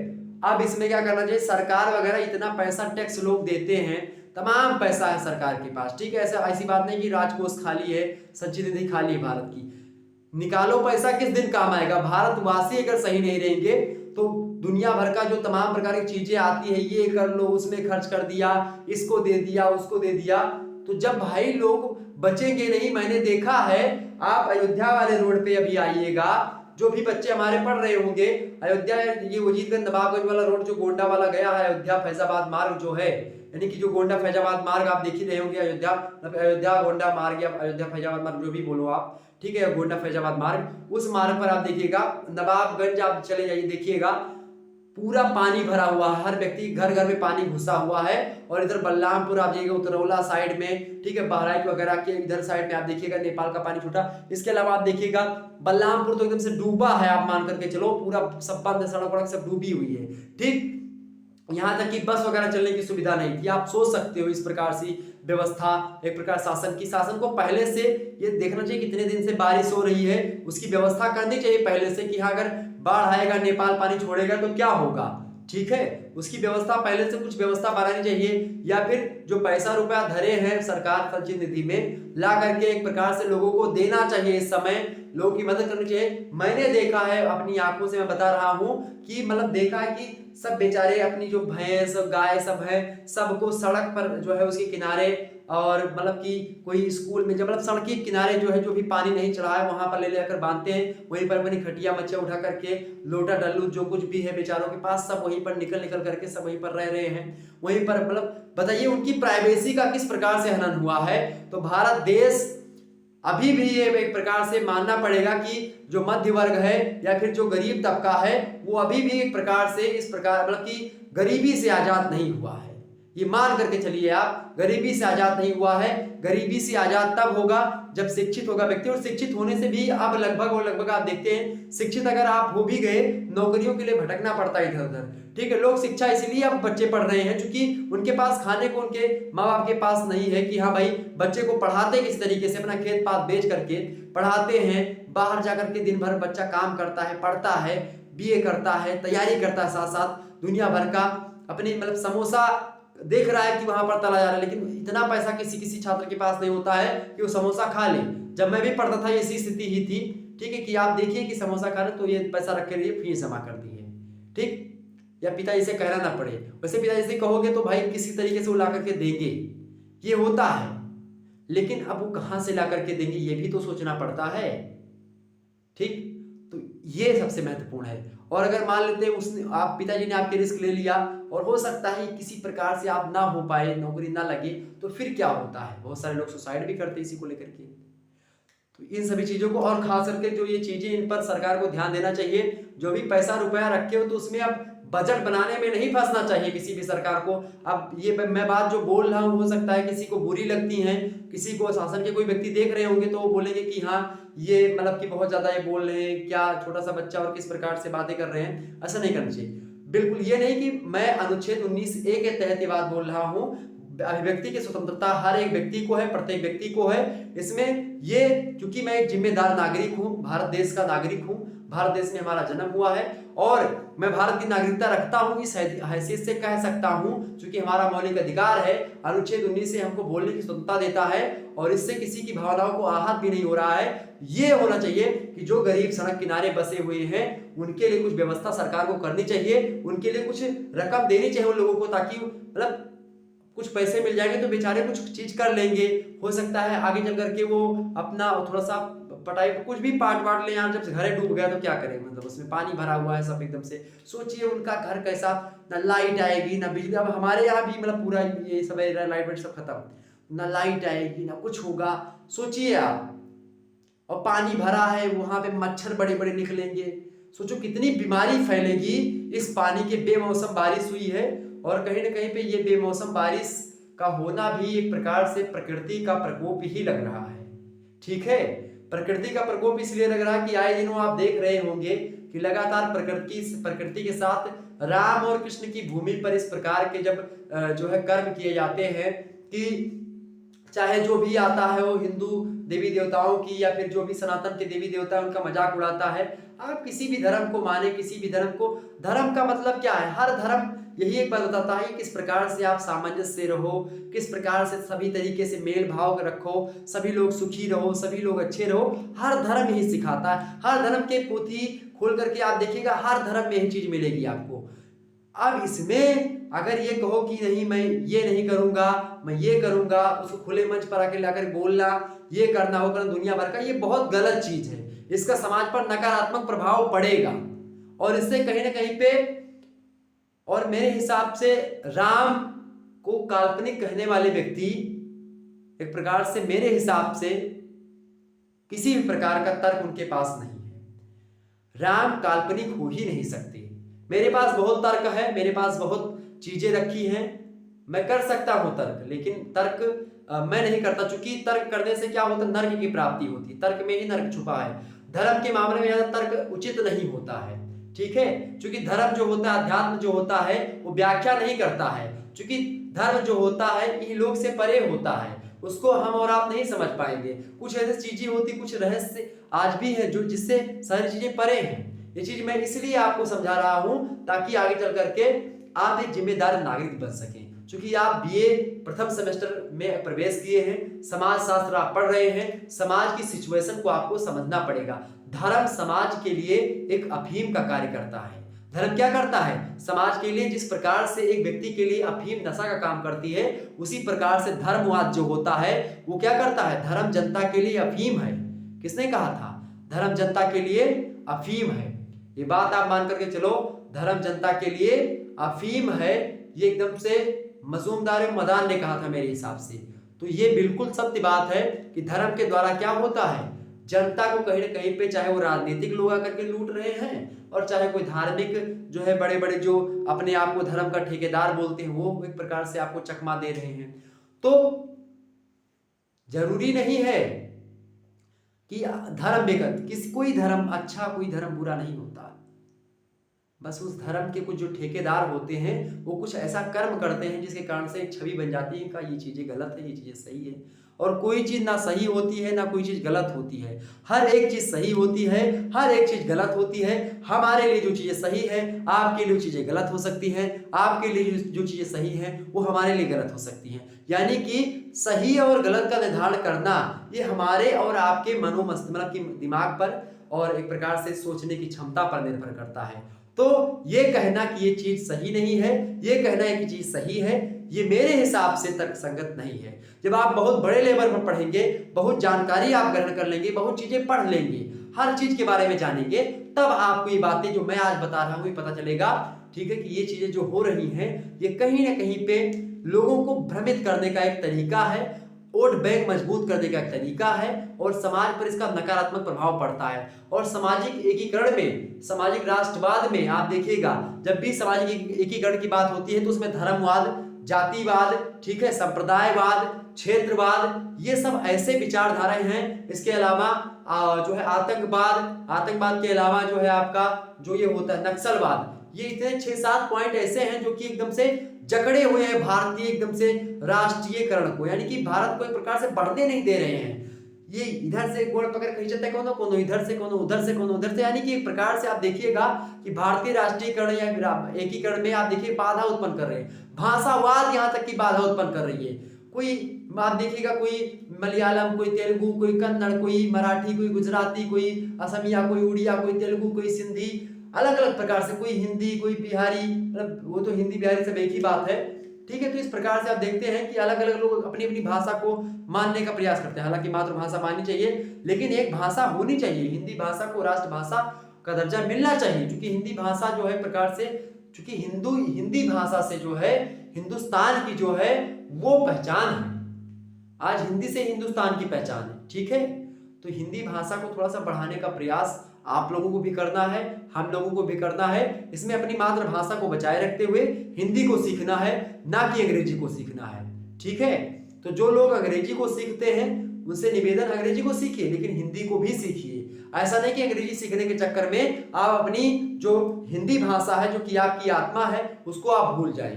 अब इसमें क्या करना चाहिए, सरकार वगैरह इतना पैसा टैक्स लोग देते हैं, तमाम पैसा है सरकार के पास, ठीक है। ऐसी बात नहीं कि राजकोष खाली है, संचित निधि खाली है भारत की। निकालो पैसा, किस दिन काम आएगा। भारतवासी अगर सही नहीं रहेंगे तो दुनिया भर का जो तमाम प्रकार की चीजें आती है, ये कर लो, उसमें खर्च कर दिया, इसको दे दिया, उसको दे दिया, तो जब भाई लोग बचेंगे नहीं। मैंने देखा है, आप अयोध्या वाले रोड पे अभी आइएगा, जो भी बच्चे हमारे पढ़ रहे होंगे, अयोध्या ये वजीरगंज नवाबगंज वाला रोड जो गोंडा वाला गया है, अयोध्या फैजाबाद मार्ग जो है, यानी कि जो गोंडा फैजाबाद मार्ग आप देख ही रहे होंगे, अयोध्या गोंडा मार्ग या अयोध्या फैजाबाद मार्ग जो भी बोलो आप, ठीक है, गोंडा फैजाबाद मार्ग, उस मार्ग पर आप देखिएगा, नवाबगंज आप चले जाइए, देखिएगा पूरा पानी भरा हुआ है, हर व्यक्ति घर घर में पानी घुसा हुआ है। और इधर बलरामपुर आप जाइएगा, उतरौला साइड में, ठीक है, बहराइच वगैरह के इधर साइड में आप देखिएगा नेपाल का पानी छूटा। इसके अलावा आप देखिएगा बलरामपुर तो एकदम से डूबा है, आप मान करके चलो, पूरा सब बंद, सड़क वड़क सब डूबी हुई है, ठीक। यहाँ तक कि बस वगैरह चलने की सुविधा नहीं थी। आप सोच सकते हो इस प्रकार से व्यवस्था, एक प्रकार शासन को पहले से ये देखना चाहिए कितने दिन से बारिश हो रही है, उसकी व्यवस्था करनी चाहिए पहले से कि हाँ अगर बाढ़ आएगा, नेपाल पानी छोड़ेगा तो क्या होगा, ठीक है, उसकी व्यवस्था पहले से कुछ व्यवस्था बनानी चाहिए। या फिर जो पैसा रुपया धरे हैं सरकार संचित निधि में, ला करके एक प्रकार से लोगों को देना चाहिए। इस समय लोगों की मदद करनी चाहिए। मैंने देखा है अपनी आंखों से, मैं बता रहा हूं कि मतलब देखा है कि सब बेचारे अपनी जो भैंस गाय सब है, सबको सड़क पर जो है उसके किनारे, और मतलब कि कोई स्कूल में जब मतलब सड़क के किनारे जो है, जो भी पानी नहीं चढ़ा है वहां पर ले लेकर बांधते हैं, वहीं पर अपनी खटिया मच्छा उठा करके, लोटा डल्लू जो कुछ भी है बेचारों के पास, सब वहीं पर निकल करके सब वहीं पर रह रहे हैं, वहीं पर मतलब बताइए उनकी प्राइवेसी का किस प्रकार से हनन हुआ है। तो भारत देश अभी भी ये एक प्रकार से मानना पड़ेगा कि जो मध्य वर्ग है या फिर जो गरीब तबका है, वो अभी भी एक प्रकार से इस प्रकार मतलब कि गरीबी से आजाद नहीं हुआ है। ये मान करके चलिए आप, गरीबी से आजाद नहीं हुआ है। गरीबी से आजाद तब होगा जब शिक्षित होगा व्यक्ति, और शिक्षित होने से भी अब लगभग आप देखते हैं, शिक्षित अगर आप हो भी गए, नौकरियों के लिए भटकना पड़ता है इधर उधर, ठीक है। लोग शिक्षा इसलिए अब बच्चे पढ़ रहे हैं क्योंकि उनके पास खाने को उनके माँ बाप के पास नहीं है कि हाँ भाई बच्चे को पढ़ाते किस तरीके से, अपना खेत पात बेच करके पढ़ाते हैं। बाहर जाकर के दिन भर बच्चा काम करता है, पढ़ता है, बीए करता है, तैयारी करता है, साथ साथ दुनिया भर का अपनी मतलब समोसा देख रहा है कि वहां पर तला जा रहा है, लेकिन इतना पैसा किसी छात्र के पास नहीं होता है कि वो समोसा खा ले। जब मैं भी पढ़ता था ऐसी स्थिति ही थी, ठीक है, कि आप देखिए कि समोसा खा ले तो ये पैसा रख के लिए फीस जमा कर दी है, ठीक, या पिताजी से कहना ना पड़े। वैसे पिताजी से कहोगे तो भाई किसी तरीके से वो ला करके देंगे, ये होता है। लेकिन अब वो कहाँ से ला करके देंगे ये भी तो सोचना पड़ता है। ठीक, तो ये सबसे महत्वपूर्ण है। और अगर मान लेते हैं उसने आप पिताजी ने आपके रिस्क ले लिया और हो सकता है किसी प्रकार से आप ना हो पाए, नौकरी ना लगे, तो फिर क्या होता है? बहुत सारे लोग सुसाइड भी करते हैं इसी को लेकर के। तो इन सभी चीजों को, और खास करके जो ये चीजें, इन पर सरकार को ध्यान देना चाहिए। जो भी पैसा रुपया रखे हो तो उसमें अब बजट बनाने में नहीं फंसना चाहिए किसी भी सरकार को। अब ये मैं बात जो बोल रहा हूँ हो सकता है किसी को बुरी लगती है, किसी को शासन के कोई व्यक्ति देख रहे होंगे तो वो बोलेंगे कि हाँ ये मतलब कि बहुत ज्यादा ये बोल रहे हैं, क्या छोटा सा बच्चा और किस प्रकार से बातें कर रहे हैं। ऐसा नहीं करना चाहिए, बिल्कुल ये नहीं कि मैं अनुच्छेद 19A के तहत ये बात बोल रहा हूँ। अभिव्यक्ति की स्वतंत्रता हर एक व्यक्ति को है, प्रत्येक व्यक्ति को है। इसमें ये, क्योंकि मैं एक जिम्मेदार नागरिक हूं, भारत देश का नागरिक हूं, भारत देश में हमारा जन्म हुआ है और मैं भारत की नागरिकता रखता हूं, इस हैसियत से कह सकता हूं, क्योंकि हमारा मौलिक अधिकार है। अनुच्छेद 19 से हमको बोलने की स्वतंत्रता देता है और इससे किसी की भावनाओं को आहत भी नहीं हो रहा है। ये होना चाहिए कि जो गरीब सड़क किनारे बसे हुए हैं उनके लिए कुछ व्यवस्था सरकार को करनी चाहिए, उनके लिए कुछ रकम देनी चाहिए उन लोगों को, ताकि मतलब कुछ पैसे मिल जाएंगे तो बेचारे कुछ चीज कर लेंगे। हो सकता है आगे चल करके वो अपना थोड़ा सा पटाई कुछ भी पाट वाट ले, यहाँ जब से घर डूब गया तो क्या करेंगे, मतलब उसमें पानी भरा हुआ है सब एकदम से। सोचिए उनका घर कैसा, ना लाइट आएगी ना बिजली। अब हमारे यहाँ भी मतलब पूरा ये सब लाइट वाइट सब खत्म, ना लाइट आएगी ना कुछ होगा, सोचिए आप। और पानी भरा है, वहां पे मच्छर बड़े बड़े निकलेंगे, सोचो कितनी बीमारी फैलेगी। इस पानी के बेमौसम बारिश हुई है और कहीं ना कहीं पे ये बेमौसम बारिश का होना भी एक प्रकार से प्रकृति का प्रकोप ही लग रहा है। ठीक है, प्रकृति का प्रकोप इसलिए लग रहा है कि आए दिनों आप देख रहे होंगे कि लगातार प्रकृति के साथ राम और कृष्ण की भूमि पर इस प्रकार के जब जो है कर्म किए जाते हैं कि चाहे जो भी आता है वो हिंदू देवी देवताओं की या फिर जो भी सनातन के देवी देवता उनका मजाक उड़ाता है। आप किसी भी धर्म को माने, किसी भी धर्म को, धर्म का मतलब क्या है? हर धर्म यही एक बात बताता है किस प्रकार से आप सामंजस्य से रहो, किस प्रकार से सभी तरीके से मेल भाव रखो, सभी लोग सुखी रहो, सभी लोग अच्छे रहो। हर धर्म यही सिखाता है। हर धर्म के पोथी खोल करके आप देखिएगा, हर धर्म में यही चीज मिलेगी आपको। अब इसमें अगर ये कहो कि नहीं मैं ये नहीं करूंगा, मैं ये करूंगा, उसको खुले मंच पर आके लाकर बोलना, ये करना वो करना दुनिया भर का, ये बहुत गलत चीज है। इसका समाज पर नकारात्मक प्रभाव पड़ेगा और इससे कहीं ना कहीं पे, और मेरे हिसाब से राम को काल्पनिक कहने वाले व्यक्ति एक प्रकार से, मेरे हिसाब से किसी भी प्रकार का तर्क उनके पास नहीं है। राम काल्पनिक हो ही नहीं सकते। मेरे पास बहुत तर्क है, मेरे पास बहुत चीजें रखी हैं, मैं कर सकता हूं तर्क, लेकिन तर्क मैं नहीं करता, चूंकि तर्क करने से क्या होता है, नर्क की प्राप्ति होती है, तर्क में ही नर्क छुपा है। धर्म के मामले में ज्यादा तर्क उचित नहीं होता है। ठीक है, क्योंकि धर्म जो होता है, अध्यात्म जो होता है वो व्याख्या नहीं करता है, क्योंकि धर्म जो होता है इन लोग से परे होता है, उसको हम और आप नहीं समझ पाएंगे। कुछ ऐसी चीजें होती, कुछ रहस्य आज भी है जो जिससे सारी चीजें परे हैं। ये चीज मैं इसलिए आपको समझा रहा हूं ताकि आगे चल करके आप एक जिम्मेदार नागरिक बन सकें। क्योंकि आप बीए प्रथम सेमेस्टर में प्रवेश किए हैं, समाज शास्त्र आप पढ़ रहे हैं, समाज की सिचुएशन को आपको समझना पड़ेगा। धर्म समाज के लिए एक अफीम का कार्य करता है। धर्म क्या करता है? समाज के लिए जिस प्रकार से एक व्यक्ति के लिए अफीम नशा का काम करती है, उसी प्रकार से धर्मवाद जो होता है वो क्या करता है? धर्म जनता के लिए अफीम है। किसने कहा था? धर्म जनता के लिए अफीम है। ये बात आप मान करके चलो, धर्म जनता के लिए अफीम है। ये एकदम से मजूमदार मदान ने कहा था मेरे हिसाब से। तो ये बिल्कुल सत्य बात है कि धर्म के द्वारा क्या होता है, जनता को कहीं ना कहीं पे, चाहे वो राजनीतिक लोग आकर के लूट रहे हैं और चाहे कोई धार्मिक जो है बड़े बड़े जो अपने आप को धर्म का ठेकेदार बोलते हैं, वो एक प्रकार से आपको चकमा दे रहे हैं। तो जरूरी नहीं है कि धर्म बेगत कोई धर्म अच्छा कोई धर्म बुरा नहीं होता। बस उस धर्म के कुछ जो ठेकेदार होते हैं वो कुछ ऐसा कर्म करते हैं जिसके कारण से एक छवि बन जाती है कि ये चीजें गलत है, ये चीजें सही है। और कोई चीज ना सही होती है ना कोई चीज गलत होती है, हर एक चीज सही होती है, हर एक चीज गलत होती है। हमारे लिए जो चीजें सही है आपके लिए चीजें गलत हो सकती हैं, आपके लिए जो चीजें सही हैं वो हमारे लिए गलत हो सकती हैं। यानी कि सही और गलत का निर्धारण करना ये हमारे और आपके मनोमस्तिष्क मतलब कि दिमाग पर और एक प्रकार से सोचने की क्षमता पर निर्भर करता है। तो ये कहना कि ये चीज सही नहीं है, ये कहना है कि चीज सही है, ये मेरे हिसाब से तर्कसंगत नहीं है। जब आप बहुत बड़े लेवल पर पढ़ेंगे, बहुत जानकारी आप ग्रहण कर लेंगे, बहुत चीजें पढ़ लेंगे, हर चीज के बारे में जानेंगे, तब आपको ये बातें जो मैं आज बता रहा हूं ये पता चलेगा, ठीक है, कि ये चीजें जो हो रही हैं ये कहीं ना कहीं पे लोगों को भ्रमित करने का एक तरीका है, वोट बैंक मजबूत करने का एक तरीका है, और समाज पर इसका नकारात्मक प्रभाव पड़ता है। और सामाजिक एकीकरण में, सामाजिक राष्ट्रवाद में आप देखिएगा, जब भी सामाजिक एकीकरण की बात होती है तो उसमें धर्मवाद, जातिवाद, ठीक है, संप्रदायवाद, क्षेत्रवाद, ये सब ऐसे विचारधाराएं हैं। इसके अलावा जो है आतंकवाद के अलावा जो है आपका जो ये होता है नक्सलवाद, ये इतने 6-7 पॉइंट ऐसे हैं जो कि एकदम से जकड़े हुए हैं भारतीय एकदम से राष्ट्रीयकरण को, यानी कि भारत को एक प्रकार से बढ़ने नहीं दे रहे हैं। ये इधर से गोल पकड़ कहीं जाता है, कोनो इधर से, कोनो उधर से, कोनो उधर से, यानी कि एक प्रकार से आप देखिएगा कि भारतीय राष्ट्रीयकरण या एकीकरण में आप देखिए बाधा उत्पन्न कर रहे हैं। भाषावाद यहाँ तक की बाधा उत्पन्न कर रही है। कोई आप देखिएगा, कोई मलयालम, कोई तेलुगु, कोई कन्नड़, कोई मराठी, कोई गुजराती, कोई असमिया, कोई उड़िया, कोई तेलुगु, कोई सिंधी, अलग अलग प्रकार से, कोई हिंदी, कोई बिहारी, मतलब वो तो हिंदी बिहारी सब एक ही बात है, ठीक है। तो इस प्रकार से आप देखते हैं कि अलग अलग लोग अपनी अपनी भाषा को मानने का प्रयास करते हैं। हालांकि मातृभाषा माननी चाहिए, लेकिन एक भाषा होनी चाहिए, हिंदी भाषा को राष्ट्रभाषा का दर्जा मिलना चाहिए, क्योंकि हिंदी भाषा जो है प्रकार से, चूंकि हिंदी भाषा से जो है हिंदुस्तान की जो है वो पहचान है। आज हिंदी से हिंदुस्तान की पहचान है, ठीक है। तो हिंदी भाषा को थोड़ा सा बढ़ाने का प्रयास आप लोगों को भी करना है, हम लोगों को भी करना है। इसमें अपनी मातृभाषा को बचाए रखते हुए हिंदी को सीखना है, ना कि अंग्रेजी को सीखना है, ठीक है। तो जो लोग अंग्रेजी को सीखते हैं उनसे निवेदन, अंग्रेजी को सीखिए लेकिन हिंदी को भी सीखिए। ऐसा नहीं कि अंग्रेजी सीखने के चक्कर में आप अपनी जो हिंदी भाषा है, जो कि आपकी आत्मा है, उसको आप भूल जाएं।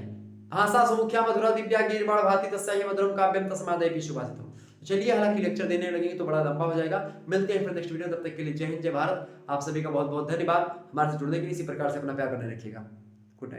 भाषा समुख्या मधुरा दिव्या गिरिबाण भाति तस्या मधुरम काव्यम तस्मादयपि शुभाषितम्। चलिए, हालांकि लेक्चर देने लगेंगे तो बड़ा लंबा हो जाएगा। मिलते हैं फिर नेक्स्ट वीडियो, तब तक के लिए जय हिंद, जय भारत। आप सभी का बहुत बहुत धन्यवाद। हमारे से जुड़ने के लिए इसी प्रकार से अपना प्यार बनाए रखिएगा।